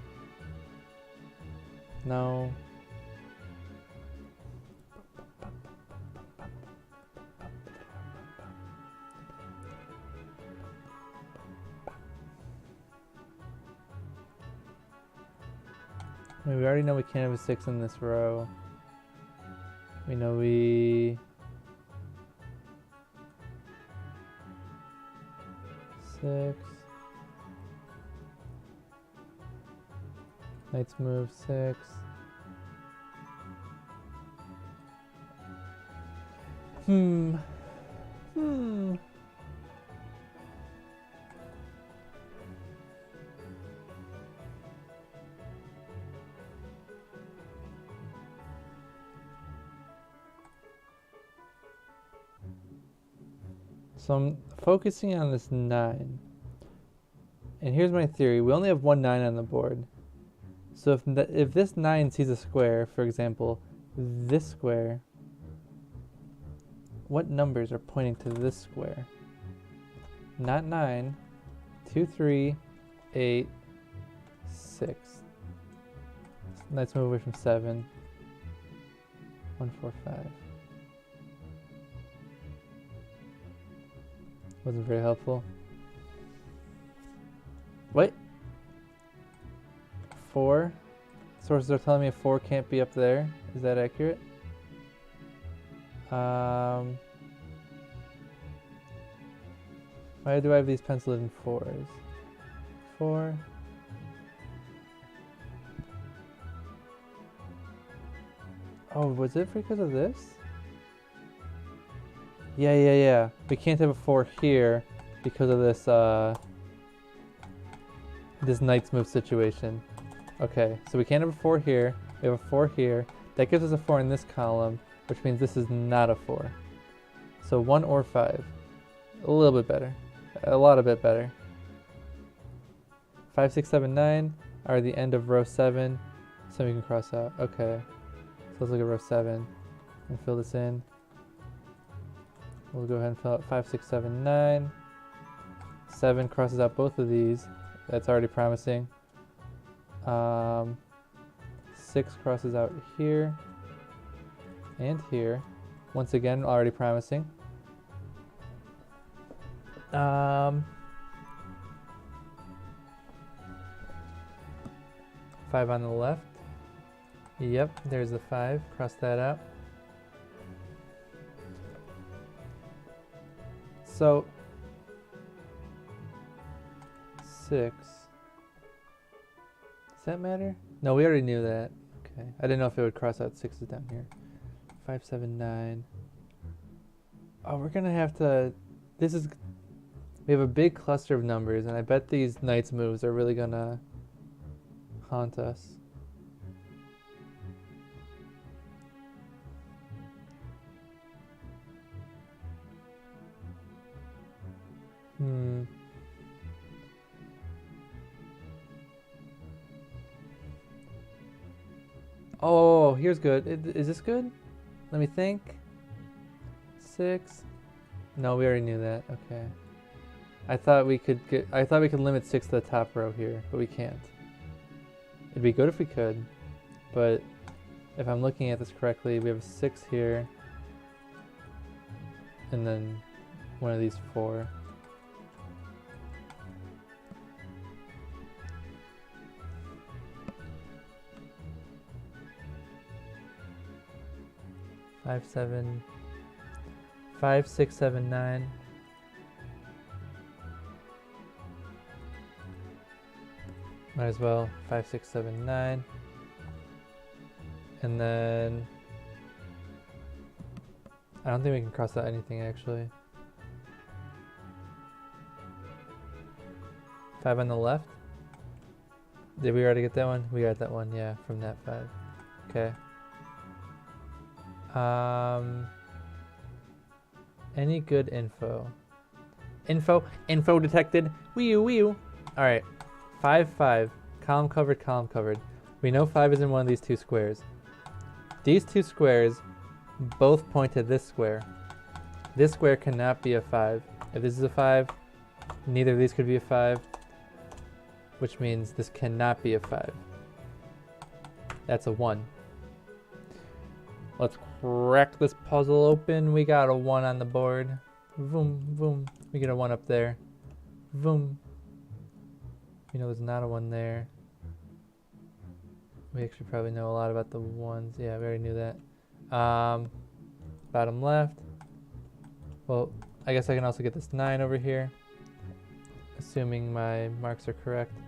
I mean, we already know we can't have a 6 in this row. We know we... 6. Knights move 6. Hmm. So I'm focusing on this 9. And here's my theory. We only have one 9 on the board. So if this 9 sees a square, for example, this square, what numbers are pointing to this square? Not 9, 2, 3, 8, 6. Let's move away from 7. 1, 4, 5. Wasn't very helpful. Wait. 4. Sources are telling me a 4 can't be up there. Is that accurate? Why do I have these penciled in 4s? 4. Oh, was it because of this? Yeah. We can't have a 4 here because of this, this knight's move situation. Okay, so we can't have a 4 here. We have a 4 here. That gives us a 4 in this column, which means this is not a 4. So 1 or 5. A little bit better. A lot of bit better. 5, 6, 7, 9 are the end of row 7. So we can cross out. Okay. So let's look at row 7 and fill this in. We'll go ahead and fill out 5, 6, 7, 9. 7 crosses out both of these. That's already promising. 6 crosses out here and here. Once again, already promising. 5 on the left. Yep, there's the 5. Cross that out. So 6. Does that matter? No, we already knew that. Okay. I didn't know if it would cross out 6s down here. 5, 7, 9. Oh, we're gonna have to. We have a big cluster of numbers, and I bet these knights moves are really gonna haunt us. Oh, here's good. Is this good? Let me think. 6. No, we already knew that. Okay. I thought we could limit 6 to the top row here, but we can't. It'd be good if we could, but if I'm looking at this correctly, we have a 6 here, and then one of these 4. Five, 6, 7, 9. Might as well. 5, 6, 7, 9. And then I don't think we can cross out anything actually. 5 on the left. Did we already get that one? We got that one, yeah, from that 5. Okay. Any good info? Info detected. Wee-oo. Alright. 5, 5. Column covered. We know 5 is in one of these 2 squares. These 2 squares both point to this square. This square cannot be a 5. If this is a 5, neither of these could be a 5, which means this cannot be a 5. That's a 1. Let's crack this puzzle open. We got a 1 on the board. Vroom. We get a 1 up there. Vroom. You know there's not a 1 there. We actually probably know a lot about the 1s. Yeah, we already knew that. Bottom left. Well, I guess I can also get this 9 over here, assuming my marks are correct.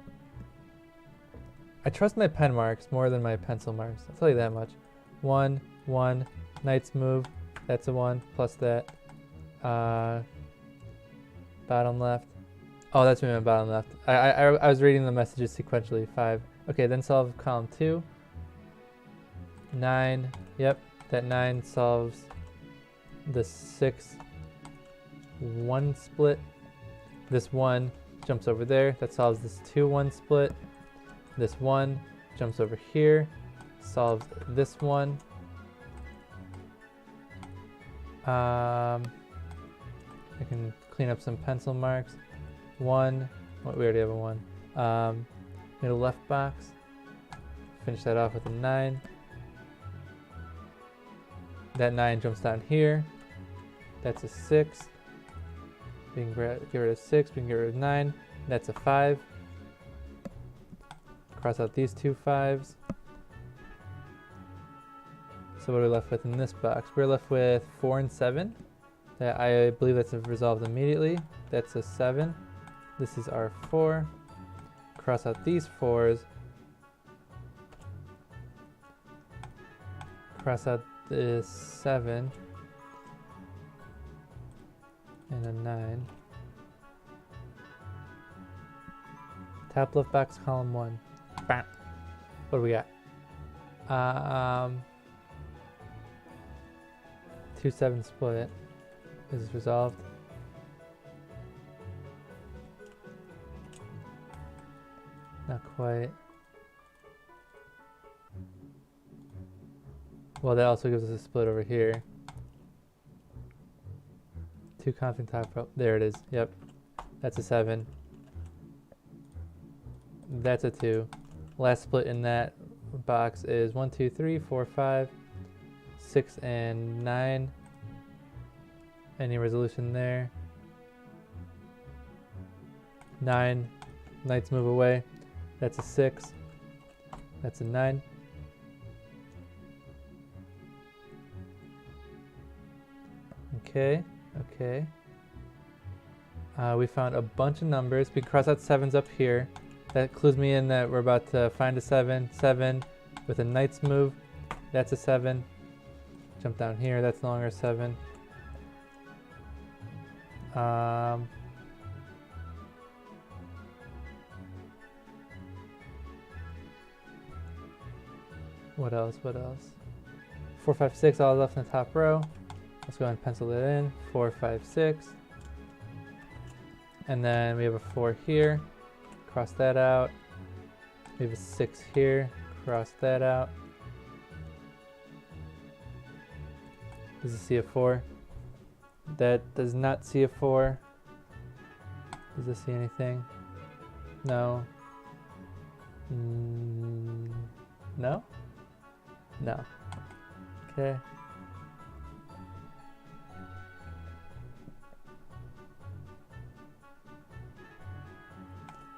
I trust my pen marks more than my pencil marks. I'll tell you that much. 1, 1, knight's move. That's a 1 plus that. Bottom left. Oh, that's me, my bottom left. I was reading the messages sequentially. 5. Okay, then solve column 2. 9. Yep, that 9 solves the 6 1 split. This 1 jumps over there. That solves this 2 1 split. This 1 jumps over here. Solves this one. I can clean up some pencil marks. 1. Well, we already have a 1. Middle left box. Finish that off with a 9. That 9 jumps down here. That's a 6. We can get rid of 6. We can get rid of 9. That's a 5. Cross out these 2 5s. So what are we left with in this box? We're left with 4 and 7. That I believe that's resolved immediately. That's a 7. This is our 4. Cross out these 4s. Cross out this 7. And a 9. Top left box, column 1. Bam. What do we got? 2 7 split is resolved. Not quite. Well, that also gives us a split over here. 2 counting top row. There it is. Yep. That's a 7. That's a 2. Last split in that box is 1, 2, 3, 4, 5, 6, and 9. Any resolution there? 9. Knights move away. That's a 6. That's a 9. Okay, okay. We found a bunch of numbers. We can cross out 7s up here. That clues me in that we're about to find a 7. 7 with a knight's move. That's a 7. Jump down here. That's no longer a 7. What else? What else? 4, 5, 6, all left in the top row. Let's go ahead and pencil it in. 4, 5, 6. And then we have a 4 here. Cross that out. We have a 6 here. Cross that out. Does it see a 4? That does not see a 4. Does this see anything? No. No? No. Okay.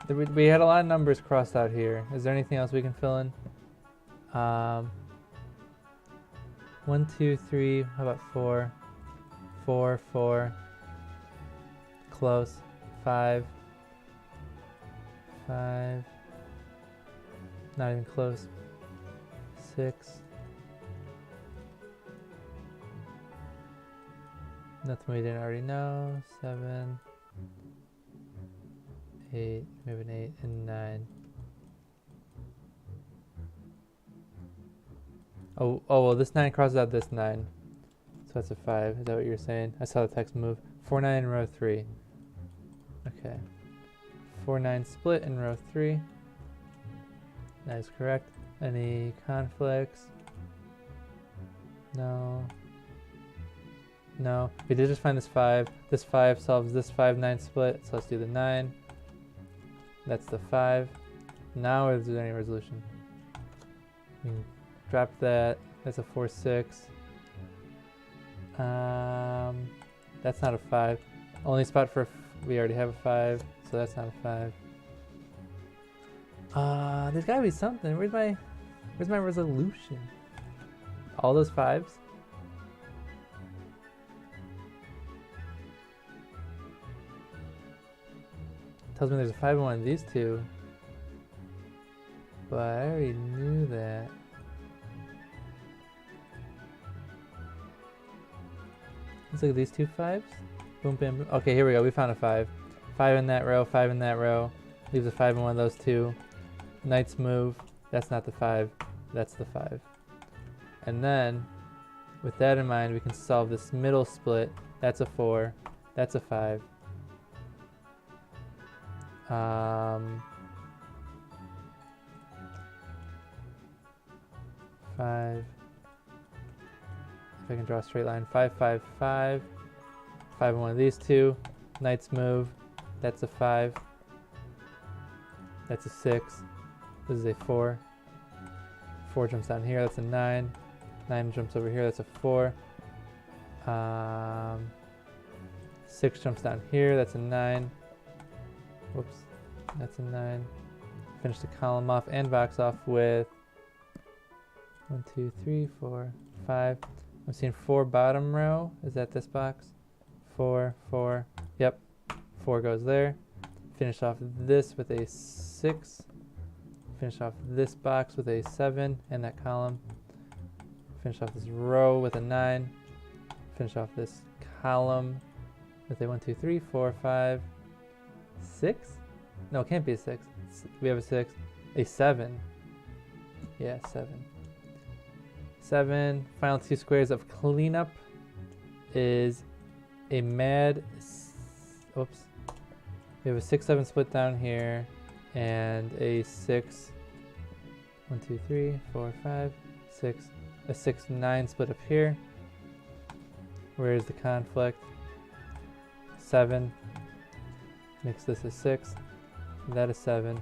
We had a lot of numbers crossed out here. Is there anything else we can fill in? 1, 2, 3. How about 4? 4, 4. Close. 5. 5. Not even close. 6. Nothing we didn't already know. 7. 8, maybe an 8, and 9. Oh, well, this 9 crosses out this 9. So that's a 5. Is that what you're saying? I saw the text move. 4, 9 in row 3. Okay. 4, 9 split in row 3. That is correct. Any conflicts? No. No. We did just find this 5. This 5 solves this 5, 9 split. So let's do the 9. That's the 5. Now is there any resolution? We can drop that. That's a 4, 6. That's not a 5. Only spot for we already have a 5, so that's not a 5. There's gotta be something. Where's my resolution? All those 5s? Tells me there's a 5 in one of these two. But I already knew that. Let's look at these two fives. Boom, bam, boom. Okay, here we go. We found a 5. 5 in that row, 5 in that row. Leaves a 5 in one of those two. Knights move. That's not the 5. That's the 5. And then, with that in mind, we can solve this middle split. That's a 4. That's a 5. 5. If I can draw a straight line. 5, 5, 5. 5 in one of these two. Knights move. That's a 5. That's a 6. This is a 4. 4 jumps down here. That's a 9. 9 jumps over here. That's a 4. 6 jumps down here. That's a 9. Whoops. That's a 9. Finish the column off and box off with 1, 2, 3, 4, 5. I'm seeing 4 bottom row. Is that this box? 4, 4. Yep. 4 goes there. Finish off this with a 6. Finish off this box with a 7 and that column. Finish off this row with a 9. Finish off this column with a 1, 2, 3, 4, 5, 6. No, it can't be a 6. We have a 6. A 7. Yeah, 7. 7. Final 2 squares of cleanup is a mad. Oops. We have a 6, 7 split down here and a 6. 1, 2, 3, 4, 5, 6. A 6, 9 split up here. Where is the conflict? 7 makes this a 6. That is 7.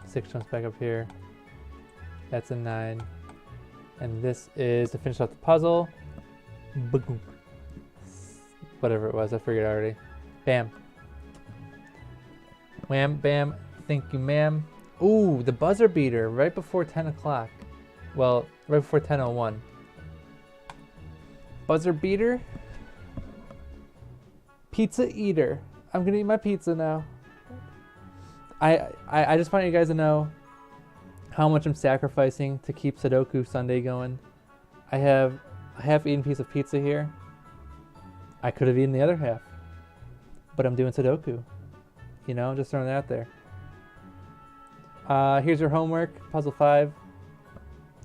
6 jumps back up here. That's a 9. And this is to finish off the puzzle. Boom. Whatever it was, I figured already. Bam. Wham, bam. Thank you, ma'am. Ooh, the buzzer beater right before 10 o'clock. Well, right before 10:01. Buzzer beater. Pizza eater. I'm gonna eat my pizza now. I just want you guys to know how much I'm sacrificing to keep Sudoku Sunday going. I have a half-eaten piece of pizza here. I could have eaten the other half, but I'm doing Sudoku. You know, just throwing that out there. Here's your homework, puzzle 5.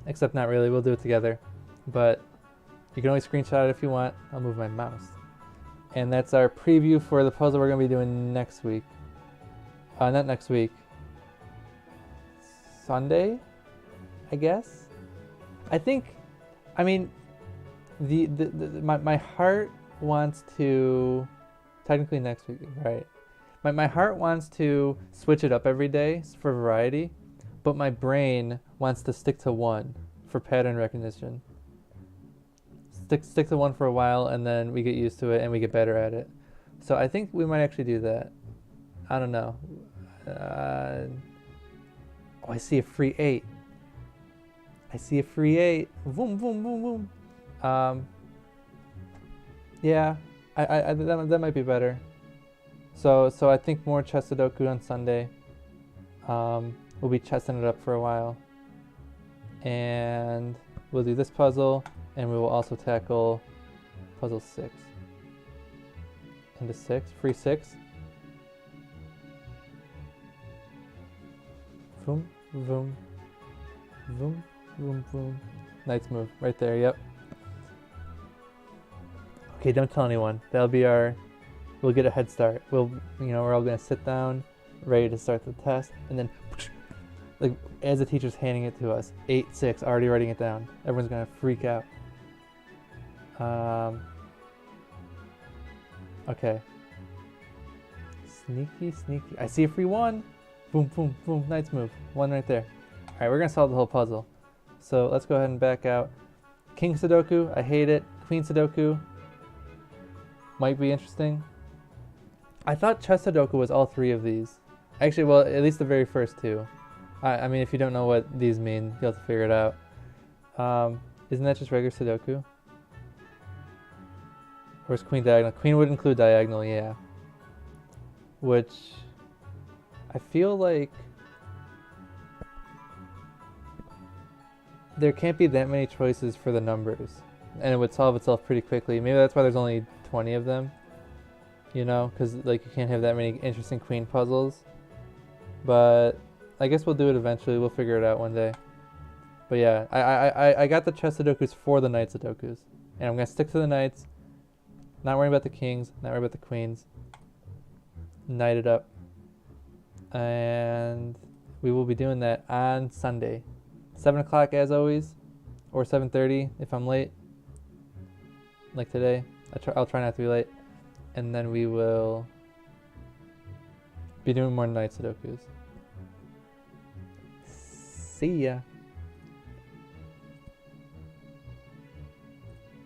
Except not really, we'll do it together. But you can always screenshot it if you want. I'll move my mouse. And that's our preview for the puzzle we're going to be doing next week. Not next week. Sunday, I guess. I think, I mean, my heart wants to, technically next week, right? My heart wants to switch it up every day for variety, but my brain wants to stick to one for pattern recognition. Stick to one for a while, and then we get used to it and we get better at it. So I think we might actually do that. I don't know. Oh, I see a free 8. I see a free 8. Boom, boom, boom, boom. Yeah, that might be better. So I think more chess Sudoku on Sunday. We'll be chessing it up for a while. And we'll do this puzzle, and we will also tackle puzzle 6. Into 6, free 6. Boom, boom, boom, boom, boom. Knight's move, right there, yep. Okay, don't tell anyone. That'll be our, we'll get a head start. We're all gonna sit down, ready to start the test, and then, like, as the teacher's handing it to us, 8, 6, already writing it down. Everyone's gonna freak out. Okay. Sneaky, sneaky. I see a free 1. Boom, boom, boom. Knight's move. 1 right there. All right, we're gonna solve the whole puzzle. So let's go ahead and back out. King Sudoku, I hate it. Queen Sudoku might be interesting. I thought chess Sudoku was all 3 of these. Actually, well, at least the very first 2. I mean, if you don't know what these mean, you'll have to figure it out. Isn't that just regular Sudoku? Or is Queen diagonal? Queen would include diagonal, yeah. Which I feel like there can't be that many choices for the numbers. and it would solve itself pretty quickly. Maybe that's why there's only 20 of them, you know, because like you can't have that many interesting queen puzzles. But I guess we'll do it eventually. We'll figure it out one day. But yeah, I got the chess Sudokus for the knight Sudokus, and I'm gonna stick to the knights. Not worrying about the kings. Not worrying about the queens. Knight it up, and we will be doing that on Sunday, 7 o'clock as always, or 7:30 if I'm late. Like today, I'll try not to be late, and then we will be doing more knight Sudokus. See ya.